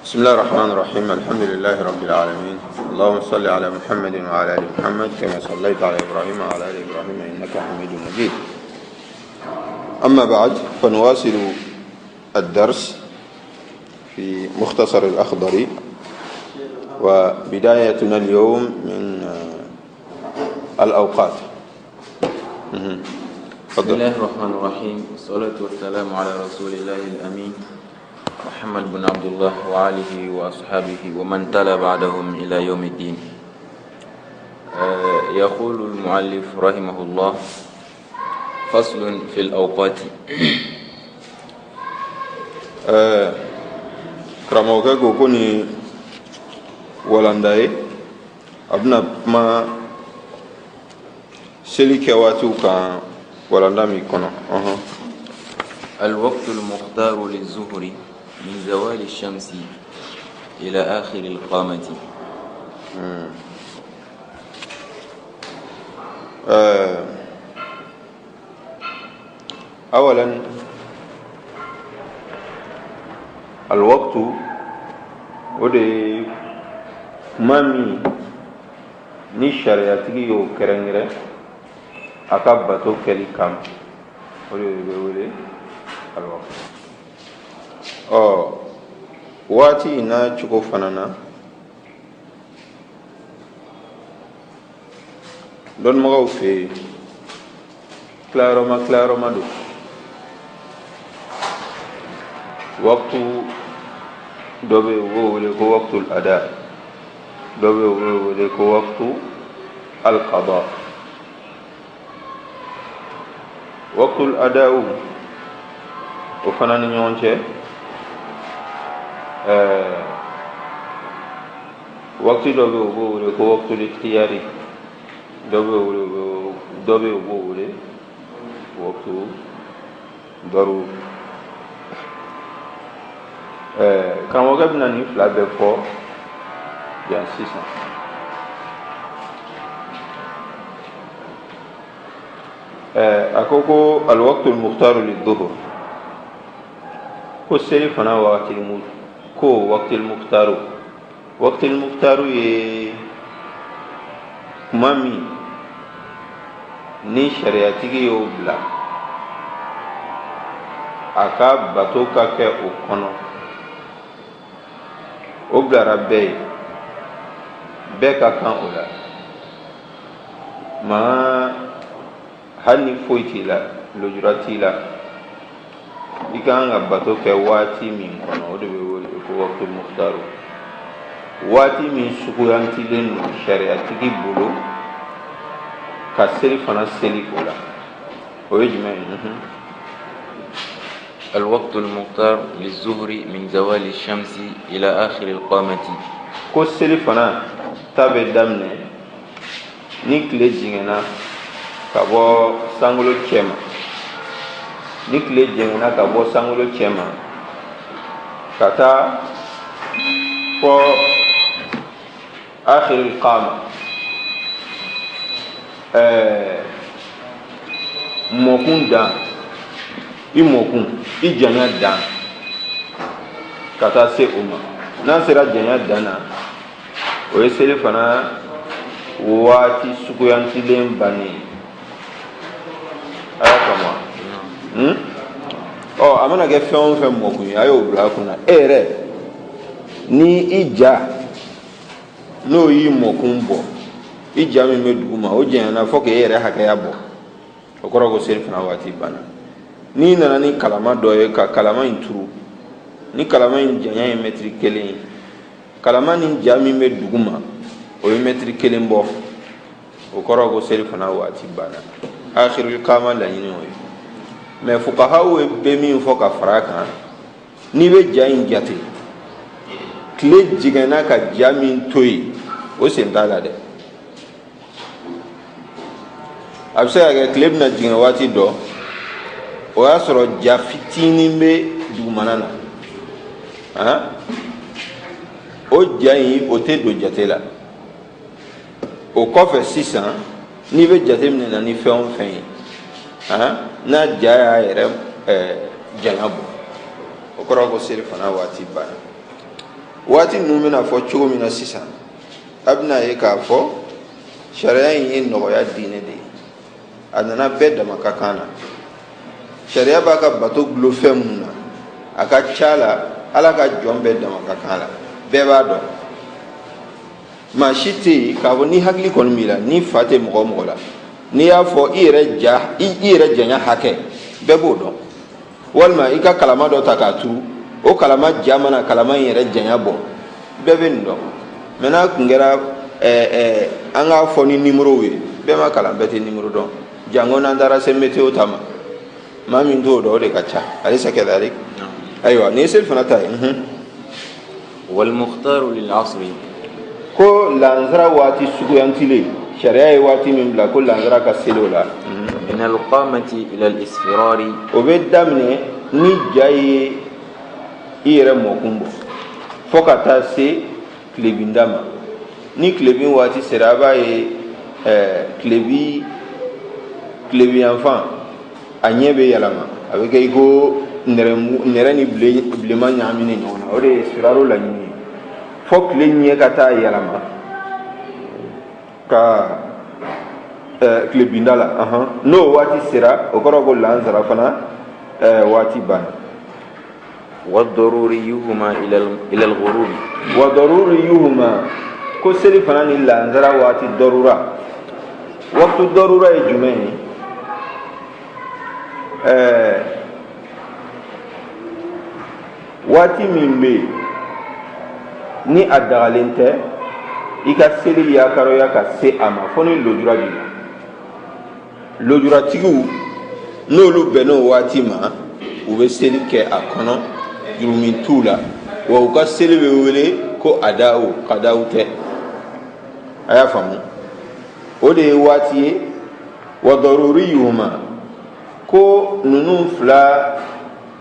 بسم الله الرحمن الرحيم. الحمد لله رب العالمين. اللهم صل على محمد وعلى آل محمد كما صليت على إبراهيم وعلى آل إبراهيم إنك حميد مجيد. أما بعد، فنواصل الدرس في مختصر الأخضري، وبدايتنا اليوم من الأوقات. بسم الله الرحمن الرحيم، والصلاة والسلام على رسول الله الأمين محمد بن عبد الله وآله وأصحابه ومن تلا بعدهم إلى يوم الدين. يقول المؤلف رحمه الله: فصل في الأوقات. كراموكا كوني ولانداي أبنا ما سلك واتوكا ولندامي كنا. الوقت المختار للظهر من زوال الشمس إلى آخر القامة. أولا الوقت ودي مامي ni sharia tigi yo kerengere akabato keli kam wole alwaqt wati ina chuko fanana don magaw fe claro ma do waqtu dobe wole ko waqtul ada, dobe wole ko waqtu al qada. waqtul ada o fanani ñonce waqtu dobe wole ko waqtul ikhtiyari, dobe wole waqtu daru. kan waga bina ni fila bɛɛ fɔ yan sisan. A ko alwaqtul mukhtaru lidduhur, ko seli fana waqtil mukhtaru ye kuma min ni sariatigi y'o bila a ka bato ka kɛ o kɔnɔ. O bilara bɛɛ ka kan o la, maa hali ni foyi t'i la, lujura t'i la, i kan ka bato kɛ waati min kɔnɔ, o de bɛ wele ko waqtul mukhtaru. waati min suguyantilen don sariatigi bolo ka seli fana seli o la, o ye jumɛn ye? الوقت المختار للظهر من زوال الشمس إلى آخر القامة. ko seli fana ta bɛ daminɛ ni tile jiginna ka bɔ sankolo cɛ ma, ni tile jiginna ka bɔ sankolo cɛ ma ka taa fɔ akhiril qama, mɔkun dan, i mɔkun, i janya dan ka taa se o ma. N'a sera janya dan na, o ye seli fana waati suguyantilen bannen. A y'a faamu wa? A mana kɛ fɛn o fɛn mɔkun ye, a y'o bila a kunna. E yɛrɛ ni i ja n'o y'i mɔkun bɔ, i ja min bɛ dugu ma o janyana fo k'e yɛrɛ hakɛya bɔ, o kɔrɔ ko seli fana waati banna. N'i nana ni kalama dɔ ye ka kalama in turu, ni kalama in janya ye mɛtiri 1 ye, kalama ni ja min bɛ dugu ma o ye mɛtiri 1 bɔ, o kɔrɔ ko seli fana waati banna. Akhirul qama laɲini o ye. mais fuqahaw bɛ min fɔ ka fara kan, n'i bɛ ja in jate tile jiginna ka ja min to yen, o sen t'a la dɛ. A bɛ se ka kɛ tile bɛna jigin waati dɔ, o y'a sɔrɔ ja fitinin bɛ dugumana na, o ja in o tɛ don jate la. O kɔfɛ sisan n'i bɛ jate minɛ ni fɛn o fɛn ye, n'a ja y'a yɛrɛ janya bɔ, o kɔrɔ ko seli fana waati banna. waati ninnu bɛna fɔ cogo min na sisan a bɛna ye k'a fɔ sariya in ye nɔgɔya diinɛ de ye a nana bɛɛ dama ka kan na sariya b'a ka bato gulo fɛn minnu na a ka ca la ala ka jɔn bɛɛ dama ka kan la bɛɛ b'a dɔn maa si tɛ yen k'a fɔ ni hakili kɔni b'i la ni fa tɛ mɔgɔ o mɔgɔ la n'i y'a fɔ i yɛrɛ janya hakɛ bɛɛ b'o dɔn walima i ka kalama dɔ ta k'a turu o kalama ja mana kalama in yɛrɛ janya bɔ bɛɛ bɛ nin dɔn mɛ n'a kun kɛra an k'a fɔ ni nimorow ye bɛɛ ma kalan bɛɛ tɛ nimoro dɔn jango n'an taara se météo ta ma maa min t'o dɔn o de ka ca alisa kadhalik ayiwa ni ye seli fana ta ye wal mukhtaru lil asri ko lansara waati suguyantilen sariya ye waati min bila ko lansara ka seli o la min al qamati ila al isfirari o bɛ daminɛ ni ja ye i yɛrɛ mɔkun bɔ fo ka taa se tilebinda ma ni tilebin waati sera a b'a ye tilebi yanfan a ɲɛ bɛ yɛlɛma a bɛ kɛ i ko nɛrɛ ni bilenman ɲagaminen ɲɔgɔn na o de ye siraro laɲini ye fo tile ɲɛ ka taa yɛlɛma ka tilebinda la n'o waati sera o kɔrɔ ko lansara fana waati banna وضروريهما إلى الغروب وضروريهما ko seli fana ni lansara waati darura waktu darura ye jumɛn ye waati min bɛ yen ni a dagalen tɛ i ka seli yakaroya ka se a ma fo ni lojura b'i la lojuratigiw n'olu bɛnn'o waati ma u bɛ seli kɛ a kɔnɔ jurumi t'u la wa u ka seli bɛ wele ko adaw kadaw tɛ a y'a faamu o de ye waati ye wa daruriyuhuma ko ninnu fila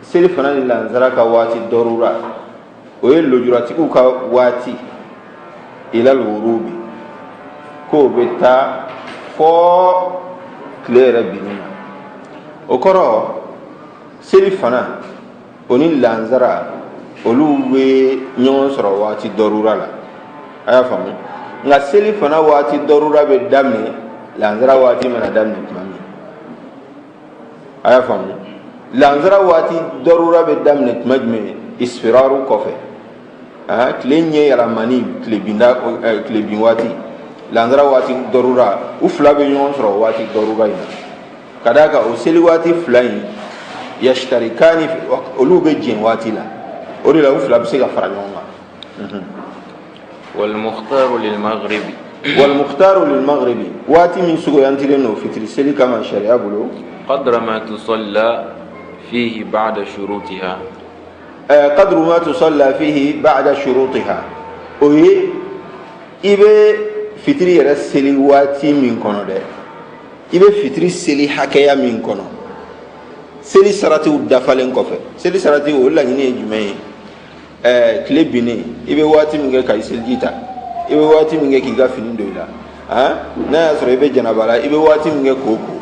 seli fana ni lansara ka waati darura o ye lojuratigiw ka waati ilal ghurubi k'o bɛ taa fɔ tile yɛrɛ binni na o kɔrɔ seli fana o ni lansara olu bɛ ɲɔgɔn sɔrɔ waati darura la a y'a faamu nka seli fana waati darura bɛ daminɛ lansara waati mana daminɛ tuma min a y'a faamu lansara waati darura bɛ daminɛ tuma jumɛn isfiraru kɔfɛ tile ɲɛ yɛlɛmani tilebin waati lansara waati darura u fila bɛ ɲɔgɔn sɔrɔ waati darura in na ka d'a kan o seli waati fila in yashtarikani olu bɛ jɛn waati la o de la u fila bɛ se ka fara ɲɔgɔn kan والمختار للمغرب والمختار للمغرب واتي من سوغيانتيلن نو فطر سلي كما شريعه بلو قدر ما تصلى فيه بعد شروطها قدر ما تصلى فيه بعد شروطها اوي ibe fitiri yɛrɛ seli waati min kɔnɔ dɛ i bɛ fitiri seli hakɛya min kɔnɔ seli saratiw dafalen kɔfɛ seli sarati o laɲini ye jumɛn ye tile binnen i bɛ waati min kɛ ka i seliji ta i bɛ waati min kɛ k'i ka fini don i la n'a y'a sɔrɔ i bɛ janaba la i bɛ waati min kɛ k'o ko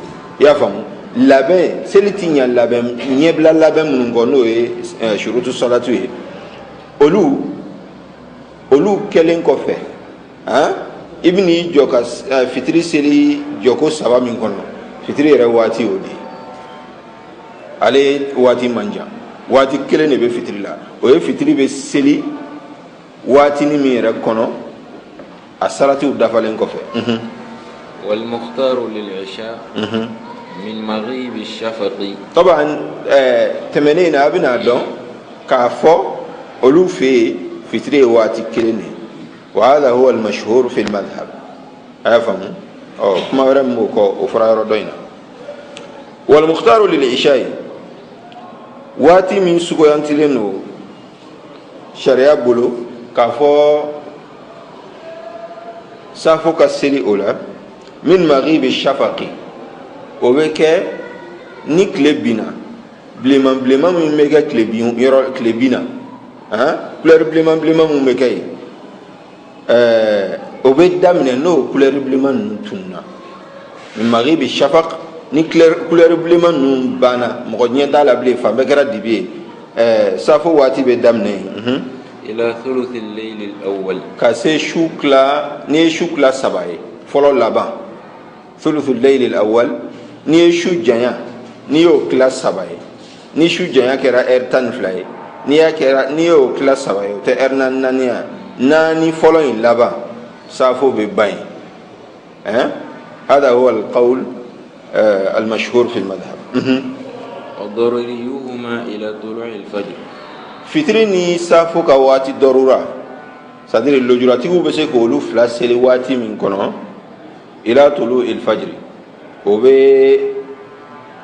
i y'a faamu labɛn seli ti ɲɛ labɛn ɲɛbila labɛn minnu kɔ n'o ye surutu salatu ye olu kɛlen kɔfɛ i bɛ n'i jɔ ka fitiri seli jɔko 3 min kɔnɔ fitiri yɛrɛ waati o de ye ale waati man jan waati kelen de bɛ fitiri la o ye fitiri bɛ seli waati ni min yɛrɛ kɔnɔ a saratiw dafalen kɔfɛ والمختار للعشاء من مغيب الشفق طبعا tɛmɛnen na a bɛna dɔn k'a fɔ olu fɛ yen fitiri ye waati kelen de وهذا هو المشهور في المذهب a y'a faamu kuma wɛrɛ min b'o kɔ o fɔra yɔrɔ dɔ in na والمختار للعشاء waati min suguyantilen don sariya bolo k'a fɔ safo ka seli o la min maghibi shafaqi o bɛ kɛ ni tile binna bilenman min bɛ kɛ tile binna couleur bilenman min bɛ kɛ yen o bɛ daminɛ n'o couleur bilenman ninnu tununa min maghibi shafaq ni couleur bilenman ninnu banna mɔgɔ ɲɛ t'a la bilen fan bɛɛ kɛra dibi ye safo waati bɛ daminɛ yen إلى ثلث الليل الأول كاسي شوكلا ني شوكلا سباي فولو لابان ثلث الليل الأول ني شو جانيا نيو كلاس سباي ني شو جانيا كرا إرتان فلاي نيو كلاس سباي تأرنا نانيا ناني فولو إن لابان سافو بباين هذا هو القول المشهور في المذهب وضروريهما إلى طلوع الفجر fitrini safo ka wati darura c'est-à-dire lojurati be se ko lu flaseli wati min kono ila tulu il fajr o be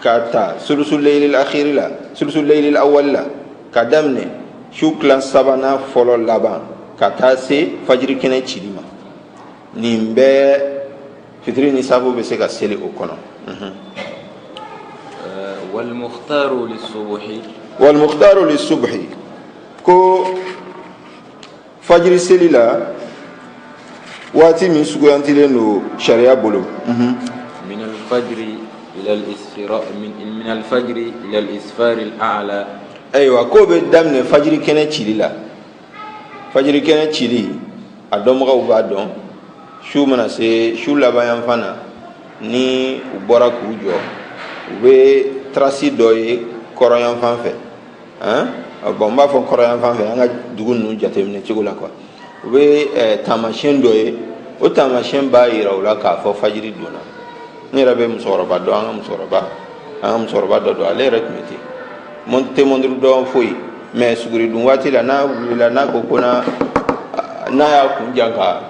kata sulusul layl al akhir la sulusul layl al awwal la kadamne shuklan sabana folo laban kata se fajr kene chidima nimbe fitrini safo be se ka seli o kono wal mukhtaru lis subhi ko fajiri seli la waati min suguyantilen no sharia bolo min al-fajri ila al-isfar al-a'la aywa ko be damne fajiri kene cili la fajiri kene cili a dɔnbagaw b'a dɔn su mana se su laban fana ni u bɔra k'u jɔ u be trasi dɔ ye kɔrɔyan fan fɛ bon b'a fɔ kɔrɔyan fan fɛ an ka dugu ninnu jateminɛ cogo la quoi u be taamasiyɛn dɔ ye o taamasiyɛn b'a yira u la k'a fɔ fajiri donna n yɛrɛ bɛ musokɔrɔba dɔn an ka musokɔrɔba dɔ don ale yɛrɛ tun bɛ ten tɛ mɔnturu dɔn foyi mais suguri dun waati la n'a wulila n'a ko ko n'a y'a kun jan ka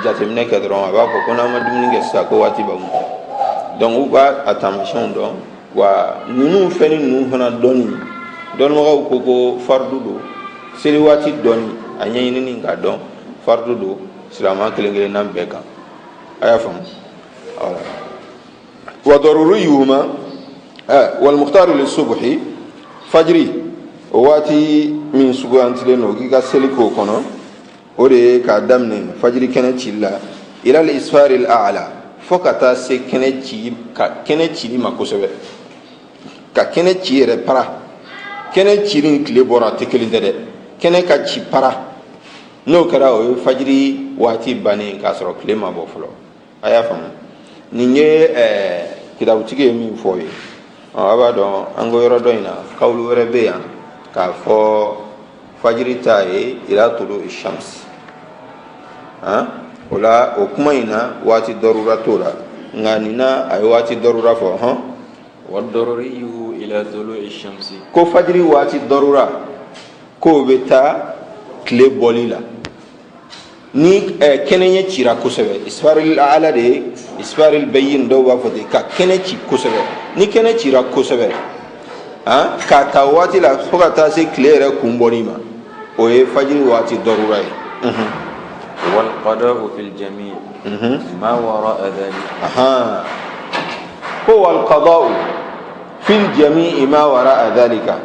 jateminɛ kɛ dɔrɔn a b'a fɔ ko n'a ma dumuni kɛ sisan ko waati b'a mun donc u b'a a taamasiyɛnw dɔn wa ninnu fɛn ni ninnu fana dɔnni dɔnnibagaw ko ko fardu do seli waati dɔnni a ɲɛɲinini k'a dɔn fardu do silamɛ kelen-kelenna bɛɛ kan a y'a faamu wa daruriyuhuma wal mukhtaru lis subhi fajri o waati min suguyantilen no k'i ka seli k'o kɔnɔ o de ye k'a daminɛ fajiri kɛnɛ cili la ila al isfar al a'la fo ka taa se kɛnɛ cili ma kosɛbɛ ka kɛnɛ ci yɛrɛ para kɛnɛ cili tile bɔra tɛ kelen tɛ dɛ kɛnɛ ka ci para n'o kɛra o ye fajiri waati bannen k'a sɔrɔ tile ma bɔ fɔlɔ a y'a faamu nin ye kitabutigi ye min fɔ ye a b'a dɔn an ko yɔrɔ dɔ in na kawulu wɛrɛ bɛ yan k'a fɔ fajiri ta ye ila tulu ishams o la o kuma in na waati dɔrura t'o la nka nin na a ye waati dɔrura fɔ والضروري إلى طلوع الشمس ko fajiri waati dɔrura k'o bɛ taa tile bɔli la ni kɛnɛ ɲɛ cira kosɛbɛ isfaril ala de ye isfaril bayin dɔw b'a fɔ ten ka kɛnɛ ci kosɛbɛ ni kɛnɛ cira kosɛbɛ k'a ta waati la fo ka taa se tile yɛrɛ kun bɔli ma o ye fajiri waati dɔrura ye والقضاء في الجميع ما وراء ذلك ko wal qada'u fil jami'i ma wara'a dhalika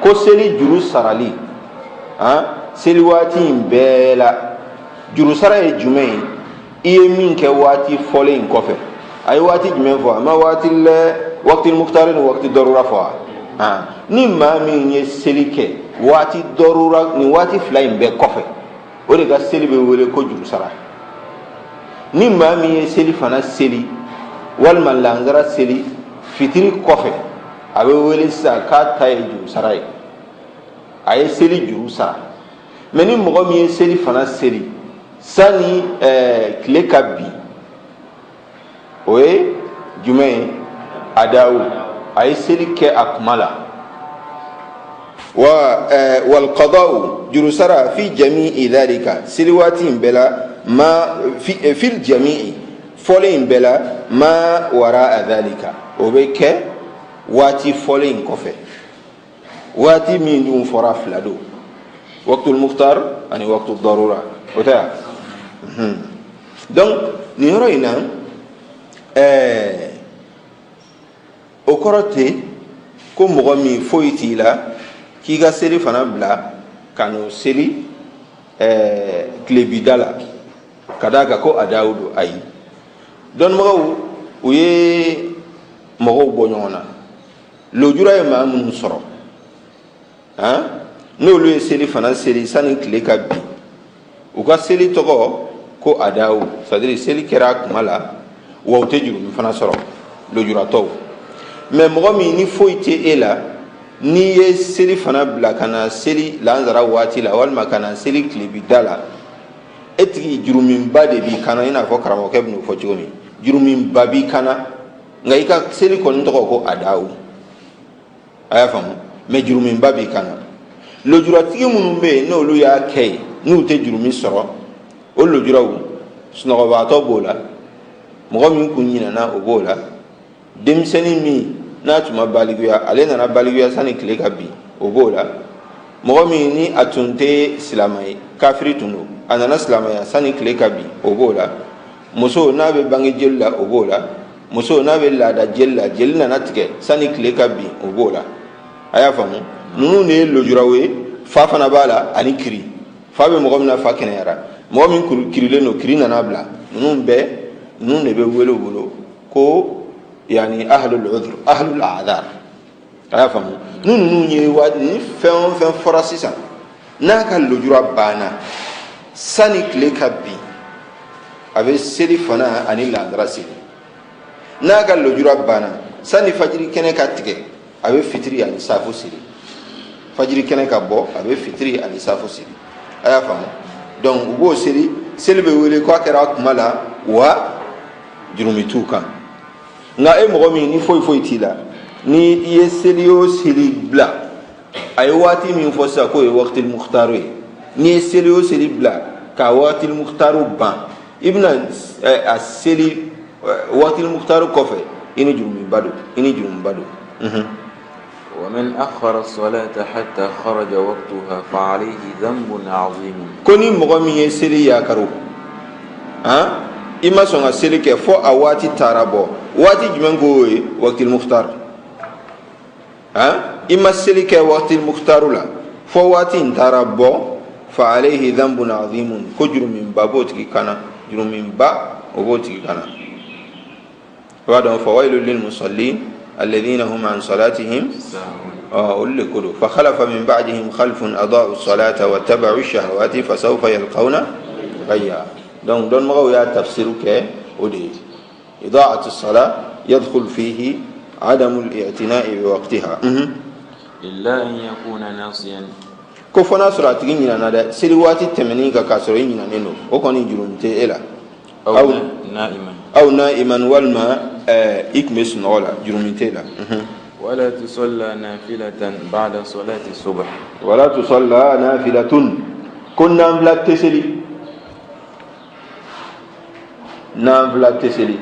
ko seli juru sarali seli waati in bɛɛ la juru sara ye jumɛn ye i ye min kɛ waati fɔlen in kɔfɛ a ye waati jumɛn fɔ a ma waati mukhtar ni waati darura fɔ ni maa min ye seli kɛ waati darura ni waati fila in bɛɛ kɔfɛ o de ka seli bɛ wele ko juru sara ni maa min ye seli fana seli walima lansara seli fitiri kɔfɛ a bɛ wele sisan k'a ta ye juru sara ye a ye seli juru sara mais ni mɔgɔ min ye seli fana seli sani tile ka bin o ye jumɛn ye adawu a ye seli kɛ a kuma la wal qada'u juru sara fi jami'i dhalika seli waati in bɛɛ la fil jami'i fɔlen in bɛɛ la ma wara'a dhalika o bɛ kɛ waati fɔlen in kɔfɛ waati min dun fɔra fila don waqtul mukhtar ani waqtul darura o tɛ yan donc nin yɔrɔ in na o kɔrɔ tɛ ko mɔgɔ min foyi t'i la k'i ka seli fana bila ka n'o seli tilebida la ka d'a kan ko a dawu don ayi dɔnnibagaw u ye mɔgɔw bɔ ɲɔgɔn na lojura ye maa minnu sɔrɔ n'olu ye seli fana seli sani tile ka bin u ka seli tɔgɔ ko adawu c'est à dire seli kɛra kuma la wa u tɛ jurumi fana sɔrɔ lujuratɔw mais mɔgɔ min ni foyi tɛ e la n'i ye seli fana bila ka na seli lansara waati la walima ka na seli tilebida la e tigi juruminba de b'i kana i n'a fɔ karamɔgɔkɛ bɛn'o fɔ cogo min juruminba b'i kana nka i ka seli kɔni tɔgɔ ko adawu a y'a faamu mais juruminba b'i kana lujuratigi minnu bɛ yen n'olu y'a kɛ yen n'u tɛ jurumi sɔrɔ o lujuraw sunɔgɔbaatɔ b'o la mɔgɔ min kun ɲinana o b'o la denmisɛnnin min n'a tun ma baliguya ale nana baliguya sani tile ka bin o b'o la mɔgɔ min ni a tun tɛ silamɛ ye kafiri tun don a nana silamɛya sani tile ka bin o b'o la muso n'a bɛ bange jeli la o b'o la muso n'a bɛ laada jeli la jeli nana tigɛ sani tile ka bin o b'o la a y'a faamu ninnu de ye lujuraw ye fa fana b'a la ani kiri fa bɛ mɔgɔ min na fa kɛnɛyara mɔgɔ min kirilen don kiri nana bila ninnu de bɛ wele u bolo ko yani ahlul udhr ahlul a'dhar a y'a faamu ni ninnu ye waati ni fɛn o fɛn fɔra sisan n'a ka lujura banna sani tile ka bin a bɛ seli fana ani lansara seli n'a ka lujura banna sani fajiri kɛnɛ ka tigɛ a bɛ fitiri ani safo seli fajiri kɛnɛ ka bɔ a bɛ fitiri ani safo seli a y'a faamu donc u b'o seli bɛ wele k'a kɛra kuma la wa jurumi t'u kan nka e mɔgɔ min ni foyi t'i la ni i ye seli o seli bila a ye waati min fɔ sisan k'o ye waqtil mukhtaru ye n'i ye seli o seli bila ka waqtil mukhtaru ban i bɛna a seli waqtil mukhtaru kɔfɛ i ni jurumiba don ومن أخر الصلاة حتى خرج وقتها فعليه ذنب عظيم كوني مغمي سلي يا كرو ima sɔn ka seli kɛ fo a waati taara bɔ waati jumɛn ko ye waqtil mukhtar ima seli kɛ waqtil mukhtaru la fo waati in taara bɔ fa alayhi dhanbun azimun ko juruminba b'o tigi kana juruminba o b'o tigi kana o b'a dɔn fa wailul lil musallin alladhina hum an salatihim olu le ko don fa khalafa min ba'dihim khalfun adaa'u salata wattaba'u shahawati fasawfa yalqawna ghayya donc don magaw ya tafsiru ke o de idaa'atu as-salat yadkhul fihi adamu al-i'tina'i bi waqtiha illa an yakuna nasiyan ko fana sura tigi ɲina na dɛ seli waati tɛmɛnin ka k'a sɔrɔ i ɲinanen don o kɔni jurum tɛ e la aw na'iman walima i tun bɛ sunɔgɔ la jurum tɛ e la ولا تصلى نافلة بعد صلاة الصبح ولا تصلى نافلة كنا نفلا تسلي نافلة تسلي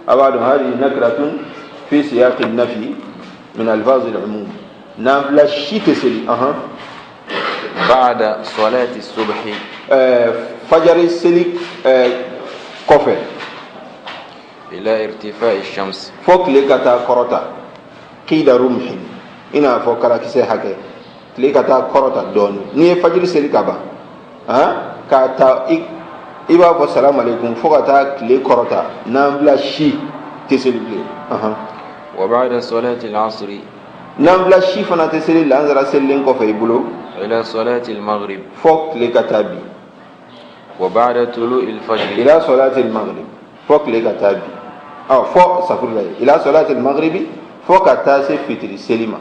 أبعد هذه نكرة في سياق النفي من ألفاظ العموم نافلة شي تسلي بعد صلاة الصبح فجر السلي كفر إلى ارتفاع الشمس فوق لكتا كروتا قيد رمح إنا فوق كراكسي حكي لكتا كروتا دون ني فجر سلي كبا كاتا إبا السلام عليكم فوق كتا كلي كروتا نامبلا شي تسلي بلي وبعد صلاة العصر نامبلا شي فنا تسلي لانزرا سلين كوفي بلو إلى صلاة المغرب فوق لكتا بي وبعد طلوع الفجر إلى صلاة المغرب فوق لكتا بي فوق سفر الله إلى صلاة المغرب فوق تاسي فتر سليمة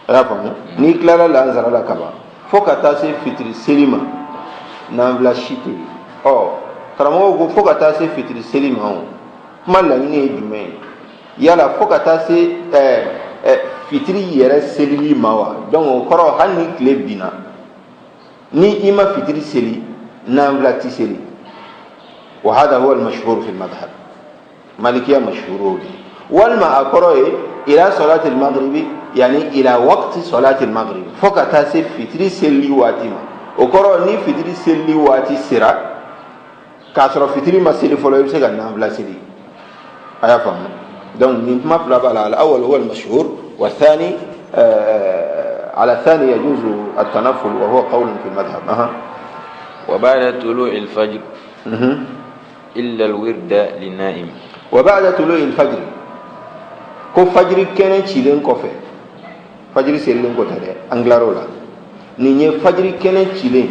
رافعه نيكلا لانزر على كبا فوق تاسي فتر سليمة نامبلا شيتي كرامو فوق تاسي فتر سليمة ما لا يني جمعين يلا فوق تاسي fitiri yɛrɛ selili ma wa donc o kɔrɔ hali ni tile binna ni i ma fitiri seli nafila ti seli wa hada huwa al-mashhur fi al-madhhab malikiya mashhur walma akoro ila salat al-maghrib yani ila waqti salat al-maghrib fo ka taa se fitiri seli waati ma o kɔrɔ ni fitiri seli waati sera k'a sɔrɔ fitiri ma seli fɔlɔ i bɛ se ka nafila seli a y'a faamu donc nin kuma fila b'a la al-awwal huwa al-mashhur والثاني على الثاني يجوز التنفل وهو قول في المذهب وبعد طلوع الفجر إلا الورد للنائم وبعد طلوع الفجر كو فجر كان تشيلن كوفي fajiri selilen ko tade anglaro la ni nye fajiri kene chile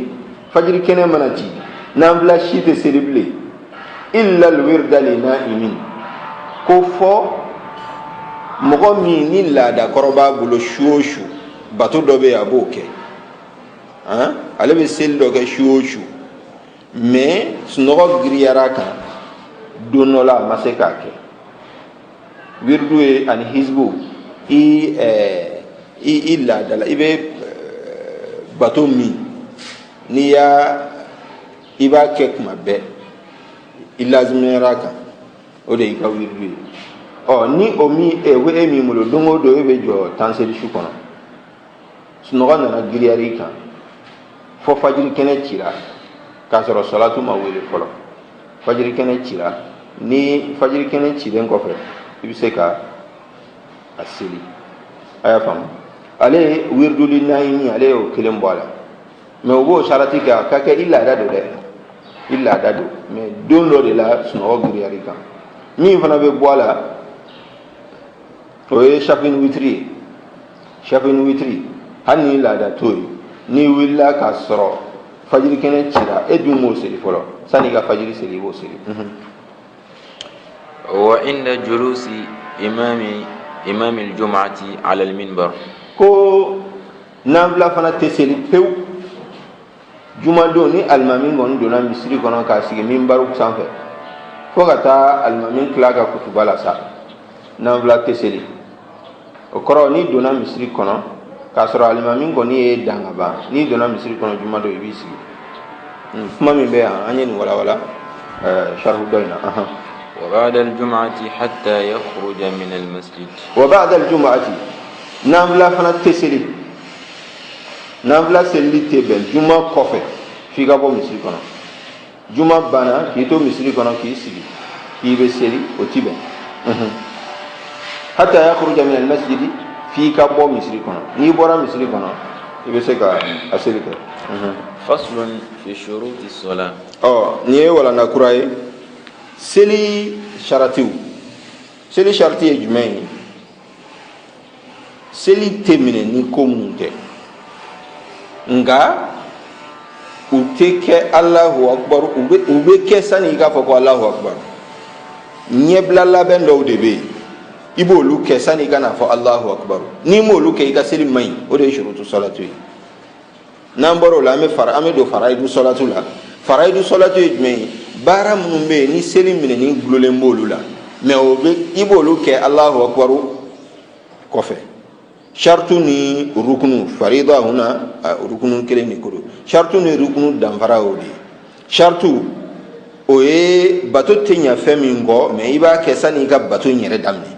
fajiri kene manati nambla shite celebrate illa alwirda li na'imin ko fo mogo mi ni lada koroba bulo shuoshu bato dobe aboke hein ale be sel do ke shuoshu mais snogo griyara kan donola maseka ke wirdu e an hizbu i lada la ibe bato mi ni ya iba kek mabbe ilazimera kan o de ka wirdu ni omi we emi mulo dongo do ebe jo tanseli shukono sunoga na griyari kan fo fajiri kene chira ka soro salatu ma wele folo fajiri kene chira ni fajiri kene chire ngofe ibise ka asili aya fam ale wirdu linaini ale o kelem bola me obo sharati ka ke illa dado me don lo de la sunoga griyari kan mi fana be bola oye shafin witri hani lada toy ni willa ka soro fajiri kene chira edu mo seli folo sani ga fajiri seli bo seli wa inda julusi imam al-jum'ati ala al-minbar ko navla fana teseli pew jumado ni almamin gon dona misri kono ka sigi minbaru sanfe fo kata almamin klaga kutubala sa navla teseli o koro ni dona misri kono ka soro alimamin ko ni e dangaba ni dona misri kono juma do ibisi kuma min be anyen wala sharhu doina wa ba'da al-jum'ati hatta yakhruja min al-masjid wa ba'da al-jum'ati navla fana teseli navla seli tebel juma kofe figa bo misri kono juma bana ki to misri kono ki sigi ki be seli o tibe hatta yakhruja min al-masjid fi kabo misri kono ni bora misri kono ibe se ka aseli ke faslun fi shuruti as-salat ni wala na kuraye seli sharati e jumai seli temine ni komunte nga uteke Allahu akbar ube kesani ga fa ko Allahu akbar nyebla la bendo debe ibo lu kesani kana fa Allahu akbar ni mo lu ke ga seli mai o de shurutu salatu nambaro la me fara ame do faraidu salatu la faraidu salatu ejme bara mumbe ni seli mine ni glole mbolu la me obe ibo lu ke Allahu akbar kofe shartu ni rukunu farida huna rukunu kele ni kudu shartu ni rukunu damfara odi shartu oye bato tenya femingo me iba kesani ga bato nyere damne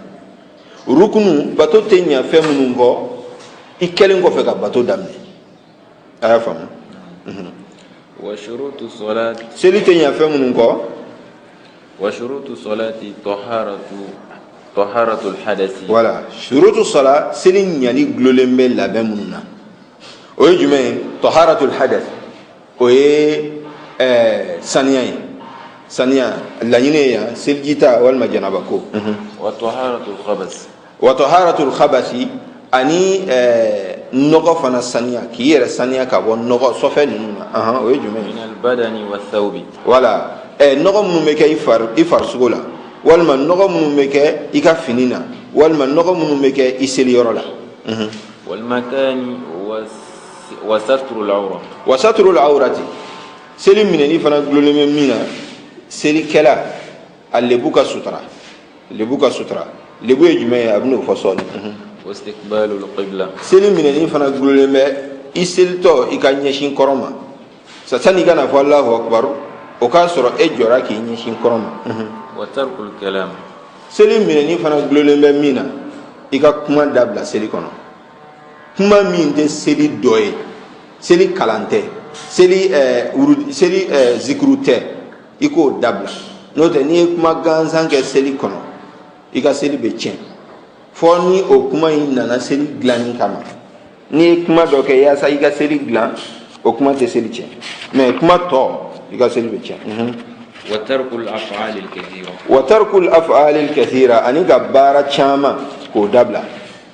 rukunu bato tenya femungo ikele ngo fe ga bato damne aya famu wa shurutu salat seli tenya femungo wa shurutu salati taharatul hadathi wala shurutu salat seli nyani glolembe la bemunna oye jume taharatul hadath oye saniya lanyine ya seljita wal majanabako wa taharatul khabasi ani nogo fana saniya ki yere saniya ka bon nogo sofe nuna oye jume min al badani wa thawbi wala nogo mun meke ifar sugola walma nogo mun meke ika finina walma nogo mun meke iseli yorola wal makani wa satrul awrati seli mineni fana gloleme mina seli kela alebuka sutra lebu e jume abnu fasoni واستقبال القبلة seli mineni fana gloleme iselto ikanyeshin koroma satani kana fa Allahu akbar o ka soro e jora ki nyeshin koroma وترك الكلام seli mineni fana gloleme mina ika kuma dabla seli kono kuma min de seli doye seli kalante seli zikrute iko dabla note ni kuma gansan ke seli kono ika seli be chen foni o kuma nana seli glani kama ni kuma do ke ya sa ika seli glan o kuma te seli chen mais kuma to ika seli be chen وترك الأفعال الكثيرة ani gabara chama ko dabla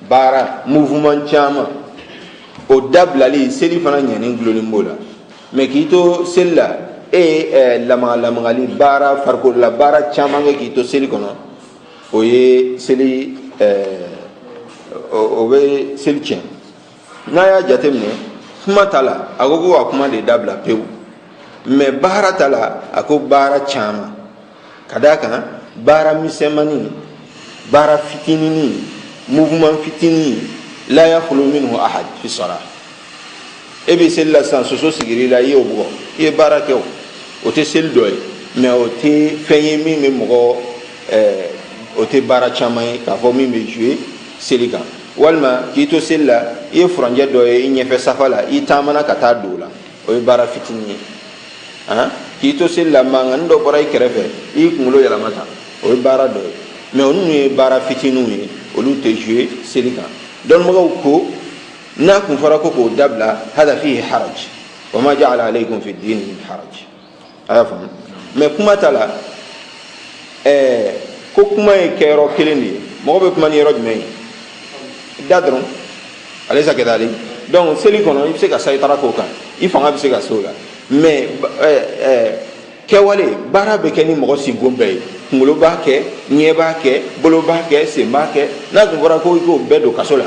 bara mouvement chama o dablali seli fana nyani gloni mola mais kito sella lama ngali bara farko la bara chama nga kito seli kono o ye seli o be seli chen na ya jatemne kuma tala agogo wa kuma de dabla pew mais bara tala ako bara chama kadaka bara misemani bara fitinini mouvement fitini la yakhlu minhu ahad fi salah ebe sella san soso sigiri la yo bo ye bara ke o te sel doy mais o te fenye mi me mo o te bara chama ka fo mi me jouer selika walma kito sella ye franje doy nye fe safala itamana kata dola o ye bara fitini kito sella mangan do boray krefe i kumulo yala mata o ye bara doy mais onu ye bara fitinu ye olu te jouer selika don magaw ko na kun fara ko dabla hada fihi haraj wa ma ja'ala alaykum fi ad-din min haraj afam mais kuma tala ko kuma e kero keleni mo be kuma ni rod may dadron alaysa kadali donc seli kono il se ka saytara ko kan il fanga be se ka sola mais kewale bara be keni mo si gombe ngolo ba ke nye ba ke bolo ba ke se ba ke na kun fara ko bedo kasola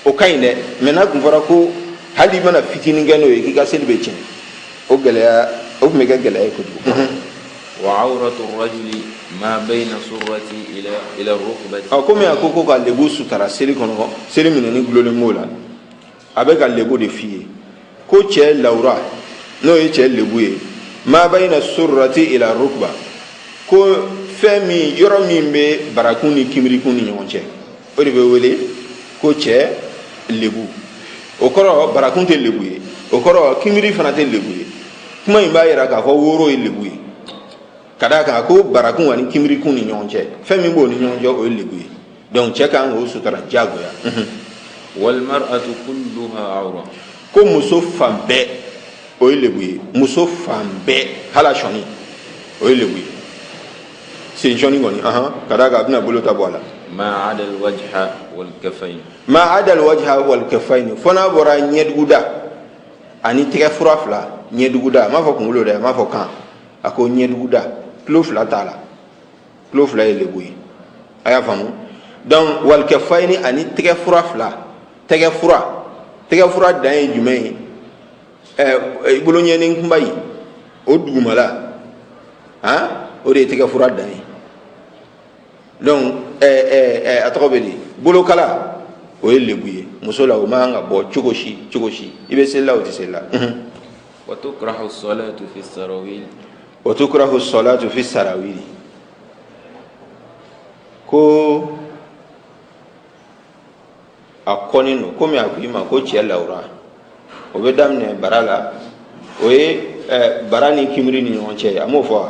o kayne mena kun fara ko hali mana fitini ngeno e kika selbe chen o gele o mega gele ko wa awratu ar-rajuli ma bayna surrati ila ar-rukbati a ko me akoko ka lebu sutara seli kono seli mineni glole mola avec ka lebu de fille ko che laura no e che lebu e ma bayna surrati ila ar-rukba ko femi yoro mimbe barakuni kimri kuni nyonche o de be wele ko che lebu o koro barakunte lebu ye o koro kimiri fana te lebu ye kuma imba yira ka ko woro e lebu ye kada ka ko barakun wani kimiri kun ni nyonje femi bo ni nyonje o lebu ye donc che kan o sutara jago ya wal mar'atu kulluha awra ko muso fambe o lebu ye muso fambe hala shoni o lebu ye sin shoni ngoni kada ka bina bolo tabwala ma ada alwajha wal kafayn ma ada alwajha wal kafayn fona bora nyeduguda ani tege furafla nyeduguda ma fo kungulo de ma fo kan ako nyeduguda klofla tala klofla elebui aya famu donc wal kafayn ani tege furafla tege fura dan jumay ibolo nyene ngumbayi o dugumala o de tege fura dan donc atobeli bolo kala o lebuye musola o manga bo chogoshi ibe sella o tisella wa tukrahu as-salatu fi as-sarawil wa tukrahu as-salatu fi as-sarawil ko akonino ko mi akuyima ko che laura o be damne barala o barani kimri ni onche amofo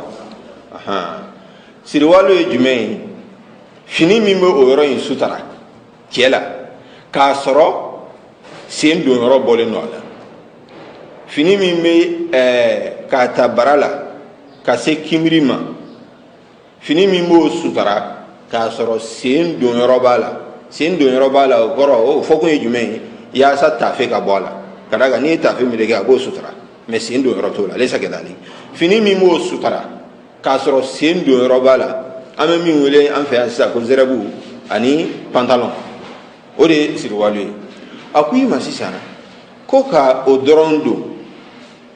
sirwalo e jumei fini mi mo o yoro yin sutara tiela ka soro sem do yoro bole no la fini mi me ka tabarala ka se kimrima fini mi mo sutara ka soro sem do yoro bala o goro o foko e jume ya sa ta fe ka bola kada ga ni ta fe mi de ga go sutara me sem do yoro to la lesa ke dali fini mi mo sutara ka soro sem do yoro bala ame mi wele an fe asa ko zerabu ani pantalon o de sirwalu akuyi masisana ko ka o dorondo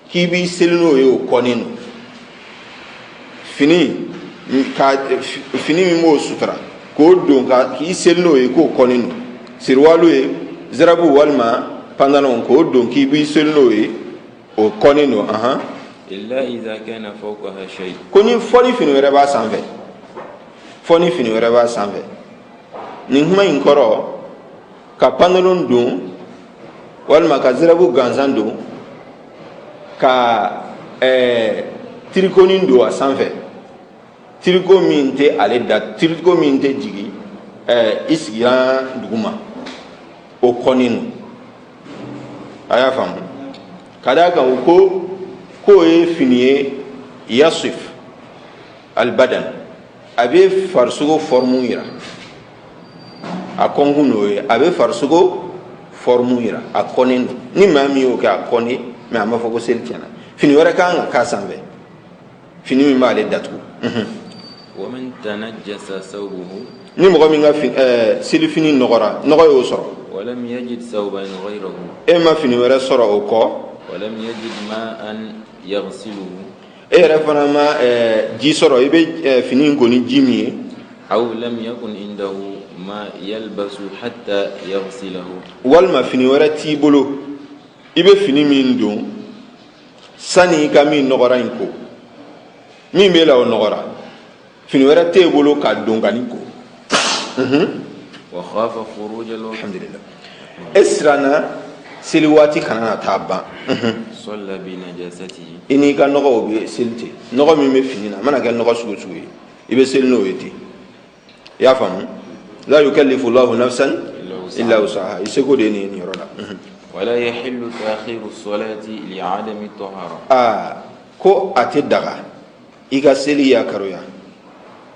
kibi selino yo konino fini mi mo sutra ko don ka ki selino yo ko konino sirwalu zerabu walma pantalon ko don kibi selino yo o konino illa idha kana fawqaha shay koni foni fini were ba sanve foni fini were ba sanve ni huma inkoro ka pantalon don walma ka zerabu ganzan don ka trikonin do sanve triko minte ale da triko minte jigi isigira duguma o koninu aya fam kada ka ko e finiye yasif albadan abe farsugo formu ira a kongu no ye a be farsugo formula a konen ni mami o ka koni me ama fo ko sel tiana fini wara kan ka sanbe fini mi male datu wa man tanajjasa thawbuhu ni mo mi nga sel fini nogora nogo yo soro wa lam yajid thawban ghayrahu e ma fini wara soro o ko wa lam yajid ma'an yaghsiluhu e refana ma ji soro ibe fini ngoni jimi aw lam yakun indahu ma yalbasu hatta yaghsilahu wal ma fini wara ti bolo ibe fini min don sani ka min nogora inko min be la o nogora fini wara te bolo ka don ganiko wa khafa khuruj alhamdulillah esrana silwati kanana taba salla bi najasatihi ini ka nogo be silte nogo mi me fini na mana ka nogo sugu sugu ibe sel no yeti ya famu la yukallifu Allahu nafsan illa wusaha isego de ni rola wala yahillu ta'khiru as-salati li'adami at-tahara ko ate daga iga seli ya karoya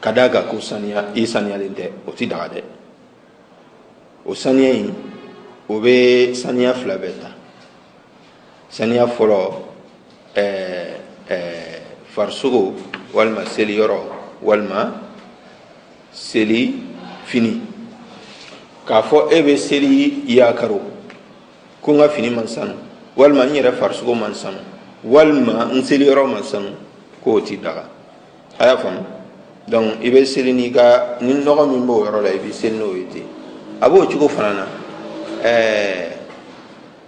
kadaga ko saniya isaniya lente o ti daga de o saniya yi o be saniya fila beta saniya folo farsugo walma seli yoro walma seli fini ka fo ebe seli ya karo ko nga fini man sanu walma nyere farsugo man sanu walma nseli yoro man sanu ko ti daga aya fam donc ibe seli ni ga ni nogo min bo yoro la ibe seli no yiti abo chugo fanana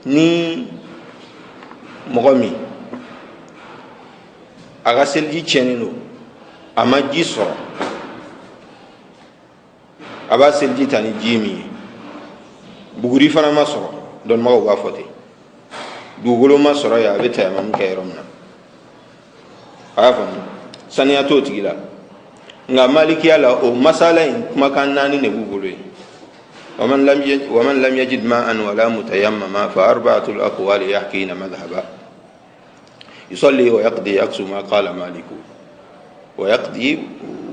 ni mogomi aga seli chenino ama jiso aba seli tani jimi buguri fana masoro don mago ba fote dugolo masoro ya beta ya mam kayromna afam saniya to tigila nga maliki ala o masala in kuma kan nani ne bugolo ومن لم يجد ماء ولا متيمما فأربعة الأقوال يحكين مذهبا يصلي ويقضي عكس ما قال مالك ويقضي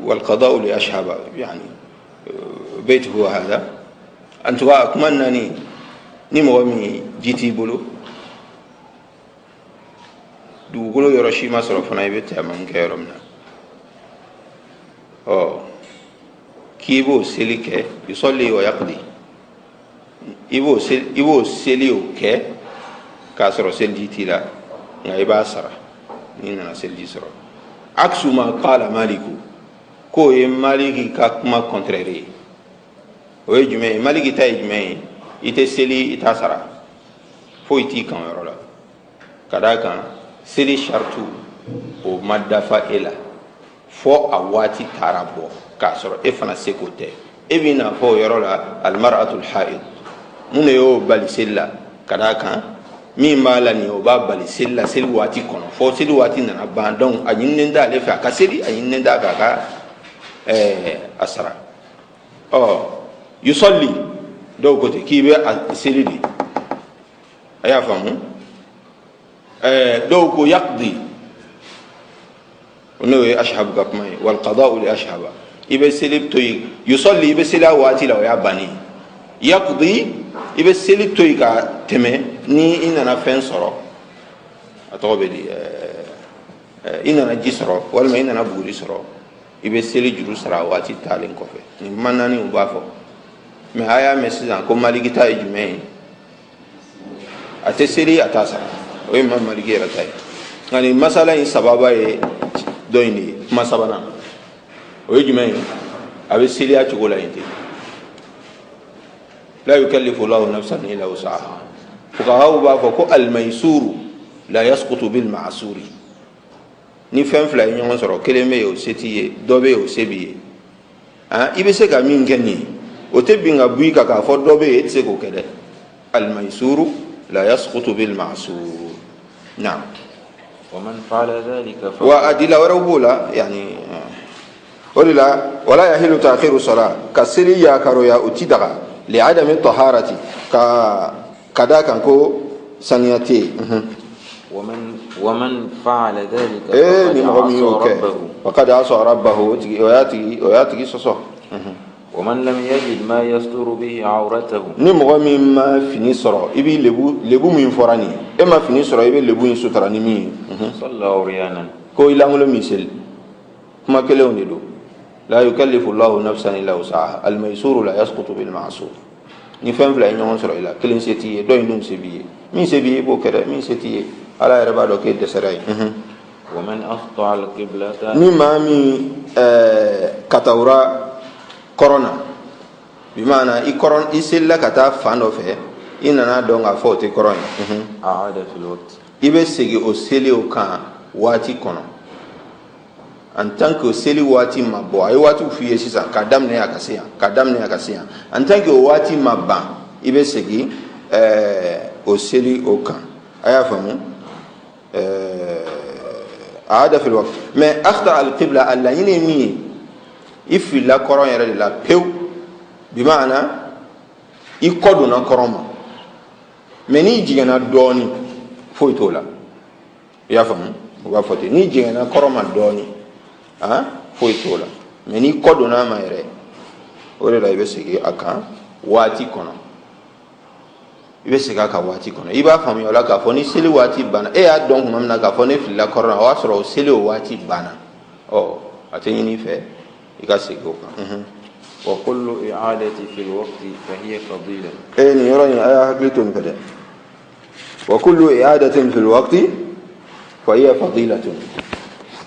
والقضاء لأشهب يعني بيته هذا أنت أكمنني نمومي جيتي بلو دوغلو يرشي ما صرفنا يبت من كيرمنا كيبو سليك يصلي ويقضي ibo selio ke ka soro selji tila nga iba sara ni na selji soro aksu ma qala maliku ko e maliki ka kuma contraire o jume maliki tay jume ite seli ita sara fo iti kan yorola kada kan seli shartu o madafa ela fo awati tarabo ka soro e fana sekote e bina fo yorola al mar'atu al haid mun yo bali sella kada kan min mala ni o ba bali sella sel wati kono fo sel wati na ba donc ayin nda le fa ka seli ayin nda ka asra yusalli do ko te kibe seli di aya famu do ko yaqdi ono ashhab kapmai wal qada'u li ashhaba ibe seli to yusalli ibe sela wati la ya bani yaqdi ibe seli toy ka teme ni inana fen soro atobe di inana jisro wala ma inana buri soro ibe seli juru sara wati talen ko fe ni manani u bafo me aya mesidan ko maliki ta ijme ate seli atasa o imam maliki ra tay ngani masala in sababa e doini masabana o ijme abe seli a chugola inte لا يكلف الله نفسا إلا وسعها فقهاء بافكو الميسور لا يسقط بالمعسور ni fɛn fila ye ɲɔgɔn sɔrɔ kelen bɛ yen o se t'i ye dɔ bɛ yen o se b'i ye i bɛ se ka min kɛ nin ye o tɛ bin ka bɔ i kan k'a fɔ dɔ bɛ yen e tɛ se k'o kɛ dɛ almaysuru la yasqutu bil ma'sur naam wa adila wɛrɛw b'o la yani o de la wala yahilu ta'khiru salat ka seli yakaroya o ti daga لعدم الطهارة كذا كان كو سنياتي ومن فعل ذلك فقد عصى ربه وياتي صصو ومن لم يجد ما يستر به عورته ni mɔgɔ min ma fini sɔrɔ i bɛ lebu min fɔra nin e ma fini sɔrɔ i bɛ lebu in sutura ni min ye صلى عريانا ko i lankolon min seli kuma kelenw de don la yukallifu Allahu nafsan illa wus'aha al-maysuru la yasqutu bil ma'sur ni fɛn fila ye ɲɔgɔn sɔrɔ i la kelen se t'i ye dɔ in dun se b'i ye min se b'i ye i b'o kɛ dɛ min se t'i ye ala yɛrɛ b'a dɔn k'e dɛsɛra ye ومن أخطأ القبلة ni maa min katawura kɔrɔn na bi maana i selila ka taa fan dɔ fɛ i nana dɔn k'a fɔ o tɛ kɔrɔn ye أعاد في الوقت i bɛ segin o seli o kan waati kɔnɔ en tant que o seli waati ma bɔ a ye waatiw f'i ye sisan k'a daminɛ a ka se yan k'a daminɛ a ka se yan en tant que o waati ma ban i bɛ segin o seli o kan a y'a faamu أعاد في الوقت mais أخطأ القبلة ألا ينمي ifi la kɔrɔn yɛrɛ de la pewu bi maana i kɔ donna kɔrɔn ma mais n'i jiginna dɔɔni foyi t'o la i y'a faamu u b'a fɔ ten n'i jiginna kɔrɔn ma dɔɔni foyi t'o la mais n'i kɔ donna a ma yɛrɛ o de la i bɛ segin a kan waati kɔnɔ i bɛ segin a kan waati kɔnɔ i b'a faamuya o la k'a fɔ ni seli waati banna e y'a dɔn tuma min na k'a fɔ ne filila kɔrɔn na o y'a sɔrɔ o seli o waati banna a tɛ ɲini i fɛ i ka segin o kan وكل إعادة في الوقت فهي فضيلة ni yɔrɔ in a y'a hakili to nin fɛ dɛ وكل إعادة في الوقت فهي فضيلة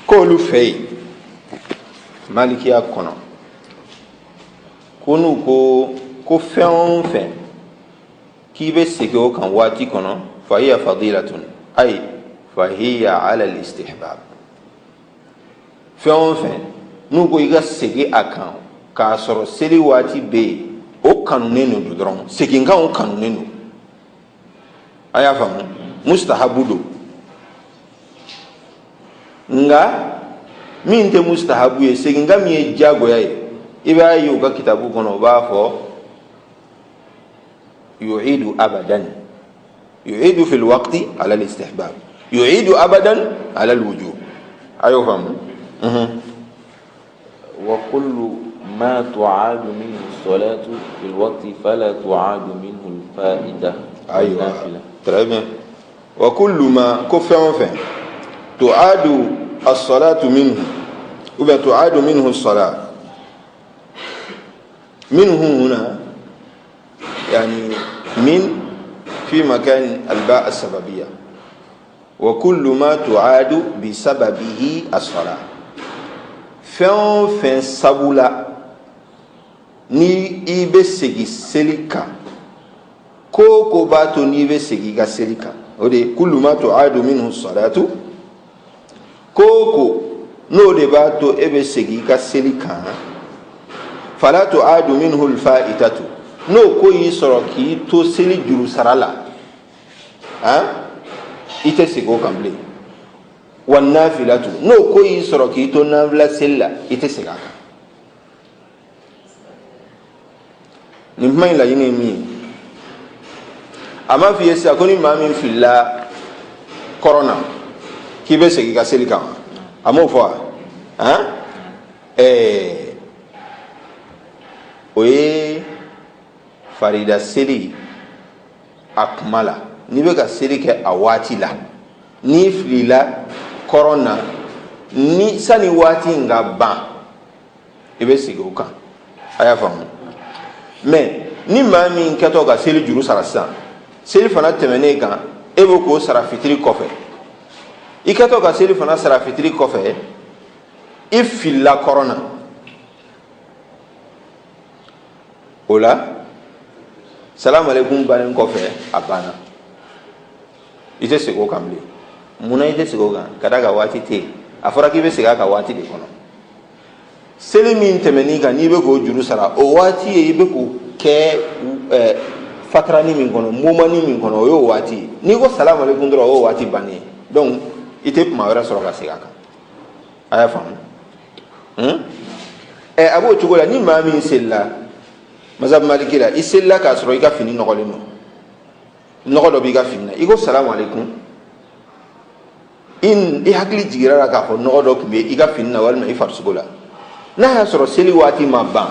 k'olu fɛ yen malikiya kɔnɔ ko n'u ko fɛn o fɛn k'i bɛ segin o kan waati kɔnɔ فهي فضيلة أي فهي على الاستحباب fɛn o fɛn n'u ko i ka segin a kan k'a sɔrɔ seli waati bɛ yen o kanunen don dɔrɔn segin kan o kanunen don a y'a faamu mustahabu don nka min tɛ mustahabu ye segin kan min ye diyagoya ye i b'a ye u ka kitabu kɔnɔ u b'a fɔ yu'idu abadan yu'idu fil waqti ala al-istihbab yu'idu abadan ala al-wujub a y'o faamu وكل ما تعاد منه الصلاة في الوقت فلا تعاد منه الفائدة أيوة très bien وكل ما كفر تعاد الصلاة منه ولا تعاد منه الصلاة منه هنا يعني من في مكان الباء السببية وكل ما تعاد بسببه الصلاة fɛn sabu la ni i bɛ segin seli kan ko b'a to n'i bɛ segin i ka seli kan o de kullu ma tu'adu minhu salatu ko n'o de b'a to e bɛ segin i ka seli kan fala tu'adu minhu al-fa'itatu n'o ko y'i sɔrɔ k'i to seli juru sara la i tɛ segin o kan bilen wa nafilatu n'o ko y'i sɔrɔ k'i to nafila seli la i tɛ segin a kan nin kuma in laɲini ye min ye a ma f'i ye sisan ko ni maa min filila kɔrɔn na k'i bɛ segin i ka seli kan wa a m'o fɔ wa o ye farida seli a kuma la n'i bɛ ka seli kɛ a waati la n'i filila kɔrɔn na ni sani waati in ka ban i bɛ segin o kan a y'a faamu mais ni maa min kɛtɔ ka seli juru sara sisan seli fana tɛmɛnen kan e bɛ k'o sara fitiri kɔfɛ i kɛtɔ ka seli fana sara fitiri kɔfɛ i filila kɔrɔn na o la salamu aleykum bannen kɔfɛ a banna i tɛ segin o kan bilen munna i tɛ segin o kan ka da ka waati tɛ yen a fɔra k'i bɛ segin a ka waati de kɔnɔ seli min tɛmɛn'i kan n'i bɛ k'o juru sara o waati ye i bɛ k'o kɛ fatarani min kɔnɔ momani min kɔnɔ o y'o waati ye n'i ko salamu aleykum dɔrɔn o y'o waati bannen ye donc i tɛ kuma wɛrɛ sɔrɔ ka segin a kan a y'a faamu a b'o cogo la ni maa min selila mazhab maliki la i selila k'a sɔrɔ i ka fini nɔgɔlen don nɔgɔ dɔ b'i ka fini na i ko salamu aleykum i hakili jigira la k'a fɔ nɔgɔ dɔ tun bɛ i ka fini na walima i farisogo la n'a y'a sɔrɔ seli waati ma ban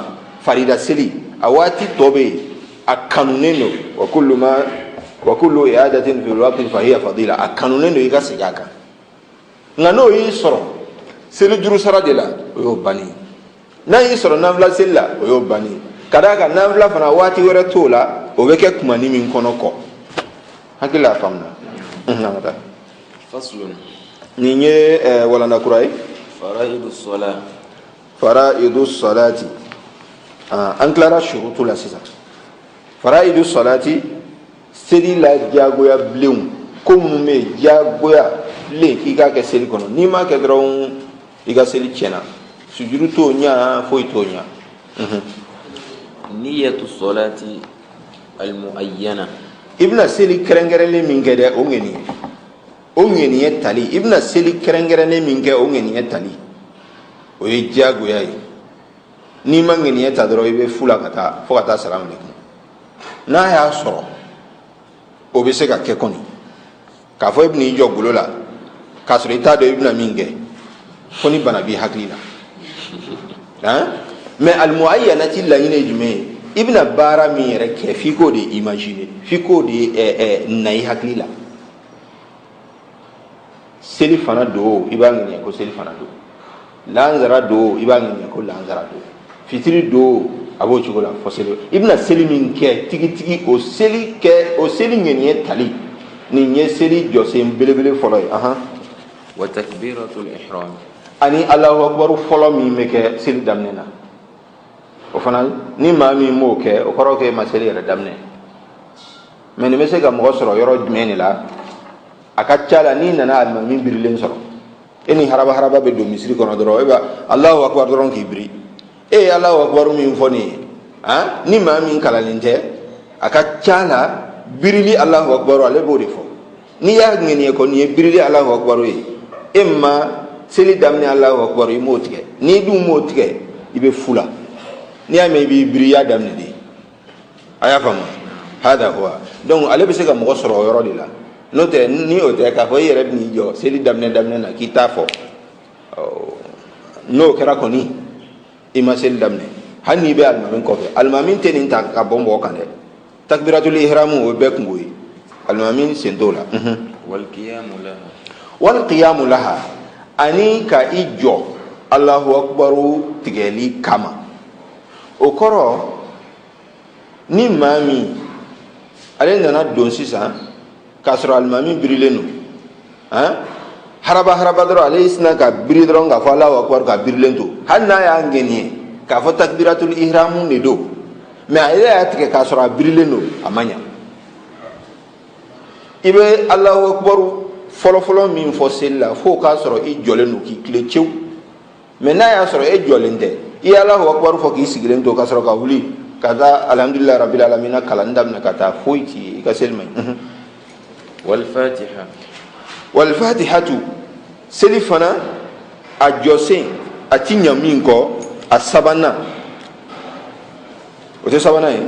farida seli a waati tobe a kanuneno wa kullu i'adatin fi alwaqti fa hiya fadila a kanuneno i ka segin a kan nka n'o y'i sɔrɔ seli juru sara de la o y'o banni n'a y'i sɔrɔ nanfila seli la o y'o banni ka d'a kan nanfila fana waati wɛrɛ t'o la o bɛ kɛ kumani min kɔnɔ kɔ hakili la faamuna an ka taa faslun nin ye walanda kura ye faraidu salati an tilara shurutu la sisan faraidu salati seli la jagoya bilenw ko minnu bɛ yen jagoya bilen k'i k'a kɛ seli kɔnɔ n'i m'a kɛ dɔrɔn i ka seli tiɲɛna sujudu t'o ɲɛ foyi t'o ɲɛ niyatu salati almuayyana i bɛna seli kɛrɛnkɛrɛnlen min kɛ dɛ o ŋaniya tali i bɛna seli kɛrɛnkɛrɛnlen min kɛ o ŋaniya tali o ye jagoya ye n'i ma ŋaniya ta dɔrɔn i bɛ fu la fo ka taa salamu alaikum n'a y'a sɔrɔ o bɛ se ka kɛ kɔni k'a fɔ i bɛna i jɔ golo la k'a sɔrɔ i t'a dɔn i bɛna min kɛ fo ni bana b'i hakili la mais almuayyanati laɲini ye jumɛn ye i bɛna baara min yɛrɛ kɛ f'i k'o de imaginer f'i k'o de na i hakili la seli fana don i b'a ŋaniya ko seli fana don lansara don i b'a ŋaniya ko lansara don fitiri don a b'o cogo la fo seli i bɛna seli min kɛ tigitigi o seli ŋaniya tali nin ye seli jɔsen belebele fɔlɔ ye wa takbiratul ihram ani Allahu akbar fɔlɔ min bɛ kɛ seli daminɛ na o fana ni maa min m'o kɛ o kɔrɔ k'e ma seli yɛrɛ daminɛ mais nin bɛ se ka mɔgɔ sɔrɔ yɔrɔ jumɛn de la a ka ca la n'i nana alimami birilen sɔrɔ e ni haraba bɛ don misiri kɔnɔ dɔrɔn e b'a Allahu akbar dɔrɔn k'i biri e ye Allahu akbar min fɔ nin ye ni maa min kalannen tɛ a ka ca la birili Allahu akbar ale b'o de fɔ n'i y'a ŋaniya kɔni ye birili Allahu akbar ye e ma seli daminɛ Allahu akbar i m'o tigɛ n'i dun m'o tigɛ i bɛ fu la n'i y'a mɛn i b'i biri i y'a daminɛ de a y'a faamu hada huwa donc ale bɛ se ka mɔgɔ sɔrɔ o yɔrɔ de la n'o tɛ ni o tɛ k'a fɔ i yɛrɛ bɛ n'i jɔ seli daminɛ na k'i t'a fɔ n'o kɛra kɔni i ma seli daminɛ hali n'i bɛ alimami kɔfɛ alimami tɛ nin ta ka bɔ mɔgɔ kan dɛ takbiratul ihramu o bɛɛ kungo ye alimami sen t'o la wal qiyamu laha ani ka i jɔ Allahu akbaru tigɛli kama o kɔrɔ ni maa min ale nana don sisan k'a sɔrɔ alimami birilen don haraba dɔrɔn ale sina ka biri dɔrɔn k'a fɔ Allahu akbar ka birilen to hali n'a y'a ŋɛniye k'a fɔ takbiratul ihramu de don mais ale y'a tigɛ k'a sɔrɔ a birilen don a ma ɲa i bɛ Allahu akbar fɔlɔfɔlɔ min fɔ seli la fo k'a sɔrɔ i jɔlen don k'i tile cew mais n'a y'a sɔrɔ e jɔlen tɛ i ye Allahu akbar fɔ k'i sigilen to k'a sɔrɔ ka wuli ka taa alhamdulillahi rabbil alamin kalan daminɛ ka taa foyi t'i ye i ka seli man ɲi wal fatihatu seli fana a jɔsen a ti ɲa min kɔ a sabanan o tɛ sabanan ye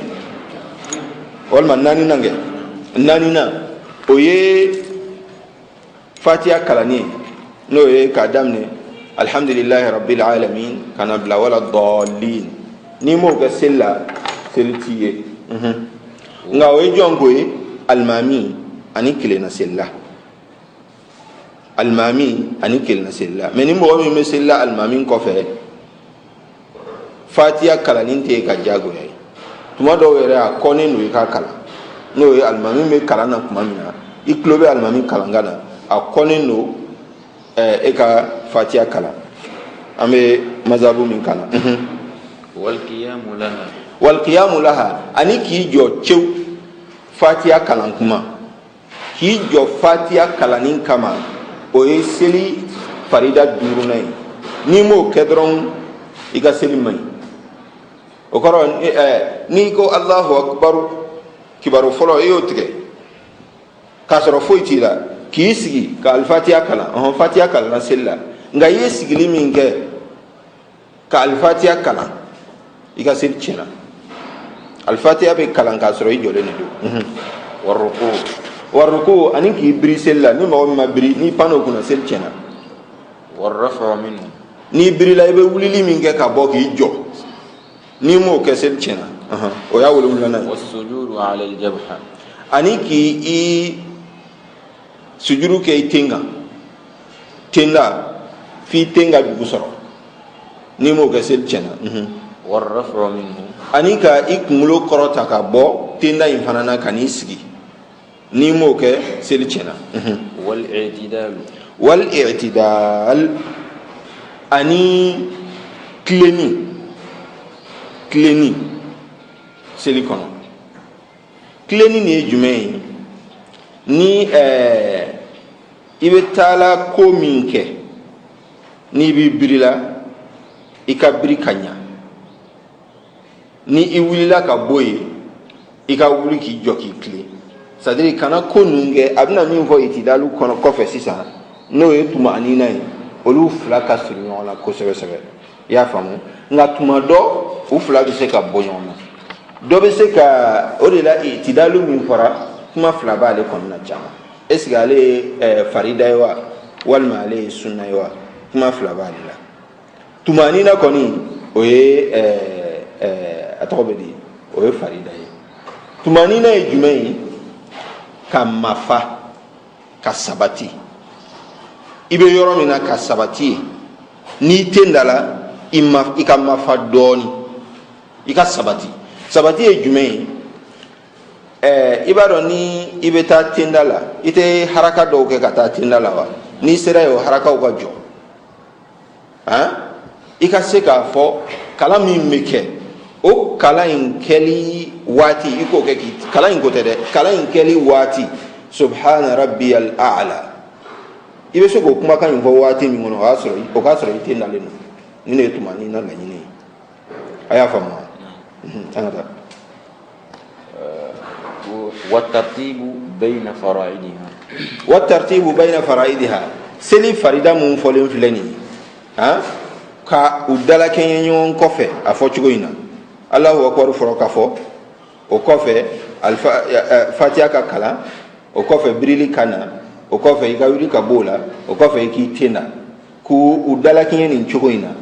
walima naaninan kɛ naaninan o ye fatiha kalanni n'o ye k'a daminɛ alhamdulillahi rabbil alamin kana bila wala dɔɔlin n'i m'o kɛ seli la seli t'i ye nka o ye jɔn ko ye alimami ani kelenna seli la alimami ani kelenna seli la mais ni mɔgɔ min bɛ seli la alimami kɔfɛ fatiha kalanni tɛ ka jagoya ye tuma dɔw yɛrɛ a kɔnnen don i ka kalan n'o ye alimami bɛ kalan na tuma min na i tulo bɛ alimami kalankan na a kɔnnen don e ka fatiha kalan an bɛ mazabu min kalan wal qiyamu laha ani k'i jɔ cew fatiha kalan kuma k'i jɔ fatiha kalanni kama o ye seli farida duurunan ye n'i m'o kɛ dɔrɔn i ka seli man ɲi o kɔrɔ n'i ko Allahu akbar kibaru fɔlɔ i y'o tigɛ k'a sɔrɔ foyi t'i la k'i sigi ka alifatiha kalan fatiha kalan seli la nka i ye sigili min kɛ ka alifatiha kalan i ka seli tiɲɛna alifatiha bɛ kalan k'a sɔrɔ i jɔlen de don waruku ani k'i biri seli la ni mɔgɔ min ma biri n'i pan o kunna seli tiɲɛna n'i birila i bɛ wulili min kɛ ka bɔ k'i jɔ ni mo kɛ seli tiɲɛna o y'a wolonwulanan ye. والسجود على الجبهة. ani k'i sujuru kɛ i ten kan tenda f'i ten ka dugu sɔrɔ ni mo kɛ seli tiɲɛna. والرفع منه. ani ka i kunkolo kɔrɔta ka bɔ tenda in fana na ka n'i sigi ni mo kɛ seli tiɲɛna. والاعتدال. والاعتدال ani kileni seli kɔnɔ. kileni ni ye jumɛn ye ni i bɛ taala ko min kɛ n'i b'i biri la i ka biri ka ɲa ni i wulila ka bɔ yen i ka wuli k'i jɔ k'i tilen c'est à dire kana ko ninnu kɛ a bɛna min fɔ itidalu kɔnɔ kɔfɛ sisan n'o ye tumanina ye olu fila ka surun ɲɔgɔn na kosɛbɛ kosɛbɛ i y'a faamu nka tuma dɔ u fila bɛ se ka bɔ ɲɔgɔn na dɔ bɛ se ka o de la itidalu min fɔra kuma fila b'ale kɔnɔna caman est ce que ale ye farida ye wa walima ale ye sunna ye wa kuma fila b'ale la tumanina kɔni o ye a tɔgɔ bɛ di o ye farida ye tumanina ye jumɛn ye ka mafa ka sabati i bɛ yɔrɔ min na ka sabati ye n'i tɛ da la i ka mafa dɔɔni i ka sabati ye jumɛn ye i b'a dɔn ni i bɛ taa tenda la i tɛ haraka dɔw kɛ ka taa tenda la wa n'i sera yen o harakaw ka jɔ i ka se k'a fɔ kalan min bɛ kɛ o kalan in kɛli waati i k'o kɛ kalan in ko tɛ dɛ kalan in kɛli waati subhana rabbiyal a'la i bɛ se k'o kumakan in fɔ waati min kɔnɔ o k'a sɔrɔ i tɛ nalen don ni ne ye tumanina laɲini ye a y'a faamu wa an ka taa. والترتيب بين فرائضها. والترتيب بين فرائضها seli farida mun fɔlen filɛ nin ye ka u dalakɛɲɛ ɲɔgɔn kɔfɛ a fɔ cogo in na Allahu akbar fɔlɔ ka fɔ o kɔfɛ fatiha ka kalan o kɔfɛ birili ka na o kɔfɛ i ka wuli ka bɔ o la o kɔfɛ i k'i ten na k'u dalakɛɲɛ nin cogo in na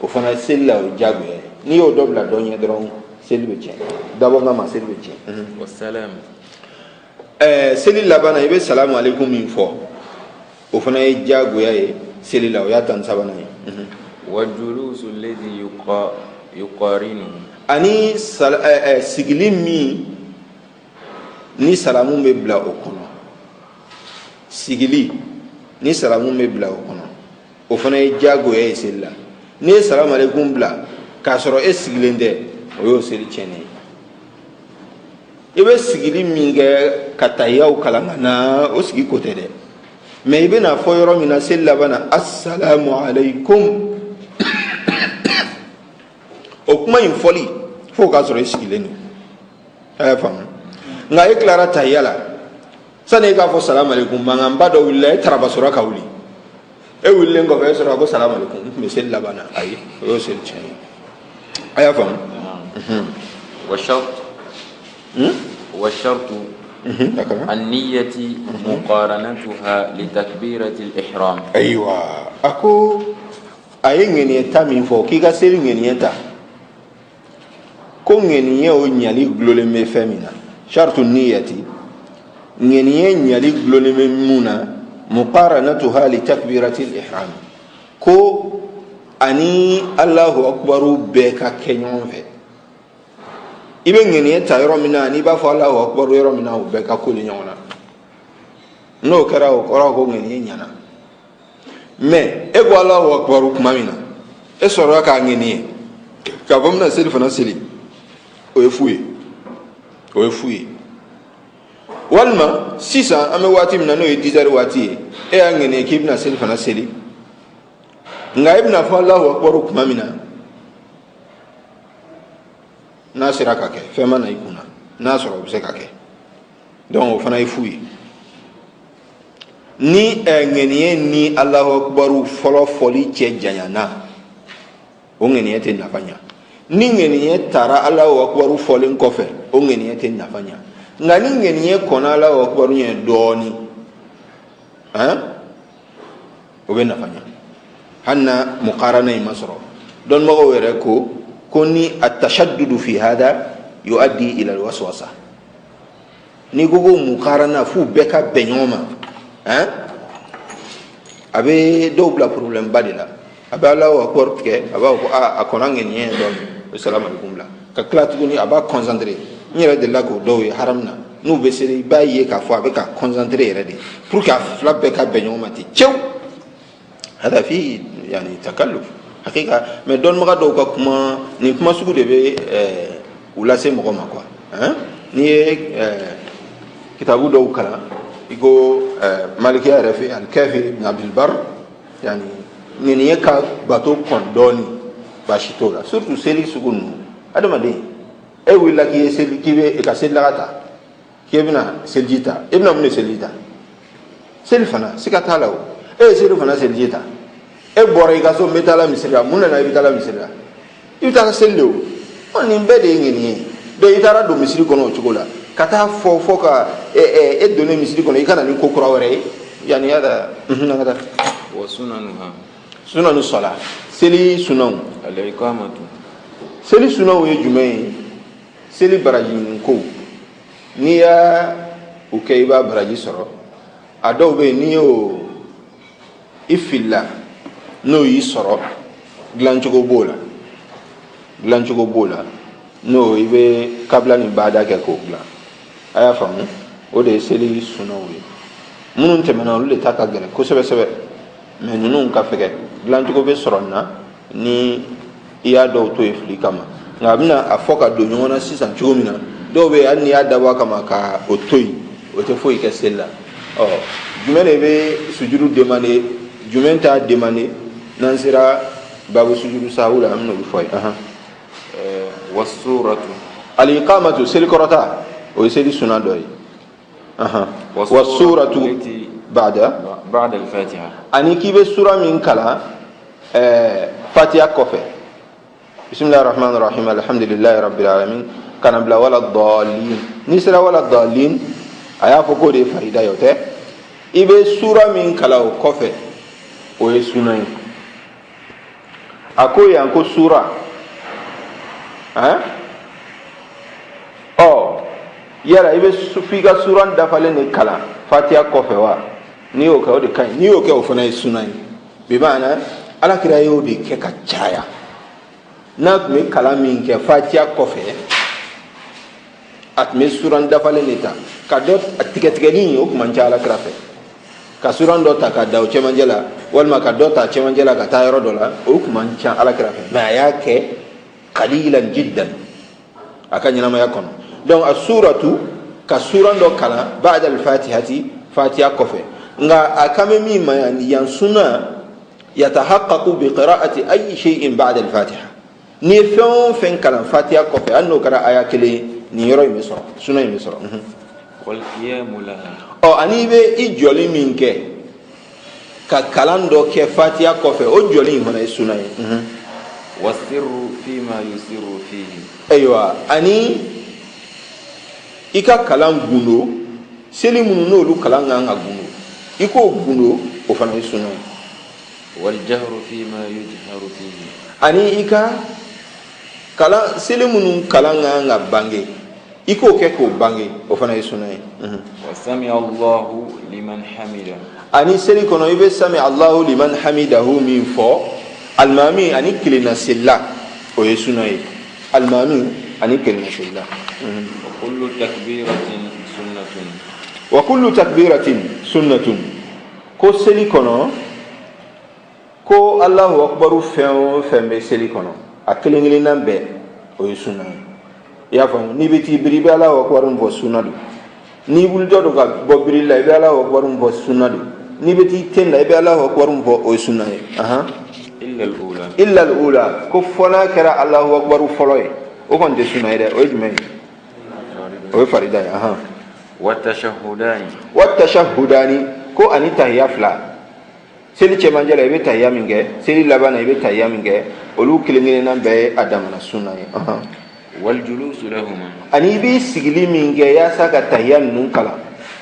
o fana seli la o ye diyagoya ye n'i y'o dɔ bila dɔ ɲɛ dɔrɔn seli bɛ tiɲɛ dabɔ kama seli bɛ tiɲɛ. والسلام. seli laban na i bɛ salamu aleykum min fɔ o fana ye diyagoya ye seli la o y'a tan sabanan ye. والجلوس الذي يقارنه. ani sigili min ni salamu bɛ bila o kɔnɔ sigili ni salamu bɛ bila o kɔnɔ o fana ye diyagoya ye seli la n'i ye salamu aleykum bila k'a sɔrɔ e sigilen tɛ o y'o seli tiɲɛnen ye i bɛ sigili min kɛ ka tahiyaw kalan ka na o sigi ko tɛ dɛ mais i bɛna fɔ yɔrɔ min na seli laban na assalamu aleykum o kuma in fɔli fo k'a sɔrɔ i sigilen don a y'a faamu nka e tilara tahiya la sani e k'a fɔ salamu aleykum mankanba dɔ wulila e taraba sɔrɔ ka wuli e wulilen kɔfɛ e sɔrɔ a ko salamu aleykum n tun bɛ seli laban na ayi o y'o seli tiɲɛ ye a y'a faamu. والشرط النية مقارنتها لتكبيرة الإحرام. أيوة أكو أي نية من فوق كي كسر نية كون نية ونيالي غلول مفهمنا شرط النية نية نيالي غلول ممنا مقارنتها لتكبيرة الإحرام كو أني الله أكبر بك كنيون في i bɛ ŋɛniɲɛ ta yɔrɔ min na n'i b'a fɔ Allahu akbar yɔrɔ min na o bɛɛ ka koli ɲɔgɔn na n'o kɛra o kɔrɔ ko ŋɛniɲɛ ɲɛna mais e ko Allahu akbar tuma min na e sɔrɔla k'a ŋɛniɲɛ k'a fɔ n bɛna seli fana seli o ye fu ye walima sisan an bɛ waati min na n'o ye 10 heures waati ye e y'a ŋɛniɲɛ k'i bɛna seli fana seli nka e bɛna fɔ Allahu akbar tuma min na n'a sera ka kɛ fɛn ma na i kunna n'a sɔrɔ o bɛ se ka kɛ donc o fana ye fu ye ni ŋɛniɲɛ ni Allahu akbar fɔlɔ fɔli cɛ janyana o ŋɛniɲɛ tɛ nafa ɲa ni ŋɛniɲɛ taara Allahu akbar fɔlen kɔfɛ o ŋɛniɲɛ tɛ nafa ɲa nka ni ŋɛniɲɛ kɔnna Allahu akbar ɲɛ dɔɔni o bɛ nafa ɲa hali na muqarana in ma sɔrɔ dɔnnibagaw yɛrɛ ko كوني التشدد في هذا يؤدي إلى الوسوسة نيجو مقارنة فو بكا بنيوما أبي دوبلا بروبلم بدلا أبي الله أكبر كه أبي أكونان ينيه دون السلام عليكم لا كلا تقولي أبي كونسنتري نيرا دللا كودوي حرامنا نو بسري باي كافوا أبي كونسنتري ردي pour que فلا بكا بنيوما تيجو هذا فيه يعني تكلف حقيقة ما دون ما قدو كما نكما سكوا دبي ولا سي مقام quoi نيه كتابو دو كلا يقول مالكي عرفي الكافي بن عبد البر يعني نيه كا باتو كوندوني باشيتولا surtout سيري سكونو هذا ما دين ولا كي سيري كي كاسيل لاتا كي بنا سيلجيتا ابن من سيلجيتا سيلفنا سيكاتالاو سيلفنا سيلجيتا bora igaso metala misira munna na ibitala misira ibitala sello oni mbede ngini do itara do misiri kono chukola kata fo ka donner misiri kono ikana ni kokora wore yani hada ngada wa sunanuha sunanu sala seli sunan al-iqamatu seli sunan ye jumai seli baraji ko niya ukaiba baraji soro adobe niyo ifilla no yi soro glanchogo bola no ibe kabla ni bada ke ko glan aya famu o de seli sunawi munun temena le taka gele ko sebe mais nunun ka fege glanchogo be soronna ni iya do to ifli kama ngabina afoka do nyona sisan chugomina do be anni ya dawa kama ka otoyi o te foi ke sella jumene be sujudu demande jumenta demande nansira babu sujudu sahula amno bifoy wasuratu al-iqamatu silkorata o seli suna doy wasuratu ba'da al-fatiha ani kibe sura min kala fatiha kofe bismillahir rahmanir rahim alhamdulillahi rabbil alamin kana bla wala dallin nisra wala dallin aya foko de farida yote ibe sura min kala o kofe o sunay ako yanko sura yara ibe fika suran dafale ne kala fatiha kofe wa ni o ka o de kan ni o ke o fana sunay bi maana ala kira yo de ke ka chaya na me kala min ke fatiha kofe at me suran dafale ne ta ka dot atiketikeni o kuma ala kira fe ka suran do ta ka daw chemanjela walma ka dota chemanjela ka tayro dola o kuma ala kira fe ma yake qalilan jiddan akanya ma yakon donc as-suratu ka suran do kala ba'da al-fatihati fatiha kofe nga akame mi mayani yan suna yatahaqqaqu bi qira'ati ay shay'in ba'da al-fatiha ni fen kala fatiha kofe anno kara aya kele ni yoro mi so suna mi so wal qiyam laha ani be ijoli minke ka kalando ke fatiha kofe o joli hona suna wasirru fima yusiru fihi aywa ani ika kalam gundo seli munu no lu kalam nga gundo iko gundo o fana sunu wal jahru fima yujharu fihi ani ika kala seli munu kalam nga bange iko ke ko bange o fana sunu wa sami Allahu liman hamida ani seli kono ibe sami Allahu liman hamidahu min fo almami ani kilina silla o sunu almami ani kilina silla kullu takbiratin sunnatun wa kullu takbiratin sunnatun ko seli kono ko Allahu akbaru fembe seli kono akelengeli nambe o sunna ya fa ni biti biribe Allahu akbaru bo sunna do ni buldo do ga bo birilla be Allahu akbaru bo sunna do ni biti tenda be Allahu akbaru bo o sunna illa al-ula ko fona kara Allahu akbaru foloy o kon de sunna ide o jumeni o farida ya wa tashahhudani ko ani tahiyya fla seli chemanjala ibe tahiyya minge seli labana ibe tahiyya minge olu kilingene nambe adam na sunna wal julus lahum ani bi sigili minge ya saka tahiyya nun kala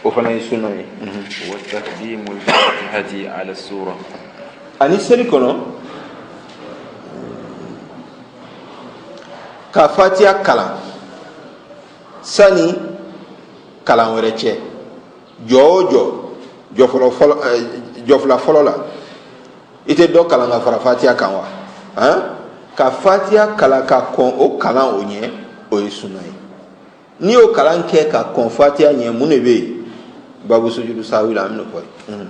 o fana sunna wa taqdimul fatihati ala sura ani seli kono ka fatiha kalan sani kalan wɛrɛ cɛ jɔ o jɔ fɔlɔ fɔlɔ la i tɛ dɔ kalan ka fara fatiha kan wa ka fatiha kalan ka kɔn o kalan o ɲɛ o ye sunna ye n'i y'o kalan kɛ ka kɔn fatiha ɲɛ mun de bɛ yen babu sujudu sahwi la an bɛ n'o fɔ ye.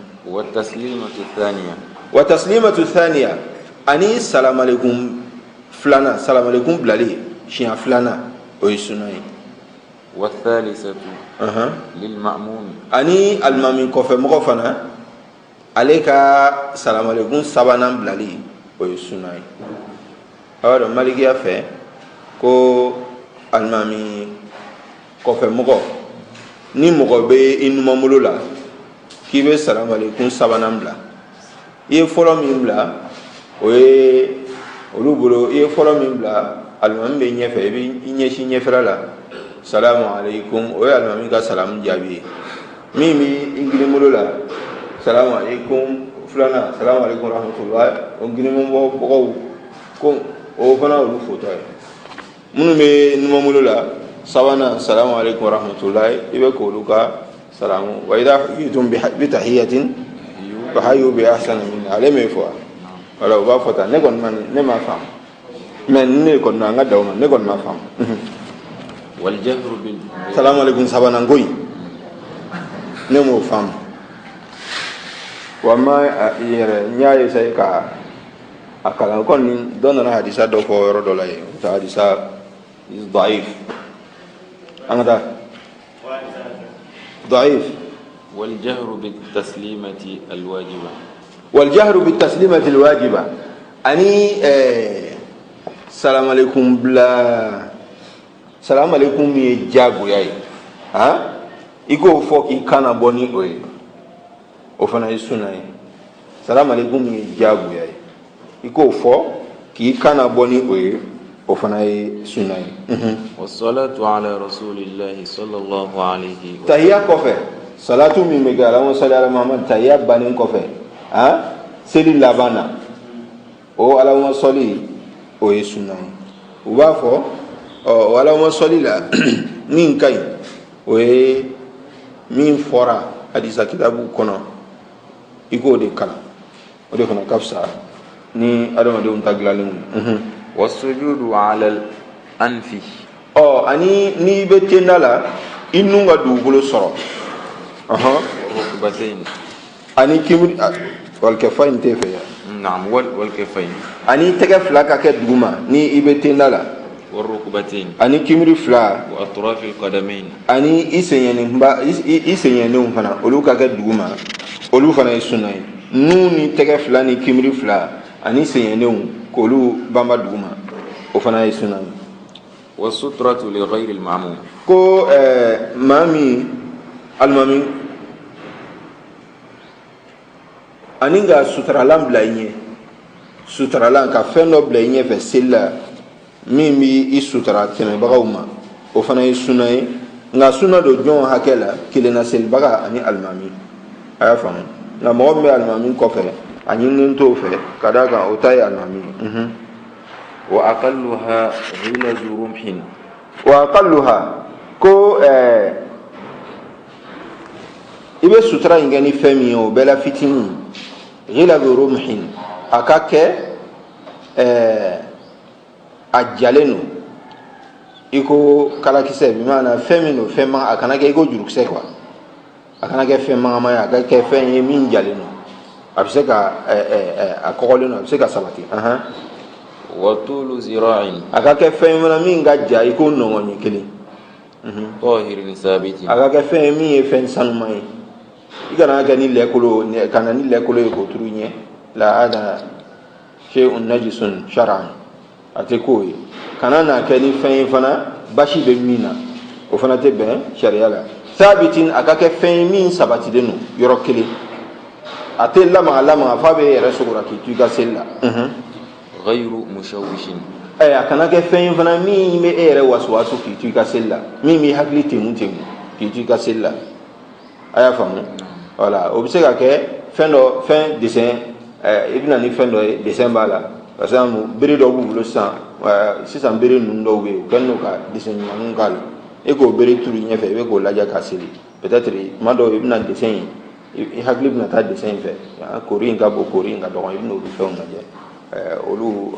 wa taslimatu thaniya ani salamu alaikum filanan salamu alaikum bilali siɲɛ filanan o ye sunna ye. wa thalithatu lil ma'mum ani alimami kɔfɛ mɔgɔ fana ale ka salamu alaikum sabanan bilali o ye sunna ye. awa dɔn malikiya fɛ ko alimami kɔfɛ mɔgɔ ni mɔgɔ bɛ i numabolo la k'i bɛ salamu alaikum sabanan bila i ye fɔlɔ min bila o ye olu bolo i ye fɔlɔ min bila alimami bɛ ɲɛfɛ i bɛ i ɲɛsin ɲɛfɛla la salamu alaikum o ye alimami ka salamu jaabi ye min bɛ i girin la salamu alaikum filanan salamu alaikum rahmatulah o girinmabɔbagaw ko o fana olu fotɔ ye minnu bɛ numabolo la sabanan salamu alaikum rahmatulah i bɛ k'olu ka salamu wa idha huyitum bi tahiyatin fa hayyu bi ahsana minha ale m'e fɔ wala o b'a fɔ tan ne ma faamu mais ne kɔni an ka daw ma ne kɔni ma faamu. wal jahru bil salamu alaikum sabanan ko in ne m'o faamu wa ma yɛrɛ n y'a essayer ka a kalan kɔni dɔ nana hadisa dɔ fɔ yɔrɔ dɔ la yen o ta hadisa ضعيف an ka taa ضعيف والجهر بالتسليمة الواجبة والجهر بالتسليمة الواجبة أني السلام عليكم بلا السلام عليكم يجابو ياي ها إيكو فوق إكانا بوني أوي أفنى السنة السلام عليكم يجابو ياي إيكو فوق إكانا بوني أوي أفنى السنة والصلاة على رسول الله صلى الله عليه وسلم تهيا كوفي salatu min bɛ kɛ Allahumma salli ala Muhammad tahiyya bannen kɔfɛ seli laban na o Allahumma salli o ye sunna ye u b'a fɔ o Allahumma salli la min ka ɲi o ye min fɔra hadisa kitabu kɔnɔ i k'o de kalan o de fana ka fisa ni adamadenw ta dilanlen ye. wasujudu ala al-anfi ani n'i bɛ tenda la i nun ka dugukolo sɔrɔ والركبتين ani kibri والكفين تفيا نعم والكفين ani tɛgɛ fila ka kɛ duguma ni i bɛ tenda la والركبتين ani kibri fila وأطراف القدمين ani i senyɛnenw fana olu ka kɛ duguma olu fana ye sunna ye nun ni tɛgɛ fila ni kibri fila ani senyɛnenw k'olu banba duguma o fana ye sunna ye. والسترة لغير المعموم ko maa min alimami ani ka sutaralan bila i ɲɛ sutaralan ka fɛn dɔ bila i ɲɛfɛ seli la min bɛ i sutara tɛmɛbagaw ma o fana ye sunna ye nka sunna don jɔn hakɛ la kelenna selibaga ani alimami a y'a faamu nka mɔgɔ min bɛ alimami kɔfɛ a ɲininen t'o fɛ ka d'a kan o ta ye alimami ye. وأقلها غلظ رمح وأقلها ko i bɛ sutura in kɛ ni fɛn min ye o bɛɛ la fitinin ghilazu rumhin a ka kɛ a jalen don i ko kalakisɛ bi maana fɛn min don fɛn ma a kana kɛ i ko jurukisɛ quoi a kana kɛ fɛn manama ye a ka kɛ fɛn ye min jalen don a bɛ se ka a kɔgɔlen don a bɛ se ka sabati. وطول ذراع a ka kɛ fɛn fana min ka ja i ko nɔgɔn ɲɛ kelen. طاهر ثابت a ka kɛ fɛn ye min ye fɛn sanuman ye i kana kɛ ni lɛkolo kana ni lɛkolo ye k'o turu ɲɛ la ada shay'un najisun shar'an a tɛ k'o ye kana n'a kɛ ni fɛn ye fana basi bɛ min na o fana tɛ bɛn sariya la sabitin a ka kɛ fɛn ye min sabatilen don yɔrɔ kelen a tɛ lamaga f'a bɛ yɛrɛ sogora k'i to i ka seli la. غير مشوش a kana kɛ fɛn ye fana min bɛ e yɛrɛ wasuwasu k'i to i ka seli la min b'i hakili tɛmu k'i to i ka seli la a y'a faamu wala o bɛ se ka kɛ fɛn dɔ fɛn dessin i bɛ na ni fɛn dɔ ye dessin b'a la parce que bere do bu lo san sisan bere nun do we ganno ka disen ngun gal e ko bere turu nyefe we ko laja ka sili peut-être mado ibna dessin i hagli ibna ta dessin fe ya kori nga bo kori nga do ibna du fe on je olu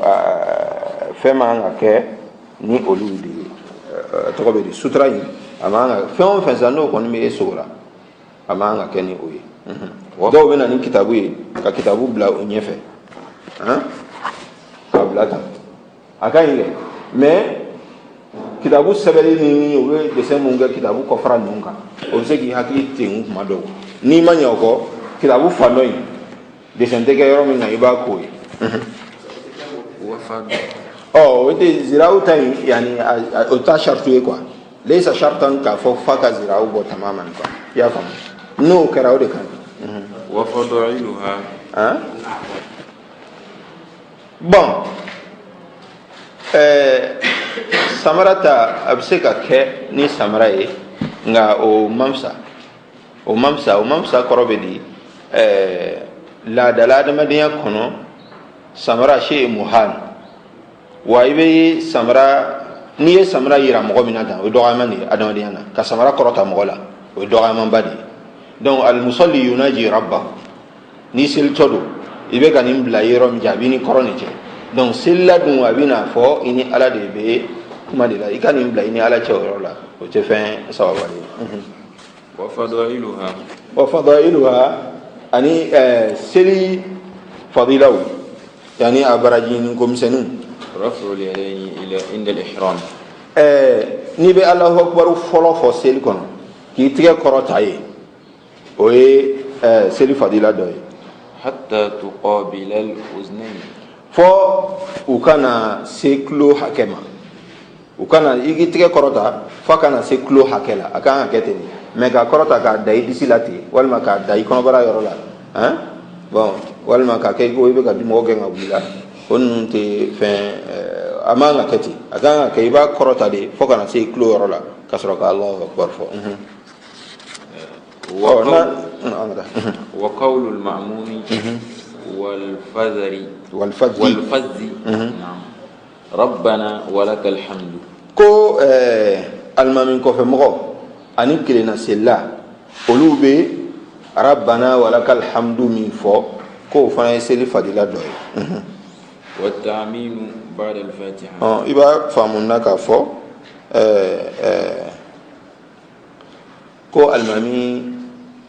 fema nga ke ni olu di to ko be di sutra yi amanga fe on fe zano ko ni me sura amanga ke ni oyi do be na ni kitabu yi ka kitabu bla o nyefe ka bla ta akaile mais kitabu sabali ni o be dessin munga kitabu ko fara nunga o se ki hakli tin kuma do ni manya ko kitabu fanoi dessin te ke yoro mi na iba ko yi ودي زراعة تاني يعني أوتا شرط يقوى ليس شرطا كفوفك زراعة بو تماما يا فهم نو كراو ده كان وفضائلها bon samarata abseka ke ni samaraye nga o mamsa korobedi la dalada madiya kono samara she muhal wa ibe samara ni ye samara yira mogo mina da o doga mani adamadiana ka samara korota mogo la o doga man badi donc al musalli yunaji rabba ni sil todo ibe kanim bla yero mi jabi ni koroni je donc silla dum abina fo ini ala de be kuma de la ikanim bla ini ala che o la o che fin sawabali wa fadailuha ani sili fadilaw yani abarajin komsenu رفع اليدين إلى عند الإحرام ni be Allahu akbar folo fo sel kono ki tige korota yi o ye seli fadila do yi حتى تقابل الأذنين fo ukana seklo hakema ukana igi tige korota fa kana seklo hakela aka hakete ni me ka korota ka dai disilati walma ka dai kono bara yorola bon walma ka kay go be ka dimo ge ngabula on te fin amanga kati aganga kay ba korota de fo kana se clo rola kasro ka Allahu akbar fo وقول المأمون والفذر نعم ربنا ولك الحمد ko almamin ko fe mo ani kilena sella olube rabbana walakal hamdu min fo ko fa seli fadila do والتعميم بعد الفاتحة iba famunna ka fo ko almami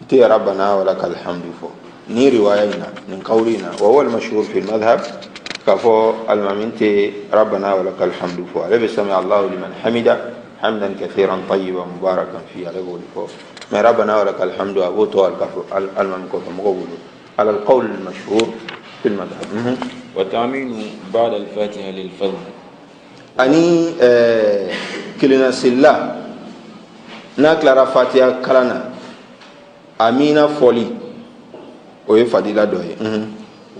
te rabbana walakal hamdu fo ni riwayina min qawlina wa huwa al-mashhur fi al-madhhab ka fo almami te rabbana walakal hamdu fo ala bismi Allah liman hamida hamdan kathiran tayyiban mubarakan fi ala qawli fo ma rabbana walakal hamdu abu to al-mami ko mo gulu ala al-qawl al-mashhur في المذهب والتعمين بعد الفاتحة للفضل أني كلنا سلا نكلا فاتحة كلنا أمينا فولي ويفاديلا دوي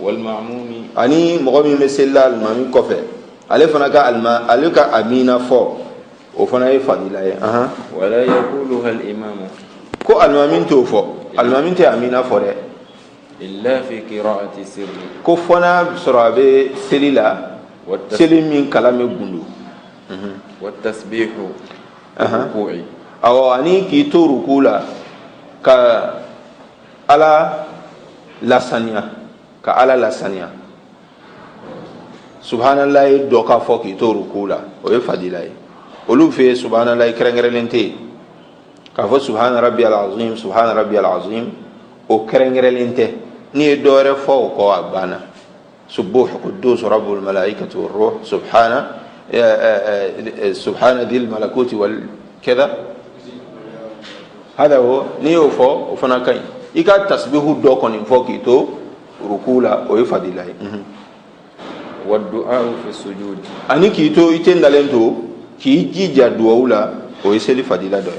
والمعموم أني مغمي مسلا المامي كفر على فناك على أمينا فو وفنا يفاديلا ولا يقولها الإمام كو المامين توفو المامين تي أمينا فوري إلا في قراءة سر كفنا سرابي سليلا سلي من كلام بندو والتسبيح ركوعي أو أني كيتو ركولا كا على لسانيا كعلى لسانيا سبحان الله دوكا فوق كيتو ركولا ويفاديلاي ولو في سبحان الله كرنغرلنتي كفو سبحان ربي العظيم سبحان ربي العظيم او كرنغرلنتي ni dore fo ko abana subuh quddus rabbul malaikati war ruh subhana dhil malakuti wal kadha hada ho ni fo fana kai ika tasbihu do ko ni fo ki to rukula o ifadilai wad du'a fi sujud ani ki to itendalento ki jija duaula o iseli fadila do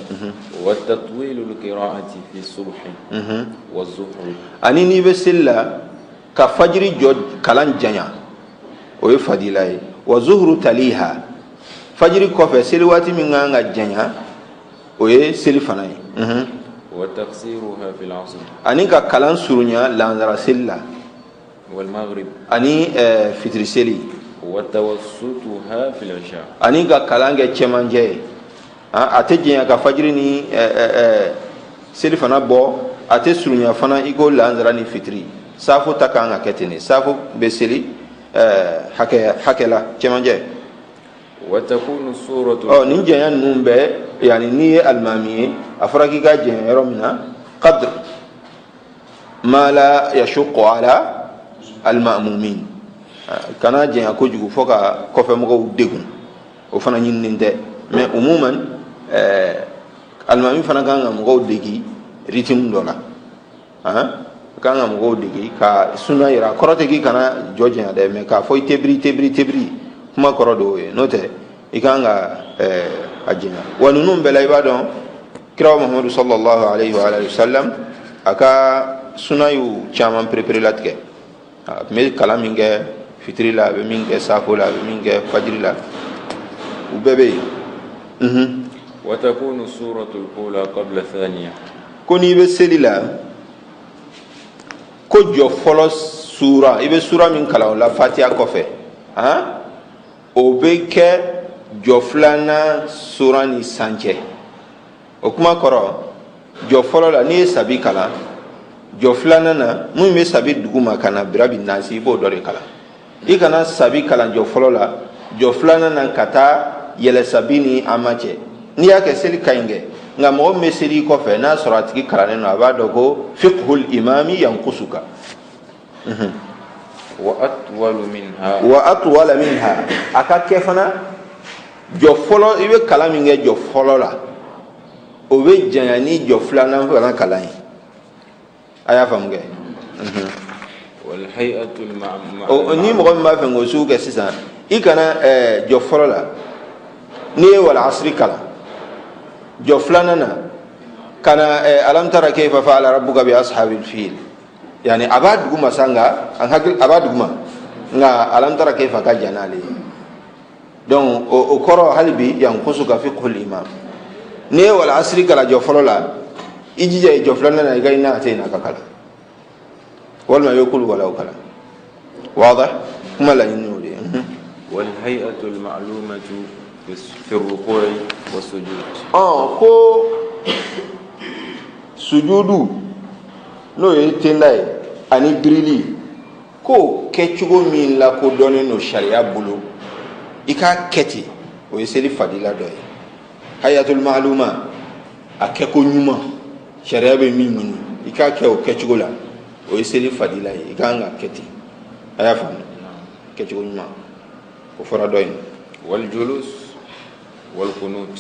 والتطويل القراءة في الصبح والظهر أني نبسلا كفجر جود كلام جنيا ويفديلاي وظهر تليها فجر كوفي سلواتي من عنا جنيا ويسلفناي وتقصيرها في العصر أني كلام سرنيا لانزرا سلا والمغرب ani fitiri seli وتوسطها في العشاء ani ka kalan kɛ cɛmancɛ a tɛ jɛnya ka fajiri ni seli fana bɔ a tɛ surunya fana i ko lansara ni fitiri safo ta kan ka kɛ ten de safo bɛ seli hakɛ la cɛmancɛ وتكون السورة nin jɛnya ninnu bɛɛ yani n'i ye alimami ye a fɔra k'i ka jɛnya yɔrɔ min na qadr ma la yashuqqu ala almamumin kana jɛnya kojugu fo ka kɔfɛmɔgɔw degun o fana ɲininen tɛ mais umuman alimami fana kan ka mɔgɔw degi rythme dɔ la kan ka mɔgɔw degi ka sunna yira kɔrɔ tɛ k'i kana jɔ jɛnya dɛ mais k'a fɔ i tebiri kuma kɔrɔ de o ye n'o tɛ i kan ka a jɛnya wa ninnu bɛɛ la i b'a dɔn kira Muhammadu sallallahu alaihi wa alihi wasallam a ka sunna y'u caman perepere latigɛ a tun bɛ kalan min kɛ fitiri la a bɛ min kɛ safo la a bɛ min kɛ fajiri la u bɛɛ bɛ yen وتكون السورة الأولى قبل الثانية ko n'i bɛ seli la ko jɔ fɔlɔ sura i bɛ sura min kalan o la fatiha kɔfɛ o bɛ kɛ jɔ filanan sura ni sancɛ o kuma kɔrɔ jɔ fɔlɔ la n'i ye sabi kalan jɔ filanan na mun bɛ sabi duguma ka na birabi nasi i b'o dɔ de kalan i kana sabi kalan jɔ fɔlɔ la jɔ filanan na ka taa yɛlɛ sabi ni ama cɛ n'i y'a kɛ seli ka ɲi kɛ nka mɔgɔ min bɛ seli kɔfɛ n'a sɔrɔ a tigi kalannen don a b'a dɔn ko fiqhul imami yanqusuka wa atwala minha a ka kɛ fana jɔ fɔlɔ i bɛ kalan min kɛ jɔ fɔlɔ la o bɛ janya ni jɔ filanan fana kalan ye a y'a faamu kɛ ni mɔgɔ min b'a fɛ k'o sugu kɛ sisan i kana jɔ fɔlɔ la n'i ye wal asri kalan jɔ filanan na kana alam tara kayfa fa'ala rabbuka bi ashabil fil yani a b'a duguma sa nka a b'a duguma nka alam tara kayfa ka jan n'ale ye donc o kɔrɔ hali bi yanqusu ka fiqhul imam n'i ye wal asri kalan jɔ fɔlɔ la i jija jɔ filanan na i ka i n'a tɛ na ka kalan walima i bɛ kulu wala o kalan واضح kuma laɲini o de ye والهيئة المعلومة في الركوع والسجود ko sujudu n'o ye tenda ye ani birili ko kɛcogo min lakodɔnnen no sariya bolo i k'a kɛ ten o ye seli fadila dɔ ye hayatul ma'luma a kɛko ɲuman sariya bɛ min ɲini i k'a kɛ o kɛcogo la o ye seli fadila ye i kan ka kɛ ten a y'a faamu kɛcogo ɲuman o fɔra dɔ ye والجلوس والقنوت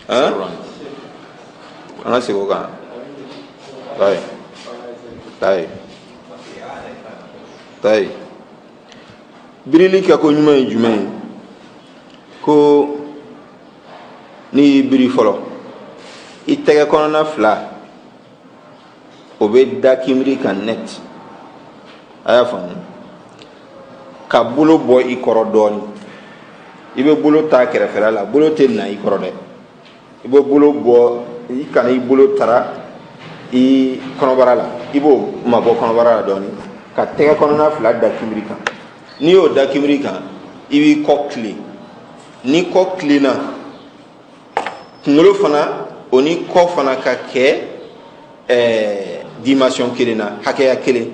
سرا أنا سيقول طيب birili kɛ ko ɲuman ye jumɛn ye ko n'i y'i biri fɔlɔ i tɛgɛ kɔnɔna fila o bɛ da kinbiri kan net a y'a faamu ka bolo bɔ i kɔrɔ dɔɔnin i bɛ bolo ta kɛrɛfɛla la bolo tɛ na i kɔrɔ dɛ i bɛ bolo bɔ i kana i bolo tara i kɔnɔbara la i b'o mabɔ kɔnɔbara la dɔɔnin ka tɛgɛ kɔnɔna fila da kinbiri kan n'i y'o da kinbiri kan i b'i kɔ tilen ni kɔ tilenna kunkolo fana o ni kɔ fana ka kɛ dimension kelen na hakɛya kelen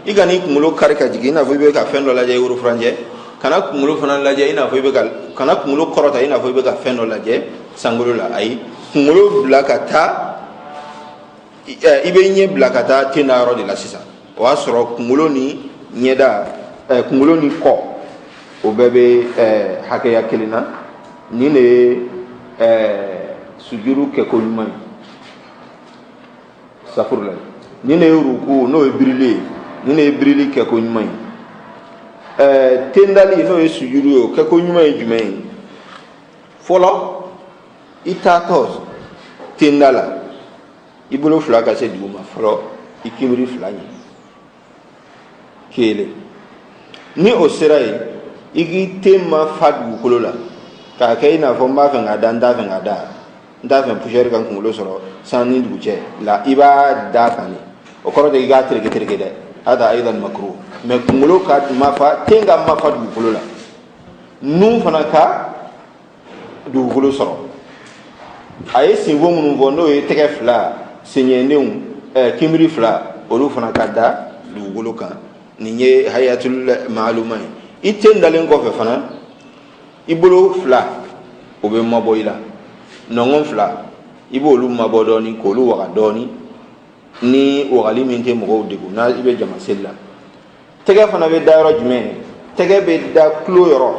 i kana i kunkolo kari ka jigin i n'a fɔ i bɛ ka fɛn dɔ lajɛ i worofuranjɛ kana kunkolo fana lajɛ i n'a fɔ i bɛ ka kana kunkolo kɔrɔta i n'a fɔ i bɛ ka fɛn dɔ lajɛ sankolo la ayi kunkolo bila ka taa i bɛ ɲɛ bila ka taa tenda yɔrɔ de la sisan o y'a sɔrɔ kunkolo ni ɲɛda kunkolo ni kɔ o bɛɛ bɛ hakɛya kelen na nin de ye sujudu kɛko ɲuman ye safurula nin de ye ruku n'o ye birili ye nin de ye birili kɛko ɲuman ye tendali n'o ye sujudu ye o kɛko ɲuman ye jumɛn ye fɔlɔ i taatɔ tenda la i bolo fila ka se duguma fɔlɔ i kinbiri fila ɲɛ kelen ni o sera yen i k'i ten ma fa dugukolo la k'a kɛ i n'a fɔ n b'a fɛ k'a da n t'a fɛ k'a da n t'a fɛ poussière ka kunkolo sɔrɔ san ni dugu cɛ la i b'a da kan de o kɔrɔ tɛ i k'a tereke tereke dɛ hada aidan makruh mais kungolo ka mafa tenga mafa dugukolo la nun fana ka dugukolo sɔrɔ a ye sinfo minnu fɔ n'o ye tɛgɛ fila seɲɛndenw kinbiri fila olu fana ka da dugukolo kan nin ye hayatul ma'luma ye i ten dalen kɔfɛ fana i bolo fila o bɛ mabɔ i la nɔngɔn fila i b'olu mabɔ dɔɔni k'olu waga dɔɔni ni wagali min tɛ mɔgɔw degun n'a i bɛ jama seli la tɛgɛ fana bɛ da yɔrɔ jumɛn tɛgɛ bɛ da tulo yɔrɔ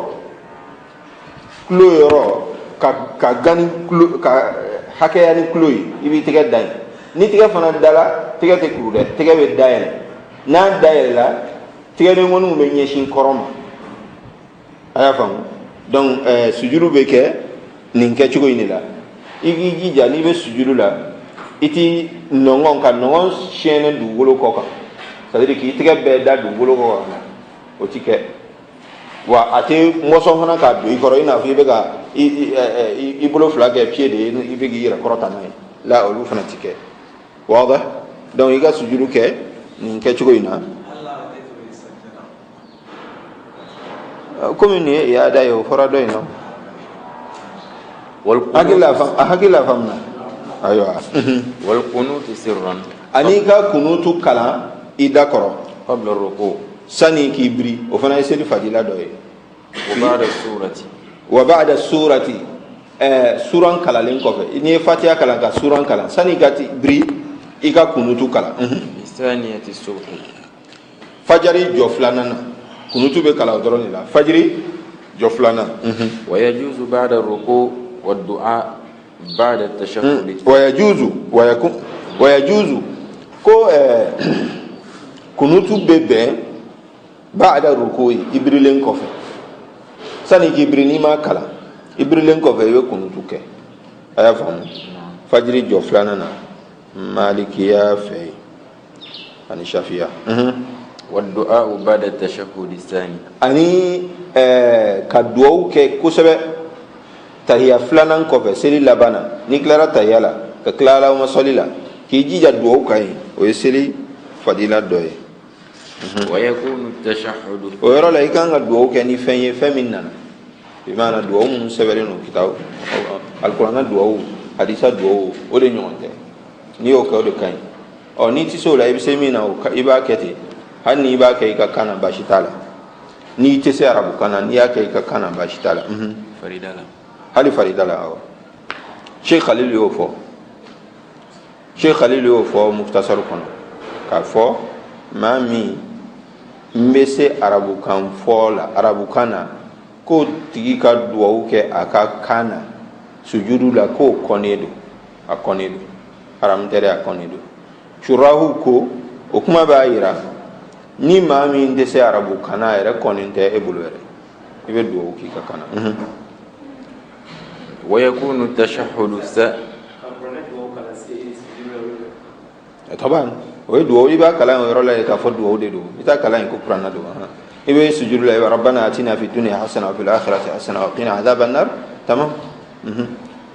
ka gani tulo ka hakɛya ni tulo ye i b'i tɛgɛ da yen ni tɛgɛ fana dala tɛgɛ tɛ kuru dɛ tɛgɛ bɛ da yɛlɛ n'a da yɛlɛ la tɛgɛdenkɔniw bɛ ɲɛsin kɔrɔ ma a y'a faamu donc sujudu bɛ kɛ nin kɛcogo in de la i k'i jija n'i bɛ sujudu la i ti nɔngɔn ka nɔngɔn siyɛnɛ dugukolo kɔ kan c'est à dire k'i tɛgɛ bɛɛ da dugukolo kɔ kan o ti kɛ wa a tɛ mɔsɔn fana k'a don i kɔrɔ i n'a fɔ i bɛ ka i bolo fila kɛ pied de ye i bɛ k'i yɛrɛ kɔrɔta n'a ye la olu fana ti kɛ wada donc i ka sujudu kɛ nin kɛcogo in na komi nin ye y'a da ye o fɔra dɔ in na hakilila faamuya ayiwa wal qunut sirran ani ka kunutu kalan i da kɔrɔ qabla ruku sani k'i biri o fana ye seli fadila dɔ ye wa ba'da surati suran kalalen kɔfɛ n'i ye fatiha kalan ka suran kalan sani ka biri i ka kunutu kalan bisaniyati subhi fajari jɔ filanan na kunutu bɛ kalan o dɔrɔn de la fajiri jɔ filanan wa yajuzu ba'da ruku wa du'a ba'da tashahhud wa yajuzu ko kunutu bɛ bɛn ba'da ruku ibirilen kɔfɛ sani k'i biri n'i ma kalan ibirilen kɔfɛ i bɛ kunutu kɛ a y'a faamu fajiri jɔ filanan na malikiya fɛ ani shafiya wa du'a ba'da tashahhud thani ani ka duwawu kɛ kosɛbɛ tahiya filanan kɔfɛ seli labanna n'i tilara tahiya la ka tila Allahumma salli la k'i jija duwawu ka ɲi o ye seli fadila dɔ ye wa yakunu tashahhud o yɔrɔ la i kan ka duwawu kɛ ni fɛn ye fɛn min nana bi maana duwawu minnu sɛbɛnlen don kitabu alikuranna duwawu hadisa duwawu o de ɲɔgɔn tɛ n'i y'o kɛ o de ka ɲi n'i tɛ se o la i bɛ se min na i b'a kɛ ten hali ni i b'a kɛ i ka kan na baasi t'a la n'i tɛ se arabu kan na n'i y'a kɛ i ka kan na baasi t'a la farida la hali farida la awɔ Sheikh Khalil y'o fɔ Muftasar kɔnɔ k'a fɔ maa min n bɛ se arabukan fɔ la arabukan na k'o tigi ka duwawu kɛ a ka kan na sujudu la k'o kɔnnen don a kɔnnen don haramu tɛ dɛ a kɔnnen don shurahu ko o kuma b'a yira ni maa min tɛ se arabukan na yɛrɛ kɔnnen tɛ e bolo yɛrɛ i bɛ duwawu k'i ka kan na wa yakunu tashahhud taban o ye duwawu i b'a kalan o yɔrɔ la k'a fɔ duwawu de don i t'a kalan yen ko kuranna don i bɛ sujudu la i bɛ rabbana atina fid dunya hasana wa fil akhirati hasana wa qina adhaban nar tamam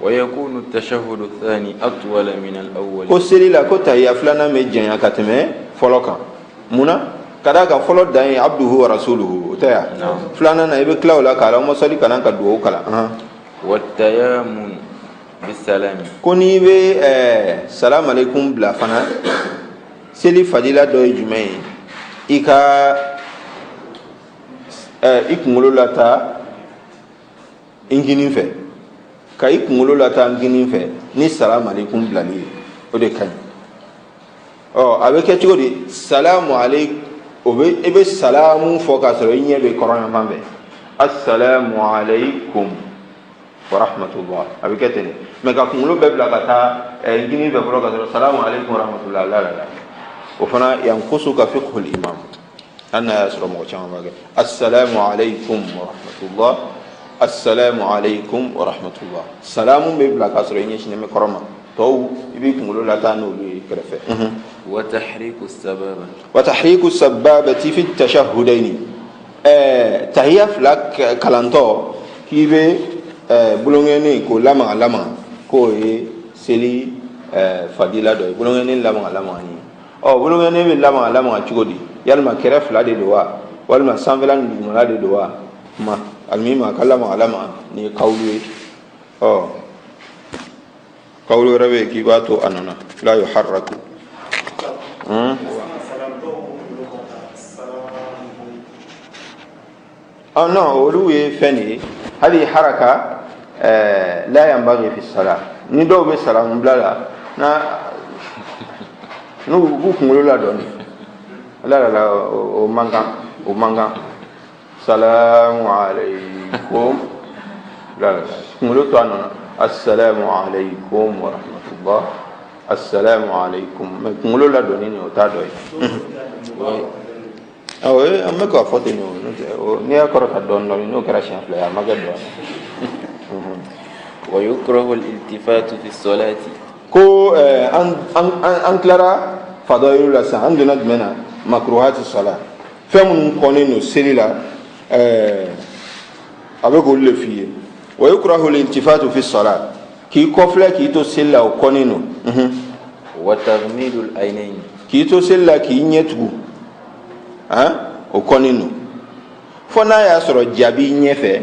wa yakunu tashahhud thani atwal min al-awwal ko seli la ko tahiya filanan bɛ janya ka tɛmɛ fɔlɔ kan munna ka d'a kan fɔlɔ dan ye abduhu wa rasuluhu o tɛ yan filanan na i bɛ tila o la ka Allahumma salli kana ka duwawu kalan wa tayammum bisalami ko n'i bɛ salam aleikum bila fana seli fadila dɔ ye jumɛn ye i ka i kunkolo lata nkinin fɛ ka i kunkolo lata nkinin fɛ ni salam aleikum bilali ye o de ka ɲi a bɛ kɛ cogo di salamu aleikum i bɛ salamu fɔ k'a sɔrɔ i ɲɛ bɛ kɔrɔnyanfan fɛ assalamu aleikum wa rahmatullah a bɛ kɛ ten de mɛ ka kunkolo bɛɛ bila ka taa nkinin fɛ fɔlɔ ka sɔrɔ salamu aleikum wa rahmatullah la o fana yankusu ka fiqhul imam an na y'a sɔrɔ mɔgɔ caman b'a kɛ assalamu aleikum wa rahmatullah assalamu aleikum wa rahmatullah salamu bɛ bila ka sɔrɔ i ɲɛsinnen bɛ kɔrɔ ma tɔw i b'i kunkolo lataa n'olu ye kɛrɛfɛ wa tahriku sababa fi tashahhudaini tahiya fila kalantɔ k'i bɛ bulongɛni k'o lamaga k'o ye seli fadila dɔ ye bulongɛni lamaga ni bulongɛni bɛ lamaga cogo di yalma kɛrɛ fila de don wa walima sanfɛla ni dugumala de don wa ma almima kallama alama ni ye kawulu ye kawulu wɛrɛ bɛ yen k'i b'a to a nana la yuharraku non olu ye fɛn de ye hali haraka la yanbaghi fi salat ni dɔw bɛ salamu bila la n'u b'u kunkolo la dɔɔni o man kan salamu alaykum kunkolo to a nana assalamu alaykum wa rahmatullah assalamu alaykum mais kunkolo la dɔɔni ni o t'a dɔ ye an bɛ k'a fɔ ten n'i y'a kɔrɔta dɔɔni n'o kɛra siɲɛ fila ye a ma kɛ dɔɔni ويكره الالتفات في الصلاة ko an tilara fadailu la sisan an donna jumɛn na makruhati sala fɛn minnu kɔnnen don seli la a bɛ k'olu de f'i ye wa yukrahu al-iltifatu fi sala k'i kɔfilɛ k'i to seli la o kɔnnen don وتغميض العينين k'i to seli la k'i ɲɛ tugu o kɔnnen don fo n'a y'a sɔrɔ jaabi ɲɛfɛ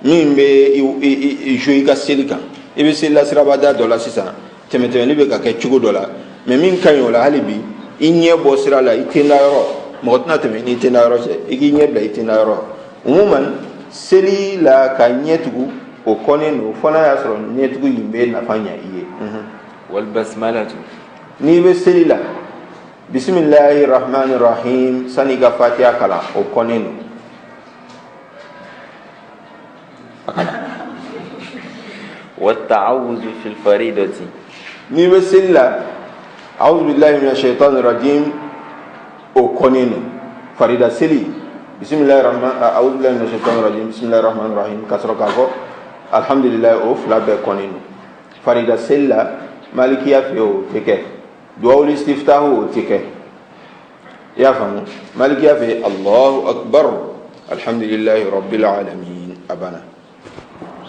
min bɛ jouer i ka seli kan i bɛ seli la sirabada dɔ la sisan tɛmɛtɛmɛli bɛ ka kɛ cogo dɔ la mais min ka ɲi o la hali bi i ɲɛ bɔ sira la i tenda yɔrɔ mɔgɔ tɛna tɛmɛ n'i tenda yɔrɔ cɛ i k'i ɲɛ bila i tenda yɔrɔ umuman seli la ka ɲɛ tugu o kɔnnen don fo n'a y'a sɔrɔ ɲɛ tugu in bɛ nafa ɲɛ i ye والبسملة n'i bɛ seli la bisimilahi rahmani rahim sani i ka fatiha kalan o kɔnnen don والتعوذ في الفريضة n'i bɛ seli la a'udhu billahi minash shaitani rajim o kɔnnen don farida seli bisimilahi rahmani a'udhu billahi minash shaitani rajim bisimilahi rahmani rahim ka sɔrɔ k'a fɔ alhamdulilayi o fila bɛɛ kɔnnen don farida seli la malikiya fɛ o tɛ kɛ duwawul istiftahu o tɛ kɛ i y'a faamu malikiya fɛ allahu akbar alhamdulilayi rabbil alamin a banna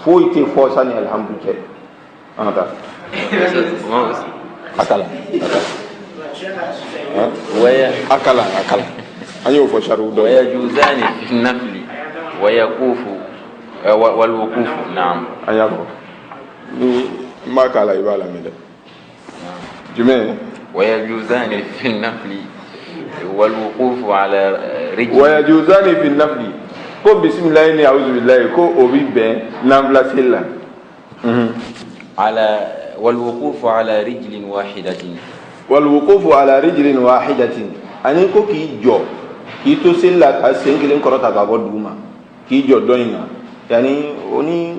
foyi tɛ fɔ sani alhamdu cɛ an ka taa akala an y'o fɔ sariw dɔ ويجوزان في النفل ويقوف والوقوف نعم an y'a fɔ ni n b'a k'a la i b'a lamɛn dɛ jumɛn ويجوزان في النفل والوقوف على رجل ويجوزان في النفل ko bisimilayi ni awuzubilayi ko o bi bɛn nafila seli la على والوقوف على رجل واحدة walwuqufu ala rijlin wahidatin ani ko k'i jɔ k'i to seli la ka sen kelen kɔrɔta ka bɔ duguma k'i jɔ dɔ in na yani o ni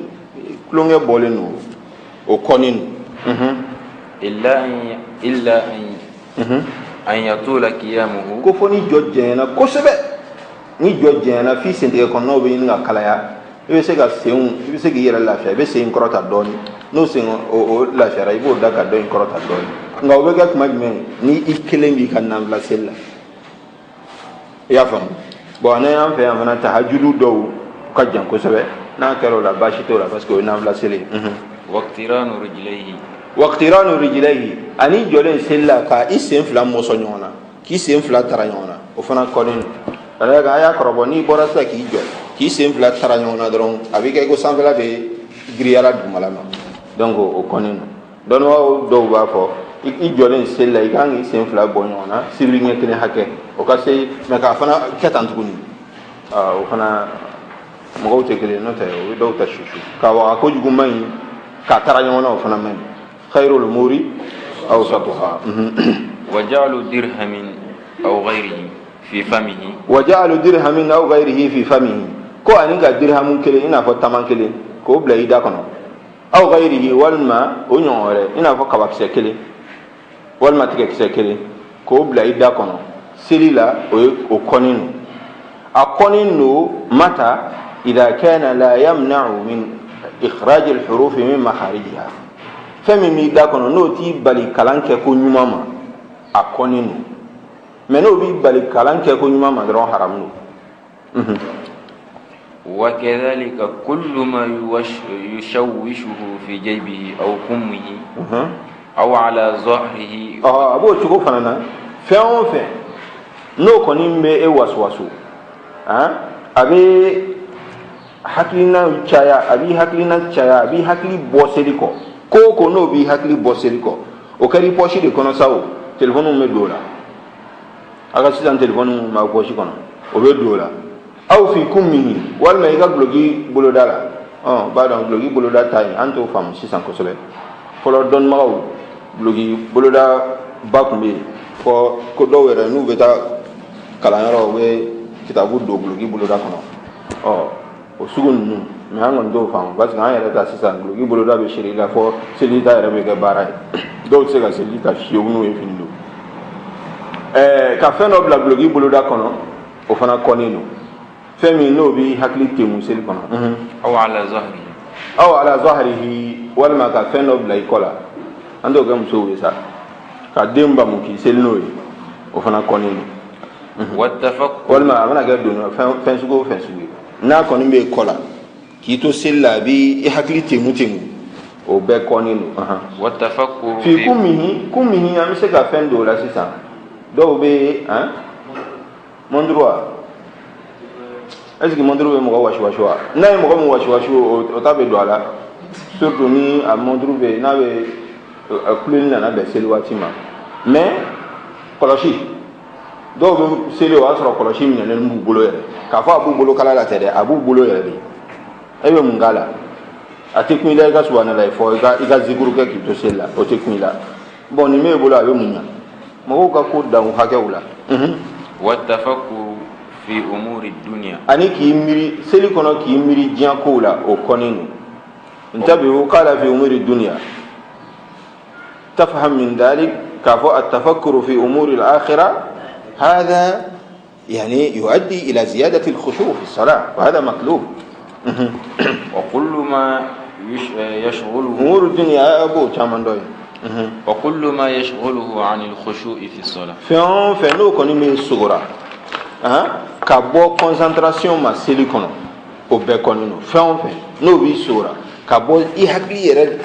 tulonkɛ bɔlen don o kɔnnen don إلا أن يطول قيامه ko fo ni jɔ jɛnyɛna kosɛbɛ ni jɔ jɛnyɛna f'i sentigɛ kɔnɔnaw bɛ ɲini ka kalaya i bɛ se ka senw i bɛ se k'i yɛrɛ lafiya i bɛ sen kɔrɔta dɔɔni n'o sen o lafiyara i b'o da ka dɔ in kɔrɔta dɔɔni nka o bɛ kɛ tuma jumɛn ni i kelen b'i ka nafila seli la i y'a faamu bon n'an y'an fɛ yan fana tahajudu dɔw ka jan kosɛbɛ n'a kɛra o la baasi t'o la parce que o ye nafila seli ye واقتران رجليه waqtiranu rijlayhi ani jɔlen seli la ka i sen fila mɔsɔ ɲɔgɔn na k'i sen fila tara ɲɔgɔn na o fana kɔnnen don a y'a kɔrɔbɔ n'i bɔra sisan k'i jɔ k'i sen fila tara ɲɔgɔn na dɔrɔn a bɛ kɛ ko sanfɛla de giriyara dugumala ma donc o kɔnnen don dɔnnibagaw dɔw b'a fɔ i jɔlen seli la i kan k'i sen fila bɔ ɲɔgɔn na sibiri ɲɛ kelen hakɛ o ka se mais k'a fana kɛ tan tuguni o fana mɔgɔw tɛ kelen n'o tɛ o bɛ dɔw ta susu k'a waga kojugu man ɲi k'a tara ɲɔgɔn na o fana man ɲi خير الأمور أوسطها وجعل درهم أو غيره في فمه وجعل درهم أو غيره في فمه ko ani ka dirhamu kelen i n'a fɔ taman kelen k'o bila i da kɔnɔ aw ghayrihi walima o ɲɔgɔn wɛrɛ i n'a fɔ kabakisɛ kelen walima tigɛkisɛ kelen k'o bila i da kɔnɔ seli la o ye o kɔnnen don a kɔnnen don mata idha kana la yamna'u min ikhraj al-huruf min makharijiha fɛn min b'i da kɔnɔ n'o t'i bali kalan kɛ ko ɲuman ma a kɔnnen don mais n'o b'i bali kalan kɛ ko ɲuman ma dɔrɔn haramu don وكذلك كل ما يشوشه في جيبه أو كمه أو على ظهره a b'o cogo fana na fɛn o fɛn n'o kɔni bɛ e wasuwasu a bɛ hakilina caya a b'i hakilina caya a b'i hakili bɔ seli kɔ ko o ko n'o b'i hakili bɔ seli kɔ o kɛra i pɔsi de kɔnɔ sa o telefɔni bɛ don o la a ka sisan telefɔni b'a pɔsi kɔnɔ o bɛ don o la aw fi kummihi walima i ka guloki boloda la b'a dɔn guloki boloda ta yen an t'o faamu sisan kosɛbɛ fɔlɔ dɔnnibagaw guloki boloda ba tun bɛ yen fɔ ko dɔw yɛrɛ n'u bɛ taa kalanyɔrɔ u bɛ kitabu don guloki boloda kɔnɔ o sugu ninnu mais an kɔni t'o faamu parce que an yɛrɛ ta sisan guloki boloda bɛ siri la fɔ seli ta yɛrɛ bɛ kɛ baara ye dɔw tɛ se ka seli ta fiyewu n'u ye fini don ka fɛn dɔ bila guloki boloda kɔnɔ o fana kɔnnen don fɛn min n'o b'i hakili temu seli kɔnɔ aw ala zahrihi walima ka fɛn dɔ bila i kɔ la an t'o kɛ musow ye sa ka den bamu k'i seli n'o ye o fana kɔnnen don walima a mana kɛ don fɛn sugu o fɛn sugu ye n'a kɔni bɛ kɔ la k'i to seli la a b'i hakili temu o bɛɛ kɔnnen don fi kummihi an bɛ se ka fɛn dɔw la sisan dɔw bɛ mɔnturu wa est ce que mɔnturu bɛ mɔgɔ wasiwasi wa n'a ye mɔgɔ min wasiwasi o ta bɛ don a la surtout ni a mɔnturu bɛ n'a bɛ kuleli nana bɛn seli waati ma mais kɔlɔsi dɔw bɛ seli o y'a sɔrɔ kɔlɔsi minɛnen b'u bolo yɛrɛ k'a fɔ a b'u bolo kala la tɛ dɛ a b'u bolo yɛrɛ de e bɛ mun k'a la a tɛ kun i la i ka subahana fɔ i ka zikuru kɛ k'i to seli la o tɛ kun i la bon nin m'e bolo a bɛ mun ɲa mɔgɔw ka ko dan o hakɛw la fi umuri dunya ani k'i miiri seli kɔnɔ k'i miiri diɲɛ kow la o kɔnnen don ntabihu qala fi umuri dunya tafham min dhalik k'a fɔ التفكر في أمور الآخرة هذا يعني يؤدي إلى زيادة الخشوع في الصلاة وهذا مطلوب وكل ما يشغله أمور الدنيا أبو تامن دوي وكل ما يشغله عن الخشوع في الصلاة فنو كوني من الصغرى ka bɔ concentration ma seli kɔnɔ o bɛɛ kɔnnen don fɛn o fɛn n'o b'i sora ka bɔ i hakili yɛrɛ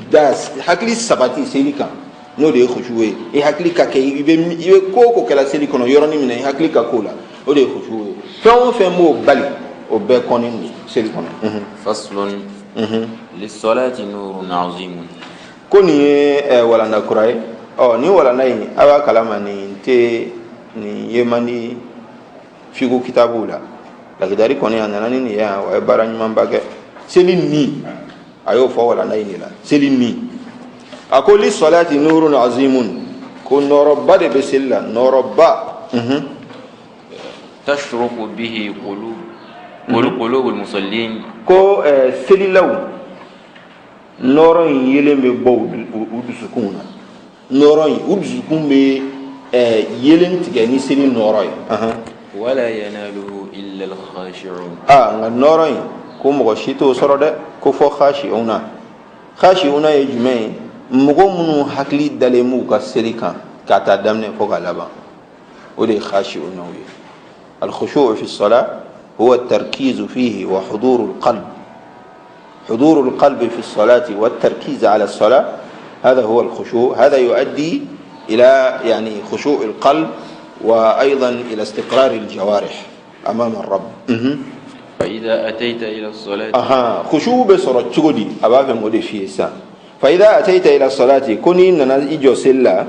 da hakili sabati seli kan n'o de ye khushu ye i hakili ka kɛ i bɛ ko o ko kɛra seli kɔnɔ yɔrɔnin min na i hakili ka k'o la o de ye khushu ye fɛn o fɛn b'o bali o bɛɛ kɔnnen don seli kɔnɔ faslun lissalati nurun azimun ko nin ye walanda kura ye nin walanda in a b'a kalama nin ye man di figu kitabu la lakidari kɔni a nana ni nin ye o ye baara ɲumanba kɛ seli ni a y'o fɔ walanda in de la seli ni a ko li salati nurun azimun ko nɔrɔba de bɛ seli la nɔrɔba tashruqu bihi qulubul musallin ko selilaw nɔrɔ in yelen bɛ bɔ u dusukun na nɔrɔ in u dusukun bɛ yelen tigɛ ni seli nɔrɔ ye wala yanaluhu illa al-khashi'un nka nɔrɔ in ko mɔgɔ si t'o sɔrɔ dɛ ko fɔ khashi'una ye jumɛn ye mɔgɔ minnu hakili dalen b'u ka seli kan k'a ta daminɛ fɔ ka laban o de ye khashi'una ye al-khushu' fi as-salah huwa at-tarkiz fihi wa حضور القلب في الصلاة والتركيز على الصلاة هذا هو الخشوع هذا يؤدي إلى يعني خشوع القلب وأيضا إلى استقرار الجوارح أمام الرب فإذا أتيت إلى الصلاة خشوع بصورة تقولي أبا مودي في إنسان فإذا أتيت إلى الصلاة كوني ننجو سلا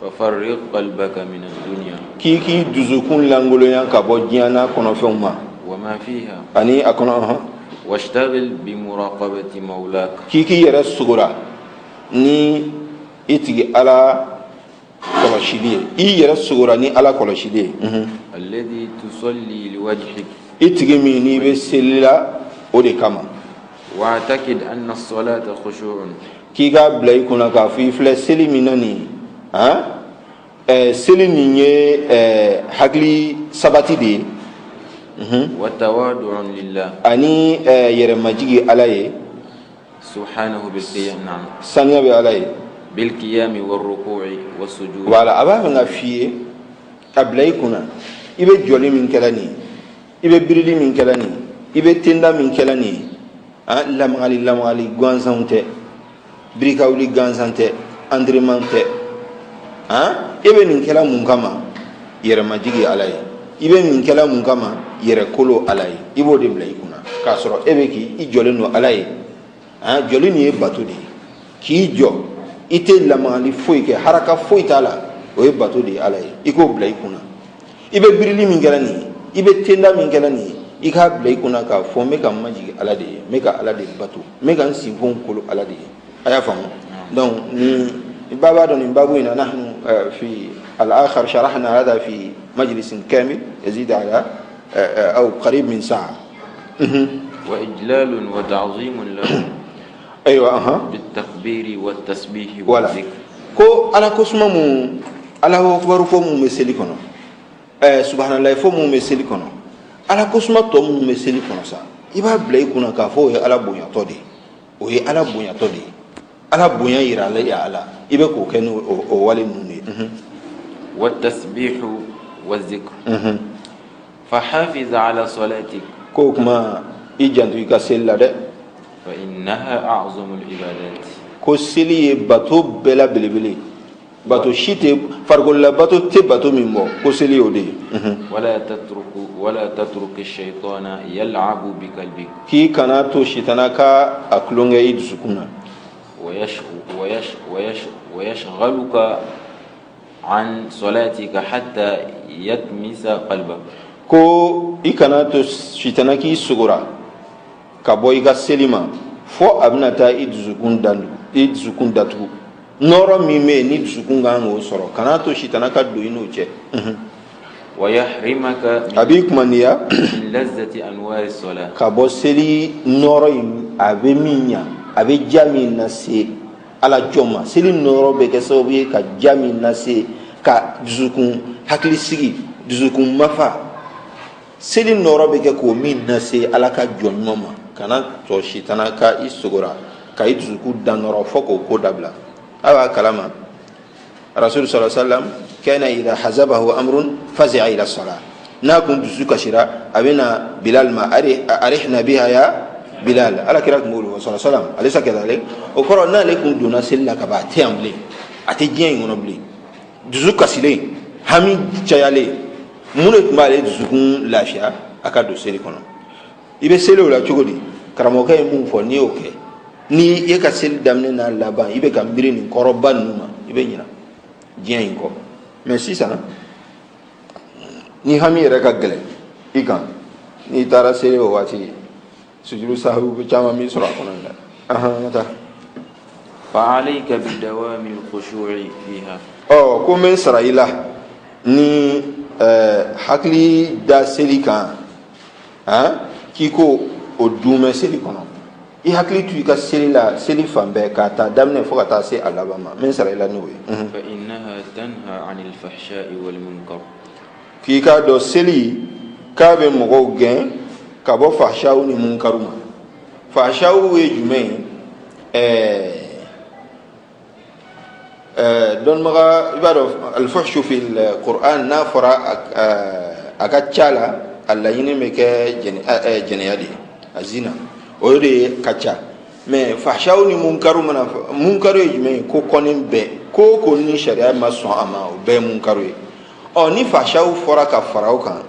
ففرق قلبك من الدنيا كي دزكون لانغوليان كابوجيانا كونوفيوما وما فيها أني أكون واشتغل بمراقبة مولاك كي يرى الصغرى ني إتجي على kɔlɔsili i yɛrɛ sogora ni ala kɔlɔsili ye alladhi tusalli liwajhik itigi min n'i bɛ seli la o de kama wa'taqid anna as-salata khushu'un k'i ka bila i kunna k'a fɔ i filɛ seli min na nin seli nin ye hakili sabati de ye wa tawadu'un lillah ani yɛrɛmajigi ala ye subhanahu bil qiyam na'am saniya bɛ ala ye بالقيام والركوع والسجود wala aba nga fiye ablay kuna ibe joli min kelani ibe birili min kelani ibe tenda min kelani lamali gwansante brikawli gansante andrimante ibe nin kela mun kama yɛrɛ majigi ala ye i bɛ min kɛla mun kama yɛrɛ kolo ala ye i b'o de bila i kunna k'a sɔrɔ e bɛ k'i jɔlen don ala ye jɔli nin ye bato de ye k'i jɔ i tɛ lamagali foyi kɛ haraka foyi t'a la o ye bato de ye ala ye i k'o bila i kunna i bɛ birili min kɛla nin ye i bɛ tenda min kɛla nin ye i k'a bila i kunna k'a fɔ n bɛ ka majigi ala de ye n bɛ ka ala de bato n bɛ ka n sinfɛnw kolo ala de ye a y'a faamu donc ni baba dɔn nin babu in na nahnu fi al-akhar sharahna hada fi majlis kamil yazid ala أو قريب من ساعة وإجلال وتعظيم له أيوة بالتكبير والتسبيح ولا والذكر كو على كسمة على هو أكبر فم مسلي كنا سبحان الله فم مسلي كنا على كسمة توم مسلي كنا سا يبقى بلاي كنا كافو على بويا تودي وهي على بويا تودي على بويا يرالي على يبقى كأنه أولي نوني والتسبيح والذكر فحافظ على صلاتك كوكما إيجان توي كسيلا ده فإنها أعظم العبادات كسيلي باتو بلا بلي باتو شيتي فرقول باتو تي باتو ميمو كسيلي ودي ولا تترك الشيطان يلعب بقلبك كي كاناتو شيطانا كا أكلونغ يدسكونا ويشغلك عن صلاتك حتى يتمس قلبك ko i kana to shitana k'i sugura ka bɔ i ka seli ma fo a bɛna taa i dusukun datugu nɔrɔ min bɛ yen ni dusukun kan k'o sɔrɔ kana to shitana ka don i n'o cɛ ويحرمك a b'i kumandiya من لذة أنوار الصلاة ka bɔ seli nɔrɔ in a bɛ min ɲa a bɛ ja min lase ala jɔn ma seli nɔrɔ bɛ kɛ sababu ye ka ja min lase ka dusukun hakili sigi dusukun mafa seli nɔrɔ bɛ kɛ k'o min lase ala ka jɔn ɲuman ma kana tɔ sitana ka i sogora ka i dusuku dan nɔrɔ fo k'o ko dabila a b'a kalama rasul sallallahu alaihi wasallam kana idha hazabahu amrun fazi'a ila salat n'a kun dusu kasira a bɛna bilal ma arihna biha ya bilal ala kira kun b'olu sallallahu alaihi wasallam ale sa kɛdale o kɔrɔ n'ale kun donna seli la ka ban a tɛ yan bilen a tɛ diɲɛ in kɔnɔ bilen dusu kasilen hami cayalen mun de tun b'ale dusukun lafiya a ka don seli kɔnɔ i bɛ seli o la cogo di karamɔgɔkɛ ye mun fɔ n'i y'o kɛ ni e ka seli daminɛ n'a laban i bɛ ka miiri nin kɔrɔba ninnu ma i bɛ ɲina diɲɛ in kɔ mɛ sisan ni hami yɛrɛ ka gɛlɛn i kan n'i taara seli o waati sujuru sahabu caman b'i sɔrɔ a kɔnɔ dɛ an ka taa فعليك بدوام الخشوع فيها ko n bɛ n sara i la ni hakili da seli kan k'i ko o dunmɛ seli kɔnɔ i hakili to i ka seli la seli fan bɛɛ k'a ta daminɛ fo ka taa se a laban ma n bɛ n sara i la n'o ye فإنها تنهى عن الفحشاء والمنكر k'i k'a dɔn seli k'a bɛ mɔgɔw gɛn ka bɔ fahshaw ni munkaru ma fahshaw ye jumɛn ye dɔnnibaga i b'a dɔn alfahshu fi Qur'an n'a fɔra a ka ca la a laɲini bɛ kɛ jɛnɛya de ye a zina o de ye ka ca mɛ fahshaw ni munkaru mana munkaru ye jumɛn ye ko kɔni bɛɛ ko ni sariya ma sɔn a ma o bɛɛ ye munkaru ye ni fahshaw fɔra ka fara o kan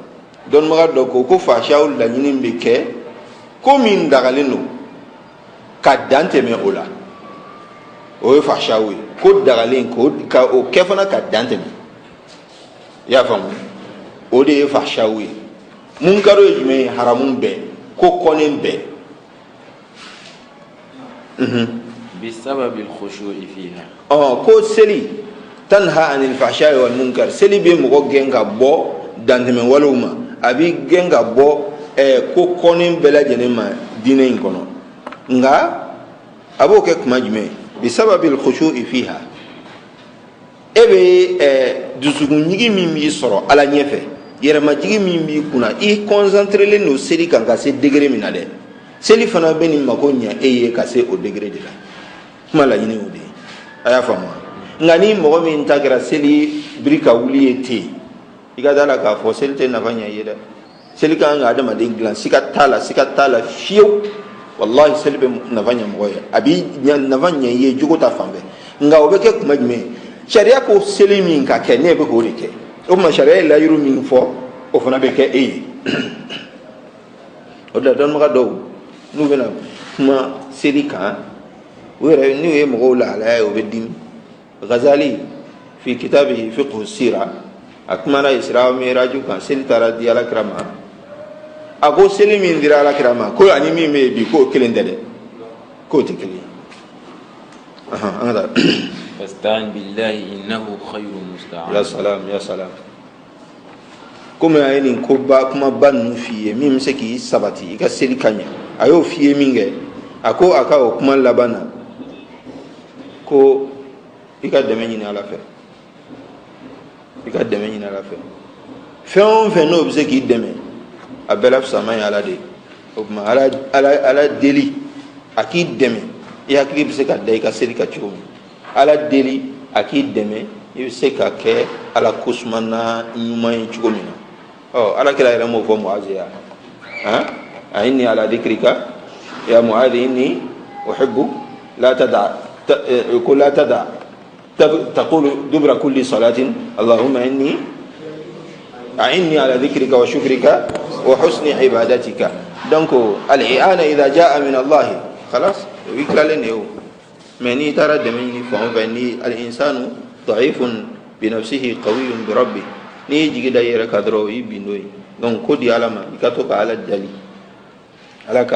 dɔnnibaga dɔ ko fahshaw laɲini bɛ kɛ ko min dagalen don ka dan tɛmɛ o la o ye fahshaw ye ko dagalen ka o kɛ fana ka dan tɛmɛ i y'a faamu o de ye fahshaw ye munkaru ye jumɛn ye haramu bɛɛ ko kɔni bɛɛ بسبب الخشوع فيها ko seli tanha anil fahsha'i wal munkar seli bɛ mɔgɔ gɛn ka bɔ dantɛmɛ walew ma a bɛ gɛn ka bɔ ko kɔni bɛɛ lajɛlen ma diinɛ in kɔnɔ nka a b'o kɛ kuma jumɛn بسبب الخشوع فيها e bɛ dusukun ɲigi min b'i sɔrɔ ala ɲɛfɛ yɛrɛmajigi min b'i kunna i concentrelen don seli kan ka se degré min na dɛ seli fana bɛ nin mako ɲɛ e ye ka se o degré de la kuma laɲini o de ye a y'a faamu nka ni mɔgɔ min ta kɛra seli biri ka wuli ye ten i ka da la k'a fɔ seli tɛ nafa ɲɛ i ye dɛ seli ka kan ka adamaden dilan siga t'a la fiyewu wallahi seli bɛ nafa ɲɛ mɔgɔ ye a b'i nafa ɲɛ i ye jogo ta fan bɛɛ nka o bɛ kɛ kuma jumɛn sariya ko seli min ka kɛ ne bɛ k'o de kɛ o ma sharia la yuru min fo o fana be ke e o da don maga do nu bena kuma seli kan wera ni e mo la la o be dim Ghazali fi kitabihi fiqh as-sira akmala isra wa miraj kan seli tara di ala krama ago seli min dira ala krama ko ani mi me bi ko kelen dede ko te kelen anga فاستعن بالله إنه خير مستعان. ya salam comme ayini ko ba kuma ban fiye min se ki sabati ka seli kanya ayo fiye minge ako aka o kuma labana ko ika deme ni ala fe fen no be se ki deme abela sama ya ala de o kuma ala deli aki deme ya ki be se ka dai ka seli ka chuo ala deli aki deme i se ka ke ala kusmana nyumay chuo mina ala kila ila mo fo muaziya inni ala dhikrika ya muadhi inni uhibbu la tad'a تقول دبر كل صلاة اللهم إني أعني على ذكرك وشكرك وحسن عبادتك دونك الإعانة إذا جاء من الله خلاص ويكلا لنه مني ترى دمني فهم فإني الإنسان ضعيف بنفسه قوي بربه نيجي كده يركضرو يبينوي دونك كودي علما يكتوك على الدلي علىك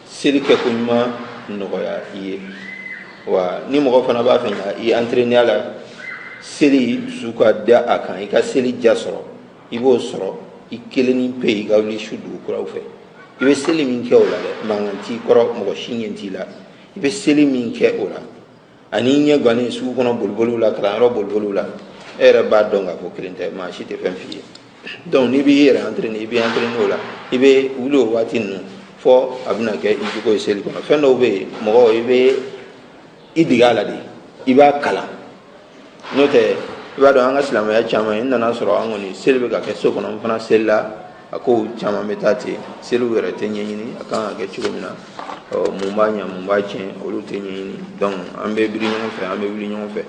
سلك كما نغيا wa ni mo fana ba fanya i entraîner ala seli suka da akan i ka seli jasoro i bo soro i keleni pe ga wli shudu kura fe i be seli min ke ola le manganti koro mo shinyenti la i be seli min ke ola ani nya gane su kono bolbolu la kala ro bolbolu la era ba donga ko klinte ma shite fem fiye donc ni bi era entraîner bi entraîner ola i be wulo watinu fo abuna ke i ko seli kono fe no be mo i be idigala de iba kala note iba do anga silama ya chama inna nasro angoni selbe ga ke sokono fana sella ako chama metati selu wera tenyini aka ga chugomina o mumbanya mumbache olu tenyini donc ambe biri nyon fe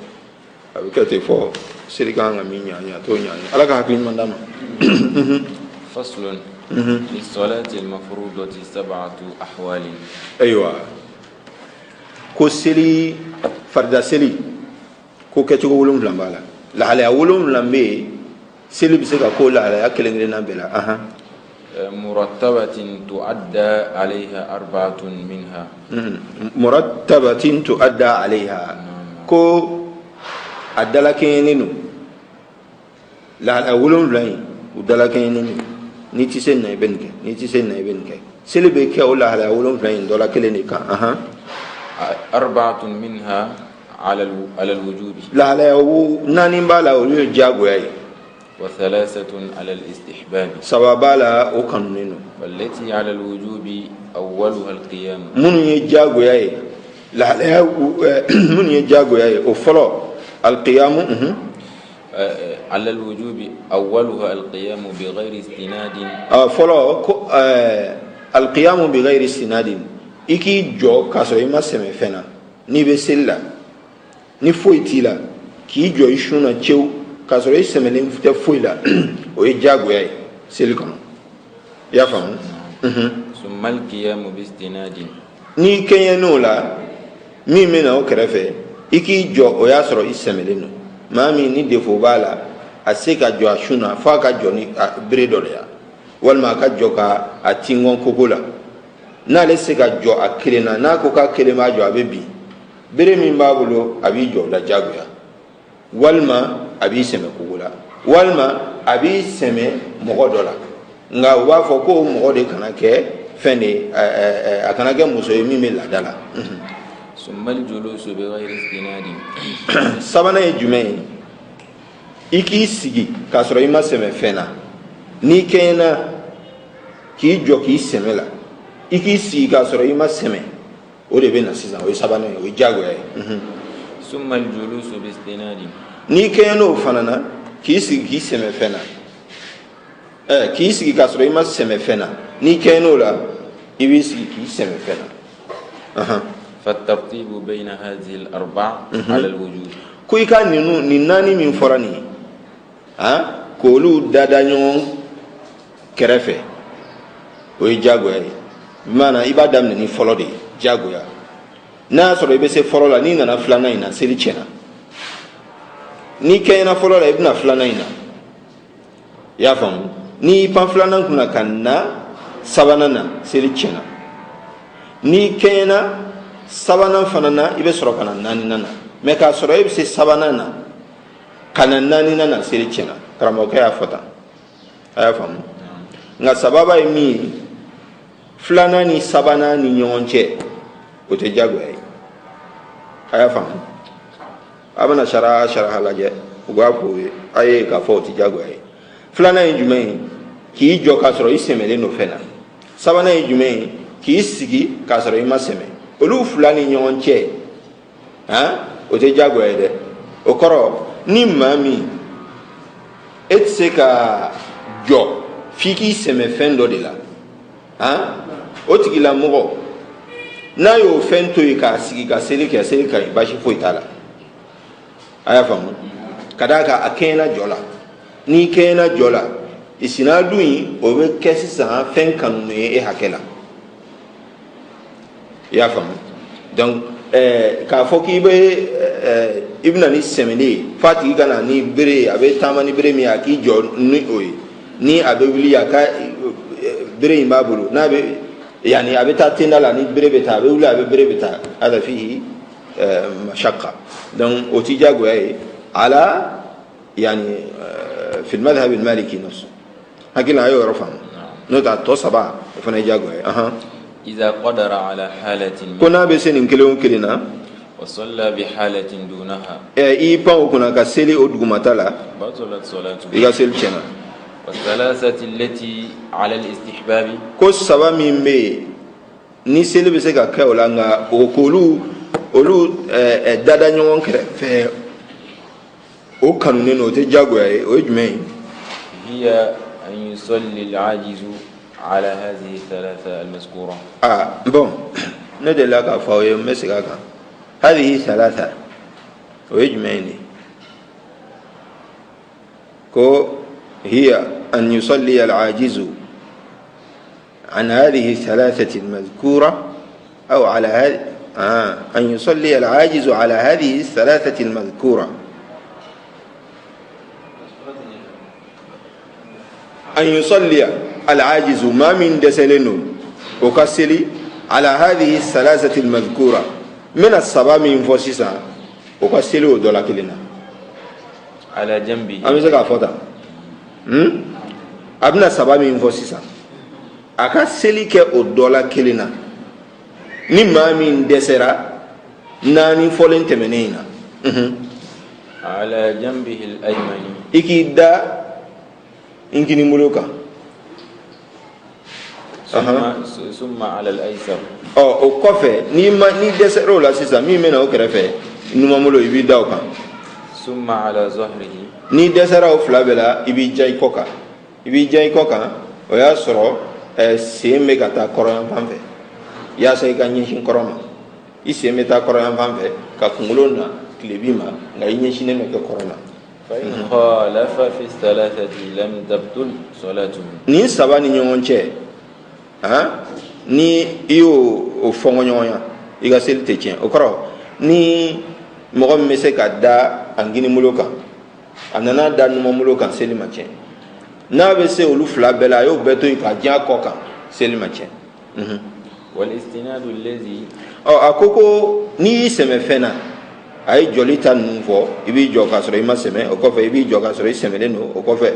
avec te fo selika nga minya nya to nya ala ka hakin mandama فصل للصلاة المفروضة 7 أحوال. أيوة ko seli farda seli ko ke cogo wolum lambala la ala wolum lambe seli bi se ka ko la ala kelengre na bela murattabatin tuadda alaiha 4 minha murattabatin tuadda alaiha ko adala kenenu la ala wolum lai udala kenenu ni ti sen na benke seli be ke o la ala wolum lai dola kelene ka 4 منها على الوجوب لا ناني بالا جاغو ياي و3 على الاستحباب سبابالا او كانونو والتي على الوجوب اولها القيام من يجاغو ياي لا من يجاغو ياي او فلو القيام على الوجوب اولها القيام بغير استناد فلو القيام بغير استناد iki jo kaso ima seme fena ni be sella ni foitila ki jo ishuna chew kaso re seme le mfute foila o e jago yai silikon ya fam summa al-qiyam bi istinadin ni kenya no la mi mena o krefe iki jo o ya soro iseme le no mami ni defo bala aseka jo ashuna fa ka jo ni bredo ya wal ma ka jo ka atingon kokola na le se ka jo akilena na ko ka kelema jo abebi bere min babulo abi jo la jagoya walma abi seme kugula walma abi seme mogodola nga wa fo ko mogode kana ke fene akana ke muso yimi mi la dala summal julus bi ghairi istinadi sabana e jumai iki sigi kasoro ima seme fena ni kena ki jo ki seme la iki si ka soro ima seme o de be na sisan o sabana o jago ya summa al-julus bi istinadi ni keno fanana ki si ki seme fena ki si ka soro ima seme fena ni keno la ibi si ki seme fena فالترتيب بين هذه الأربع على الوجوب كوي كان ني ناني من فراني k'olu dada ɲɔgɔn kɛrɛfɛ o ye diyagoya ye maana i b'a daminɛ ni fɔlɔ de ye diyagoya n'a y'a sɔrɔ i bɛ se fɔlɔ la n'i nana filanan in na seli tiɲɛna n'i kɛɲɛna fɔlɔ la i bɛna filanan in na i y'a faamu n'i pan filanan kunna ka na sabanan na seli tiɲɛna n'i kɛɲɛna sabanan fana na i bɛ sɔrɔ ka na naaninan na mɛ k'a sɔrɔ e bɛ se sabanan na ka na naaninan na seli tiɲɛna karamɔgɔkɛ y'a fɔ tan a y'a faamu nka sababa ye min ye filanan ni sabanan ni ɲɔgɔn cɛ o tɛ diyagoya ye a y'a faamu a bɛna sariya lajɛ u b'a fɔ a ye k'a fɔ o tɛ diyagoya ye filanan ye jumɛn ye k'i jɔ k'a sɔrɔ i sɛmɛlen don fɛn na sabanan ye jumɛn ye k'i sigi k'a sɔrɔ i ma sɛmɛ olu fila ni ɲɔgɔn cɛ o tɛ diyagoya ye dɛ o kɔrɔ ni maa min e tɛ se ka jɔ f'i k'i sɛmɛ fɛn dɔ de la o tigilamɔgɔ n'a y'o fɛn to yen k'a sigi ka seli kɛ seli ka ɲi basi foyi t'a la a y'a faamu ka d'a kan a kɛɲɛna jɔ la n'i kɛɲɛna jɔ la isina dun in o bɛ kɛ sisan fɛn kanu ye e hakɛ la i y'a faamu donc k'a fɔ k'i bɛ i bɛna ni sɛmɛli ye f'a tigi ka na ni bere ye a bɛ taama ni bere min ye a k'i jɔ ni o ye ni a bɛ wuli a ka bere in b'a bolo n'a bɛ yani a bɛ taa tenda la ni bere bɛ taa a bɛ wuli a bɛ bere bɛ taa hada fihi mashaqqa donc o ti diyagoya ye ala yani fi al-madhhab al-maliki nafsu hakili a y'o yɔrɔ faamu n'o tɛ a tɔ saba o fana ye diyagoya ye إذا قدر على حالة ko n'a bɛ se nin kelen o kelen na وصلى بحالة دونها i pan o kunna ka seli o dugumata la بطلت صلاته i ka seli tiɲɛna والثلاثة التي على الاستحباب ko saba min bɛ yen ni seli bɛ se ka kɛ o la nka o k'olu dada ɲɔgɔn kɛrɛfɛ o kanunen don o tɛ diyagoya ye o ye jumɛn ye هي أن يصلي العاجز على هذه الثلاثة المذكورة bon ne delila k'a fɔ aw ye n bɛ segin a kan هذه ثلاثة o ye jumɛn ye ko هي أن يصلي العاجز عن هذه الثلاثة المذكورة أو على هذه أن يصلي العاجز على هذه الثلاثة المذكورة أن يصلي العاجز ما من دسلنو وكسلي على هذه الثلاثة المذكورة من السبع من فوسيسا وكسلي ودولا كلنا على جنبه أمي سكا فوتا أبنا السبع من فوسيسا أكسلي كودولا كلنا نما من دسرا ناني فولن تمنينا على جنبه الأيمن إكيدا إنكني ملوكا ثم على الأيسر o kɔfɛ ni dɛsɛra o la sisan min bɛna o kɛrɛfɛ numamolo i b'i da o kan ثم على ظهره ni dɛsɛra o fila bɛɛ la i b'i ja i kɔ kan o y'a sɔrɔ sen bɛ ka taa kɔrɔyan fan fɛ yaasa i ka ɲɛsin kɔrɔ ma i sen bɛ taa kɔrɔyan fan fɛ ka kunkolo na tilebi ma nka i ɲɛsinnen bɛ kɛ kɔrɔ ma فإن خالف في الثلاثة لم تبطل صلاته nin saba ni ɲɔgɔn cɛ ni i y'o fɔngɔ ɲɔgɔn ya i ka seli tɛ tiɲɛ o kɔrɔ ni mɔgɔ min bɛ se ka da a nginimolo kan a nana da numamolo kan seli ma tiɲɛ n'a bɛ se olu fila bɛɛ la a y'o bɛɛ to yen ka diɲɛ kɔ kan seli ma tiɲɛ والاستناد الذي a ko n'i y'i sɛmɛ fɛn na a ye jɔli ta ninnu fɔ i b'i jɔ k'a sɔrɔ i ma sɛmɛ o kɔfɛ i b'i jɔ k'a sɔrɔ i sɛmɛlen don o kɔfɛ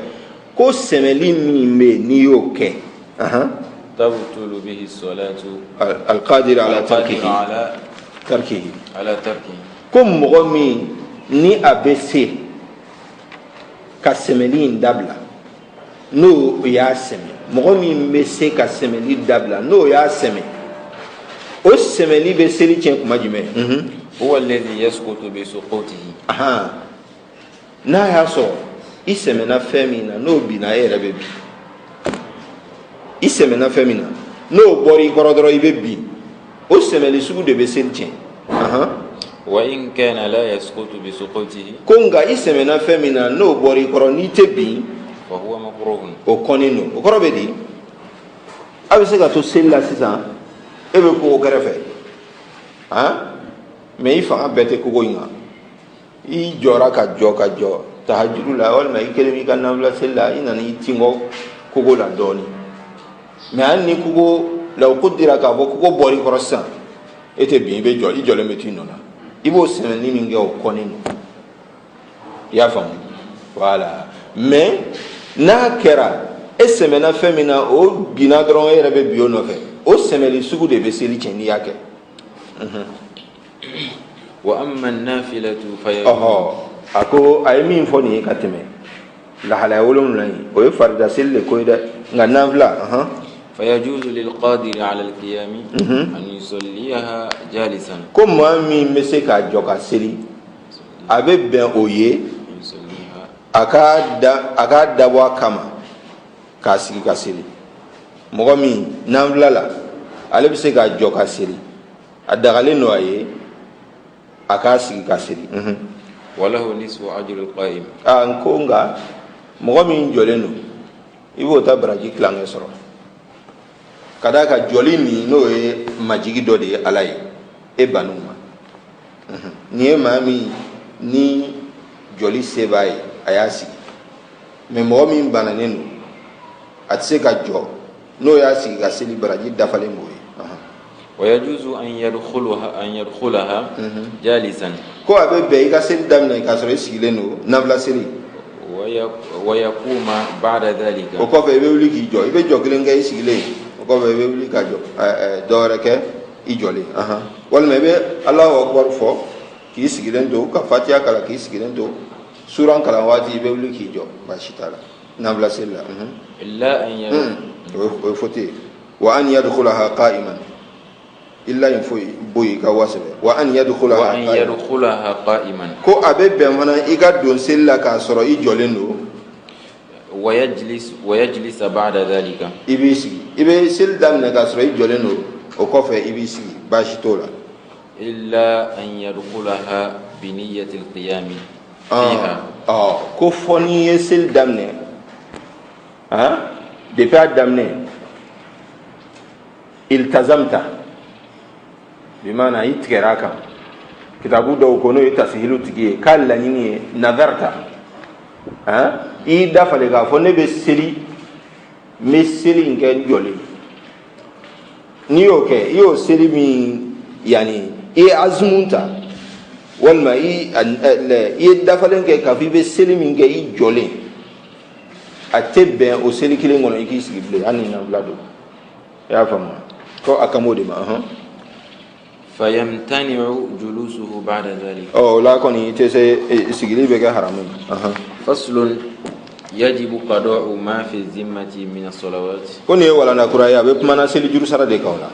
ko sɛmɛli min bɛ yen n'i y'o kɛ تبطل به الصلاة القادر على تركه ko mɔgɔ min ni a bɛ se ka sɛmɛli in dabila n'o y'a sɛmɛ mɔgɔ min bɛ se ka sɛmɛli dabila n'o y'a sɛmɛ o sɛmɛli bɛ seli tiɲɛ kuma jumɛn هو الذي يسقط بسقوطه n'a y'a sɔrɔ i sɛmɛna fɛn min na n'o binna e yɛrɛ bɛ bin i sɛmɛna fɛn min na n'o bɔra i kɔrɔ dɔrɔn i bɛ bin o sɛmɛli sugu de bɛ seli tiɲɛ وإن كان لا يسقط بسقوطه ko nka i sɛmɛna fɛn min na n'o bɔra i kɔrɔ n'i tɛ bin فهو مكروه o kɔnnen don o kɔrɔ bɛ di a bɛ se ka to seli la sisan e bɛ kogo kɛrɛfɛ mɛ i fanga bɛɛ tɛ kogo in kan i jɔra ka jɔ tahajuru la walima i kelen b'i ka nafila seli la i nana i tingɔ kogo la dɔɔnin mɛ hali ni kogo la ko dira k'a fɔ kogo bɔra i kɔrɔ sisan e tɛ bin i bɛ jɔ i jɔlen bɛ to i nɔ la i b'o sɛmɛni min kɛ o kɔnnen don i y'a faamu voilà mais n'a kɛra e sɛmɛna fɛn min na o binna dɔrɔn e yɛrɛ bɛ bin o nɔfɛ o sɛmɛli sugu de bɛ seli tiɲɛ n'i y'a kɛ وأما النافلة a ko a ye min fɔ nin ye ka tɛmɛ lahalaya 7 in o ye farida seli de ko ye dɛ nka nafila فيجوز للقادر على القيام أن يصليها جالسا ko maa min bɛ se k'a jɔ ka seli a bɛ bɛn o ye a k'a dabɔ a kama k'a sigi ka seli mɔgɔ min nafila la ale bɛ se k'a jɔ ka seli a dagalen don a ye a k'a sigi ka seli وله نصف أجر القائم n ko nka mɔgɔ min jɔlen don i b'o ta baraji tilankɛ sɔrɔ ka d'a kan jɔli nin n'o ye majigi dɔ de ye ala ye e banu ma nin ye maa min ni jɔli se b'a ye a y'a sigi mɛ mɔgɔ min bananen don a tɛ se ka jɔ n'o y'a sigi ka seli baraji dafalen b'o ye ويجوز أن يدخلها جالسا ko a bɛ bɛn i ka seli daminɛ k'a sɔrɔ i sigilen don nafila seli ويقوم بعد ذلك o kɔfɛ i bɛ wuli k'i jɔ i bɛ jɔ kelen kɛ i sigilen o kɔfɛ i bɛ wuli ka jɔ dɔ wɛrɛ kɛ i jɔlen walima i bɛ Alahu Akbar fɔ k'i sigilen to ka Fatiha kalan k'i sigilen to suran kalan waati i bɛ wuli k'i jɔ baasi t'a la nafila seli la إلا أن o ye fɔte ye wa an yadkhulaha qa'iman illa in foyi boyi ka wasɛbɛ wa an yadkhulaha قائما ko a bɛ bɛn fana i ka don seli la k'a sɔrɔ i jɔlen don ويجلس بعد ذلك i b'i sigi i bɛ seli daminɛ k'a sɔrɔ i jɔlen don o kɔfɛ i b'i sigi baasi t'o la إلا أن يدخلها بنية القيام فيها ko fɔ n'i ye seli daminɛ depuis a daminɛ iltazamta bi maana i tigɛra a kan kitabu dɔw ko n'o ye tasihilu tigi ye k'a laɲini ye nazarta i y'i dafalen k'a fɔ ne bɛ seli n bɛ seli in kɛ jɔlen n'i y'o kɛ i y'o seli min yani i ye azumu ta walima i ye dafalen kɛ k'a fɔ i bɛ seli min kɛ i jɔlen a tɛ bɛn o seli kelen kɔnɔ i k'i sigi bilen hali ni nafila don i y'a faamu ko a kamo de ma فيمتنع جلوسه بعد ذلك la kɔni i tɛ se sigili bɛ kɛ haramu ye فصل يجب قضاء ما في الذمة من الصلوات ko nin ye walanda kura ye a bɛ kumana seli juru sara de kan o la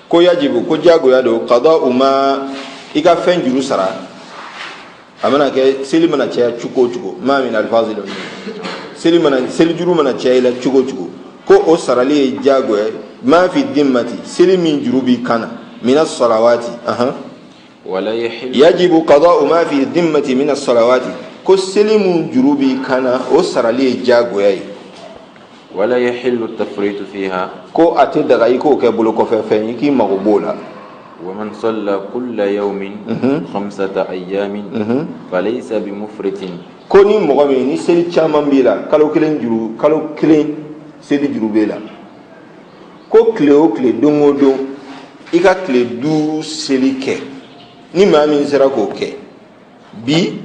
ko yajibu ko jagoya don qada'u ma i ka fɛn juru sara a mana kɛ seli mana caya cogo o cogo ma min alfazil seli juru mana caya i la cogo o cogo ko o sarali ye jagoya ma fi dimmati seli min juru b'i kana min as-salawati ولا يحل yajibu qada'u ma fi dimmati min as-salawati ko seli min juru b'i kana o sarali ye jagoya ye ولا يحل التفريط فيها ko a tɛ daga i k'o kɛ bolo kɔfɛ fɛn ye k'i mago b'o la ومن صلى كل يوم 5 أيام فليس بمفرط ko ni mɔgɔ min ni seli caman b'i la kalo kelen seli juru b'e la ko tile o tile don o don i ka tile 5 seli kɛ ni maa min sera k'o kɛ bi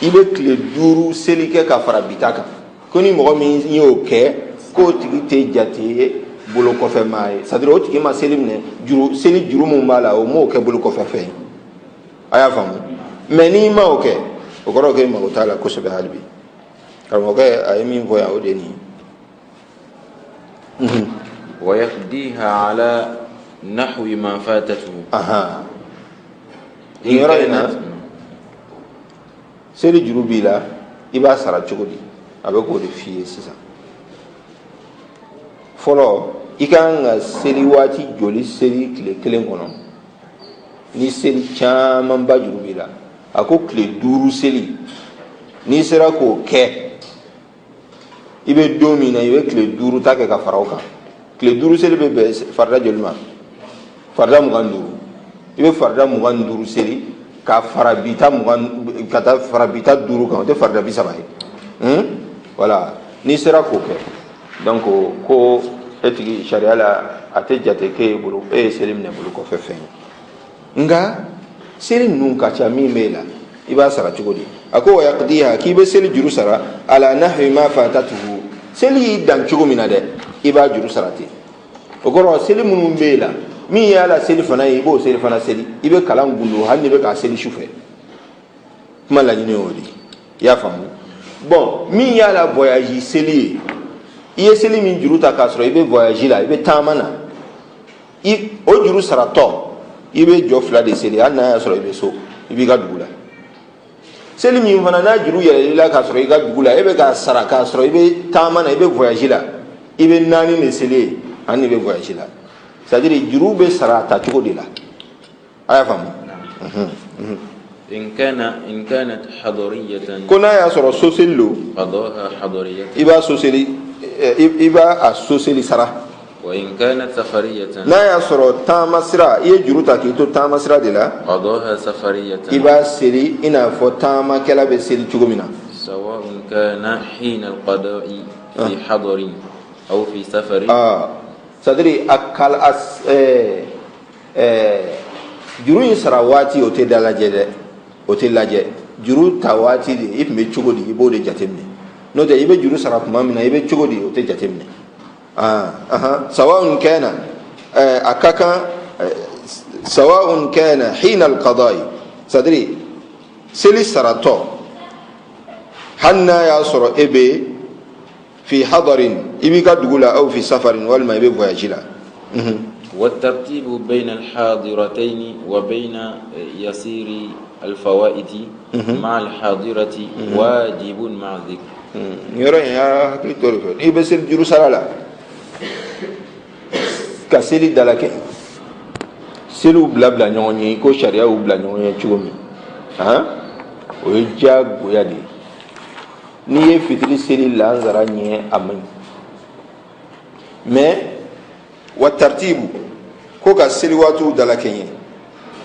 i bɛ tile 5 seli kɛ ka fara bi ta kan ko ni mɔgɔ min y'o kɛ k'o tigi tɛ jate bolo kɔfɛ maa ye c'est à dire o tigi ma seli minɛ seli juru min b'a la o m'o kɛ bolo kɔfɛ fɛn ye a y'a faamu mais n'i ma o kɛ o kɔrɔ k'e mago t'a la kosɛbɛ hali bi karamɔgɔkɛ a ye min fɔ yan o de ye nin ye ويقضيها على نحو ما فاتته nin yɔrɔ in na seli juru b'i la i b'a sara cogo di a bɛ k'o de f'i ye sisan fɔlɔ i ka kan ka seli waati joli seli tile kelen kɔnɔ ni seli caman ba juru b'i la a ko tile 5 seli n'i sera k'o kɛ i bɛ don min na i bɛ tile 5 ta kɛ ka fara o kan tile 5 seli bɛ bɛn farida joli ma farida 25 i bɛ farida 25 seli ka fara bita 20 ka taa fara bita 5 kan o tɛ farida 30 ye voilà n'i sera k'o kɛ donc ko e tigi sariya la a tɛ jate k'e bolo e ye seli minɛ bolo kɔfɛ fɛn ye nka seli ninnu ka ca min b'e la i b'a sara cogo di a ko wa yaqdiha k'i bɛ seli juru sara ala nahwi ma fatatuhu seli y'i dan cogo min na dɛ i b'a juru sara ten o kɔrɔ seli minnu b'e la min y'a la seli fana ye i b'o seli fana seli i bɛ kalan gundo hali ni bɛ k'a seli sufɛ kuma laɲini y'o de i y'a faamu bon min y'a la voyage seli ye i ye seli min juru ta k'a sɔrɔ i bɛ voyage la i bɛ taama na o juru saratɔ i bɛ jɔ 2 de seli hali n'a y'a sɔrɔ i bɛ so i b'i ka dugu la seli min fana n'a juru yɛlɛlila k'a sɔrɔ i ka dugu la e bɛ k'a sara k'a sɔrɔ i bɛ taama na i bɛ voyage la i bɛ 4 de seli ye ani i bɛ voyage la c'est à dire juru bɛ sara a ta cogo de la a y'a faamu إن كانت حضرية ko n'a y'a sɔrɔ so seli don قضاها حضرية i b'a so seli i b'a a so seli sara وإن كانت سفرية n'a y'a sɔrɔ taama sira i ye juru ta k'i to taama sira de la قضاها سفرية i b'a seli i n'a fɔ taamakɛla bɛ seli cogo min na سواء كان حين القضاء في حضر أو في سفر c'est à dire juru in sara waati o tɛ da lajɛ dɛ o tɛ lajɛ juru ta waati de i tun bɛ cogo di i b'o de jateminɛ n'o tɛ i bɛ juru sara tuma min na i bɛ cogo di o tɛ jateminɛ sawa'un kana a ka kan sawa'un kana hina al-qada'i c'est à dire seli saratɔ hali n'a y'a sɔrɔ e bɛ fi hadarin i b'i ka dugu la aw fi safarin walima i bɛ voyage la والترتيب بين الحاضرتين وبين يسير الفوائد مع الحاضرة واجب مع الذكر yɔrɔ in y'a hakili to de fɛ n'i bɛ seli juru sara la ka seli dalakɛ seliw bila ɲɔgɔn ye ko sariya y'u bila ɲɔgɔn ye cogo min o ye diyagoya de ye n'i ye fitiri seli lansara ɲɛ a man ɲi mais wa tartibu ko ka seli waatiw dalakɛ ɲɛ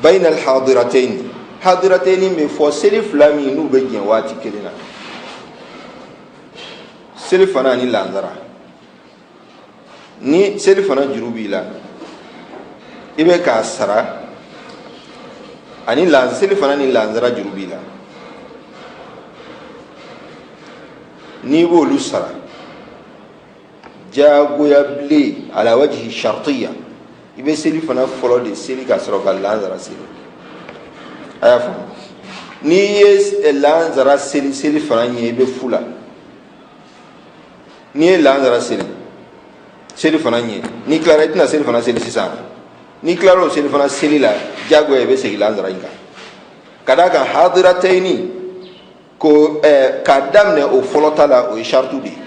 bayna alhadiratayn hadiratayn bɛ fɔ seli 2 min n'u bɛ jɛn waati kelen na seli fana ni lansara ni seli fana juru b'i la i bɛ k'a sara ani seli fana ni lansara juru b'i la n'i b'olu sara jagoya bilen ala wajhi shartiya i bɛ seli fana fɔlɔ de seli ka sɔrɔ ka lansara seli a y'a faamu n'i ye lansara seli fana ɲɛ i bɛ fu la n'i ye lansara seli fana ɲɛ n'i tilara i tɛna seli fana seli sisan n'i tilara o seli fana seli la jagoya i bɛ segin lansara in kan ka d'a kan hadiratayni ko k'a daminɛ o fɔlɔ ta la o ye shartu de ye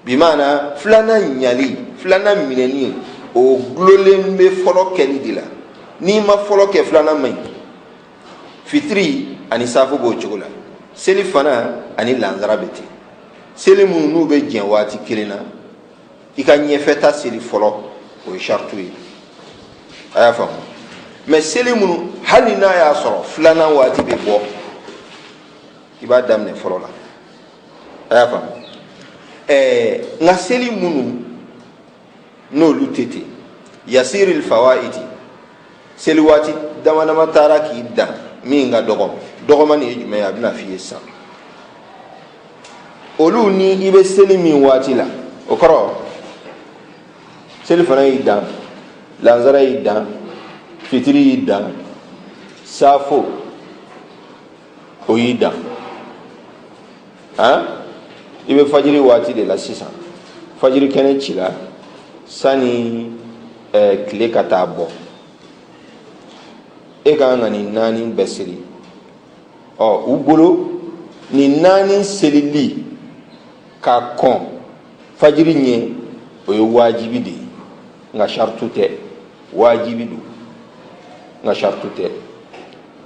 bi maana filanan ɲali filanan minɛni o gulolen bɛ fɔlɔ kɛli de la n'i ma fɔlɔ kɛ filanan man ɲi fitiri ani safo b'o cogo la seli fana ani lansara bɛ ten seli minnu n'u bɛ jɛn waati kelen na i ka ɲɛfɛta seli fɔlɔ o ye shartu ye a y'a faamu mais seli minnu hali n'a y'a sɔrɔ filanan waati bɛ bɔ i b'a daminɛ fɔlɔ la a y'a faamu nka seli minnu n'olu tɛ ten yasiril fawaiti seli waati dama dama taara k'i dan min ka dɔgɔ dɔgɔma nin ye jumɛn ye a bɛna f'i ye sisan olu ni i bɛ seli min waati la o kɔrɔ seli fana y'i dan lansara y'i dan fitiri y'i dan safo o y'i dan i bɛ fajiri waati de la sisan fajiri kɛnɛ ci la sani tile ka taa bɔ e ka kan ka nin 4 bɛɛ seli u bolo nin 4 selili ka kɔn fajiri ɲɛ o ye wajibi de ye nka shartu tɛ wajibi don nga shartu te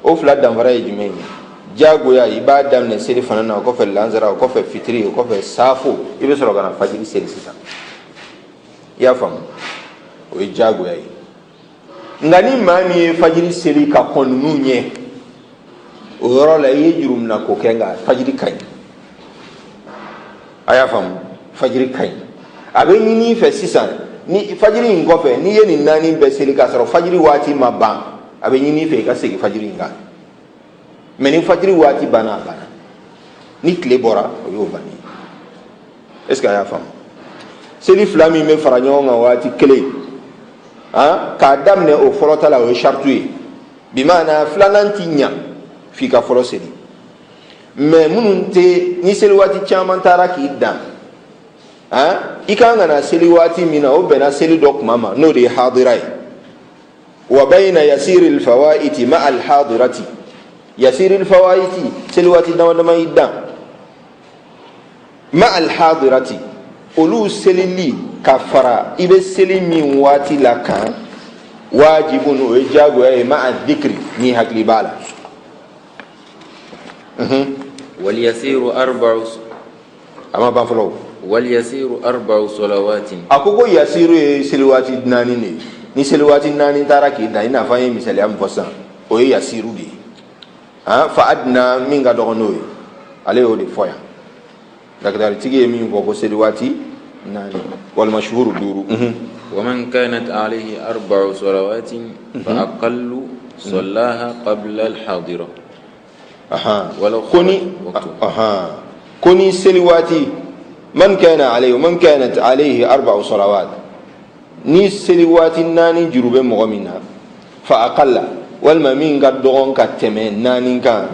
o fula danfara ye jumɛn ye jagoya i b'a daminɛ seli fana na o kɔfɛ lansara o kɔfɛ fitiri o kɔfɛ safo i bɛ sɔrɔ ka na fajiri seli sisan i y'a faamu o ye jagoya ye nka ni maa min ye fajiri seli ka kɔn ninnu ɲɛ o yɔrɔ la i ye juru minɛ k'o kɛ nka fajiri ka ɲi a y'a faamu fajiri ka ɲi a bɛ ɲini fɛ sisan ni fajiri in kɔfɛ n'i ye nin naani bɛɛ seli k'a sɔrɔ fajiri waati ma ban a bɛ ɲini fɛ i ka segin fajiri in kan mɛ ni fajiri waati banna a banna ni tile bɔra o y'o bannen est ce que a y'a faamu seli fila min bɛ fara ɲɔgɔn kan waati kelen k'a daminɛ o fɔlɔ ta la o ye sartu ye bi maana filanan ti ɲa f'i ka fɔlɔ seli mɛ minnu tɛ ni seli waati caman taara k'i dan i kan ka na seli waati min na o bɛnna seli dɔ kuma ma n'o de ye hadira ye wa bayna yasiri alfawaiti ma alhadirati yasiri alfawaiti seli waati dama dama i dan ma alhadirati olu selili ka fara i bɛ seli min waati la kan wajibun o ye jagoya ye ma adikri ni hakili b'a la waliyasiru arba'u ama ban fɔlɔ waliyasiru arba'u salawatin a ko yasiru ye seli waati naani de ye ni seli waati naani taara k'i dan i n'a fɔ an ye misaliya min fɔ sisan o ye yasiru de ye fa adna min ka dɔgɔ n'o ye ale y'o de fɔ yan lakadaritigi ye min fɔ ko seli waati naani walima shuhuru duuru ومن كانت عليه أربع صلوات فأقل صلاها قبل الحاضرة ولو خرج وقتها كوني سلواتي من كان عليه ومن كانت عليه أربع صلوات ني سلواتي ناني جروب مغمنا فأقل والممين قد دغن كتمين ناني كان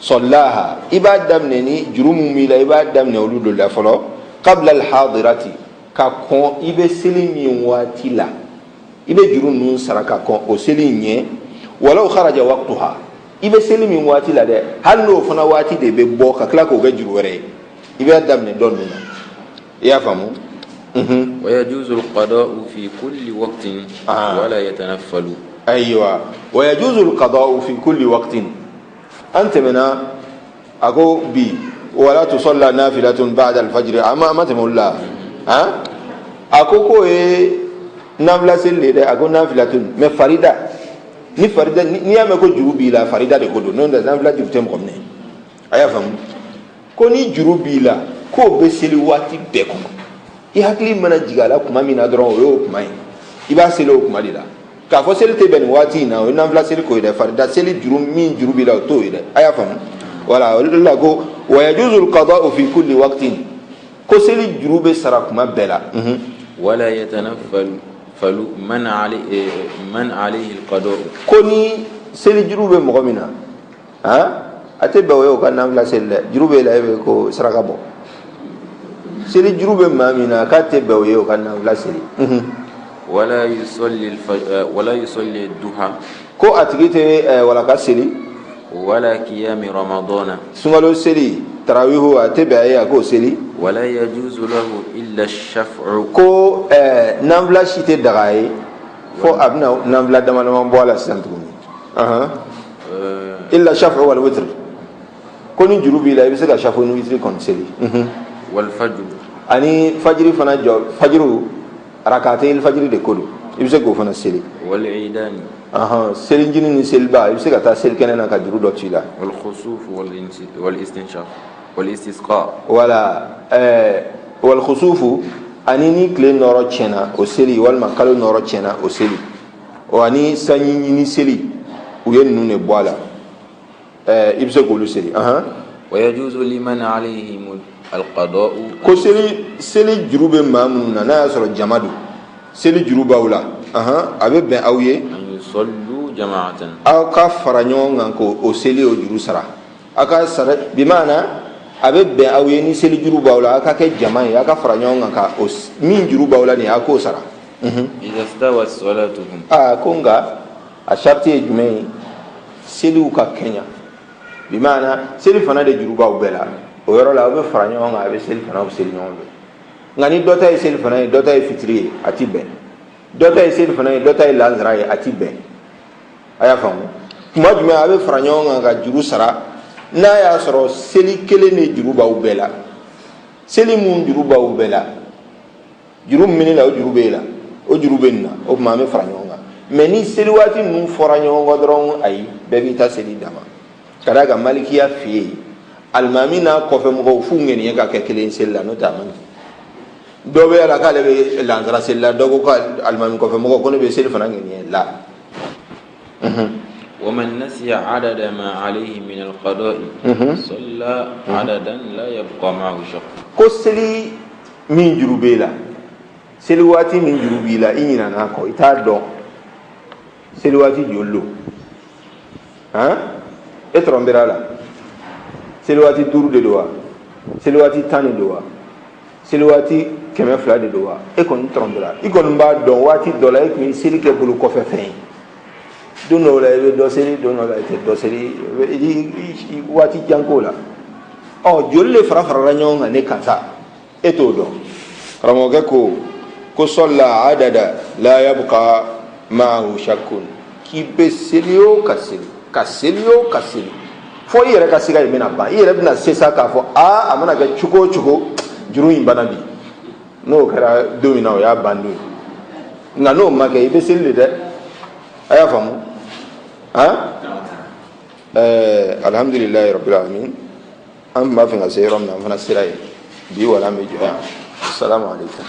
صلاها إباد دمني جروب ميلا إباد دمني ولود الله فلو قبل الحاضرة ka kɔn i bɛ seli min waati la i bɛ juru ninnu sara ka kɔn o seli ɲɛ walaw kharaja waqtuha i bɛ seli min waati la dɛ hali n'o fana waati de bɛ bɔ ka tila k'o kɛ juru wɛrɛ ye i b'a daminɛ dɔ ninnu na i y'a faamu ويجوز القضاء في كل وقت ولا يتنفل أيوة ويجوز القضاء في كل وقت أنت منا أقول بي ولا تصلى نافلة بعد الفجر أما تقول لا akoko ye nafila seli de ako nafilatun mais farida ni farida ni ya me ko juru b'i la farida de ko do non da nafila juru tɛ mɔgɔ minɛ a y'a faamu ko ni juru b'i la k'o bɛ seli waati bɛɛ kɔnɔ i hakili mana jigin a la kuma min na dɔrɔn o y'o kuma ye i b'a seli o kuma de la k'a fɔ seli tɛ bɛn nin waati in na o ye nafila seli ko ye dɛ farida seli juru min juru b'i la o t'o ye dɛ a y'a faamu voilà o de la ko wa yajuzu al-qada'u fi kulli waqtin ko seli juru bɛ sara kuma bɛɛ la ولا يتنفل من عليه القضاء ko ni seli juru bɛ mɔgɔ min na a tɛ bɛn o ye o ka nafila seli dɛ juru bɛ la e bɛ ko saraka bɔ seli juru bɛ maa min na k'a tɛ bɛn o ye o ka nafila seli ولا يصلي الضحى ko a tigi tɛ walaka seli ولا قيام رمضان sunkalo seli tarawihu a tɛ bɛn a ye a k'o seli ولا يجوز له إلا الشفع ko nafila si tɛ daga ye fo a bɛna nafila dama dama bɔ a la sisan tuguni illa shafu wal witr ko ni juru b'i la i bɛ se ka shafu ni witri kɔni seli والفجر ani fajiri fana jɔ fajiru rakatayil fajiri de ko don i bɛ se k'o fana seli والعيدان seli jini ni seliba i bɛ se ka taa seli kɛnɛ na ka juru dɔ ci la والخسوف والاستنشاق والاستسقاء wala wal khusufu ani ni tile nɔrɔ tiɲɛna o seli walima kalo nɔrɔ tiɲɛna o seli o ani sanji ɲini seli u ye ninnu de bɔ a la i bɛ se k'olu seli ويجوز لمن عليه القضاء ko seli juru bɛ maa minnu na n'a y'a sɔrɔ jama don seli juru b'aw la a bɛ bɛn aw ye أن يصلوا جماعة aw ka fara ɲɔgɔn kan k'o seli o juru sara aw ka sara bi maana a bɛ bɛn aw ye ni seli juru b'aw la aw ka kɛ jama ye aw ka fara ɲɔgɔn kan ka min juru b'aw la nin aw k'o sara إذا استوت صلاتهم ko nka a sariti ye jumɛn ye seliw ka kɛɲa bi maana seli fana de juru b'aw bɛɛ la o yɔrɔ la aw bɛ fara ɲɔgɔn kan a bɛ seli fana aw bɛ seli ɲɔgɔn fɛ nka ni dɔ ta ye seli fana ye dɔ ta ye fitiri ye a ti bɛn dɔ ta ye seli fana ye dɔ ta ye lansara ye a ti bɛn aya famu kuma jumɛn a bɛ fara ɲɔgɔn kan ka juru sara n'a y'a sɔrɔ seli kelen de juru b'aw bɛɛ la seli mun juru b'aw bɛɛ la juru min na o juru b'e la o juru bɛ nin na o tuma an bɛ fara ɲɔgɔn kan mɛ ni seli waati ninnu fɔra ɲɔgɔn kɔ dɔrɔn ayi bɛɛ b'i ta seli dama ka d'a kan malikiya fɛ yen alimami n'a kɔfɛ mɔgɔw f'u ŋɛniɲɛ ka kɛ kelen seli la n'o tɛ a man ɲi dɔ bɛ yala k'ale bɛ lansara seli la dɔ ko ko alimami kɔfɛ mɔgɔ ko ne bɛ seli fana ŋɛniɲɛ la. ومن نسي عدد ما عليه من القضاء صلى عددا لا يبقى معه شق. ko seli min juru b'e la seli waati min juru b'i la i ɲinana kɔ i t'a dɔn seli waati joli don e tɔrɔmbera la seli waati 5 de don wa seli waati 10 de don wa seli waati 200 de don wa e kɔni tɔrɔmbera i kɔni b'a dɔn waati dɔ la e tun ye seli kɛ bolo kɔfɛ fɛn ye don dɔw la i bɛ dɔ seli don dɔw la i tɛ dɔ seli waati jan k'o la joli de fara-farala ɲɔgɔn kan ne kan sa e t'o dɔn karamɔgɔkɛ ko sɔla adada la yabqa ma'ahu shakkun k'i bɛ seli o ka seli ka seli o ka seli fo i yɛrɛ ka se ka yen bɛna ban i yɛrɛ bɛna se sa k'a fɔ a mana kɛ cogo o cogo juru in bana bi n'o kɛra don min na o y'a ban don ye nka n'o ma kɛ i bɛ seli de dɛ a y'a faamu alhamdulilayi rabbil alamin an tun b'a fɛ ka se yɔrɔ min na an fana sera yen bi wala an bɛ jɔ yan assalamu alaikum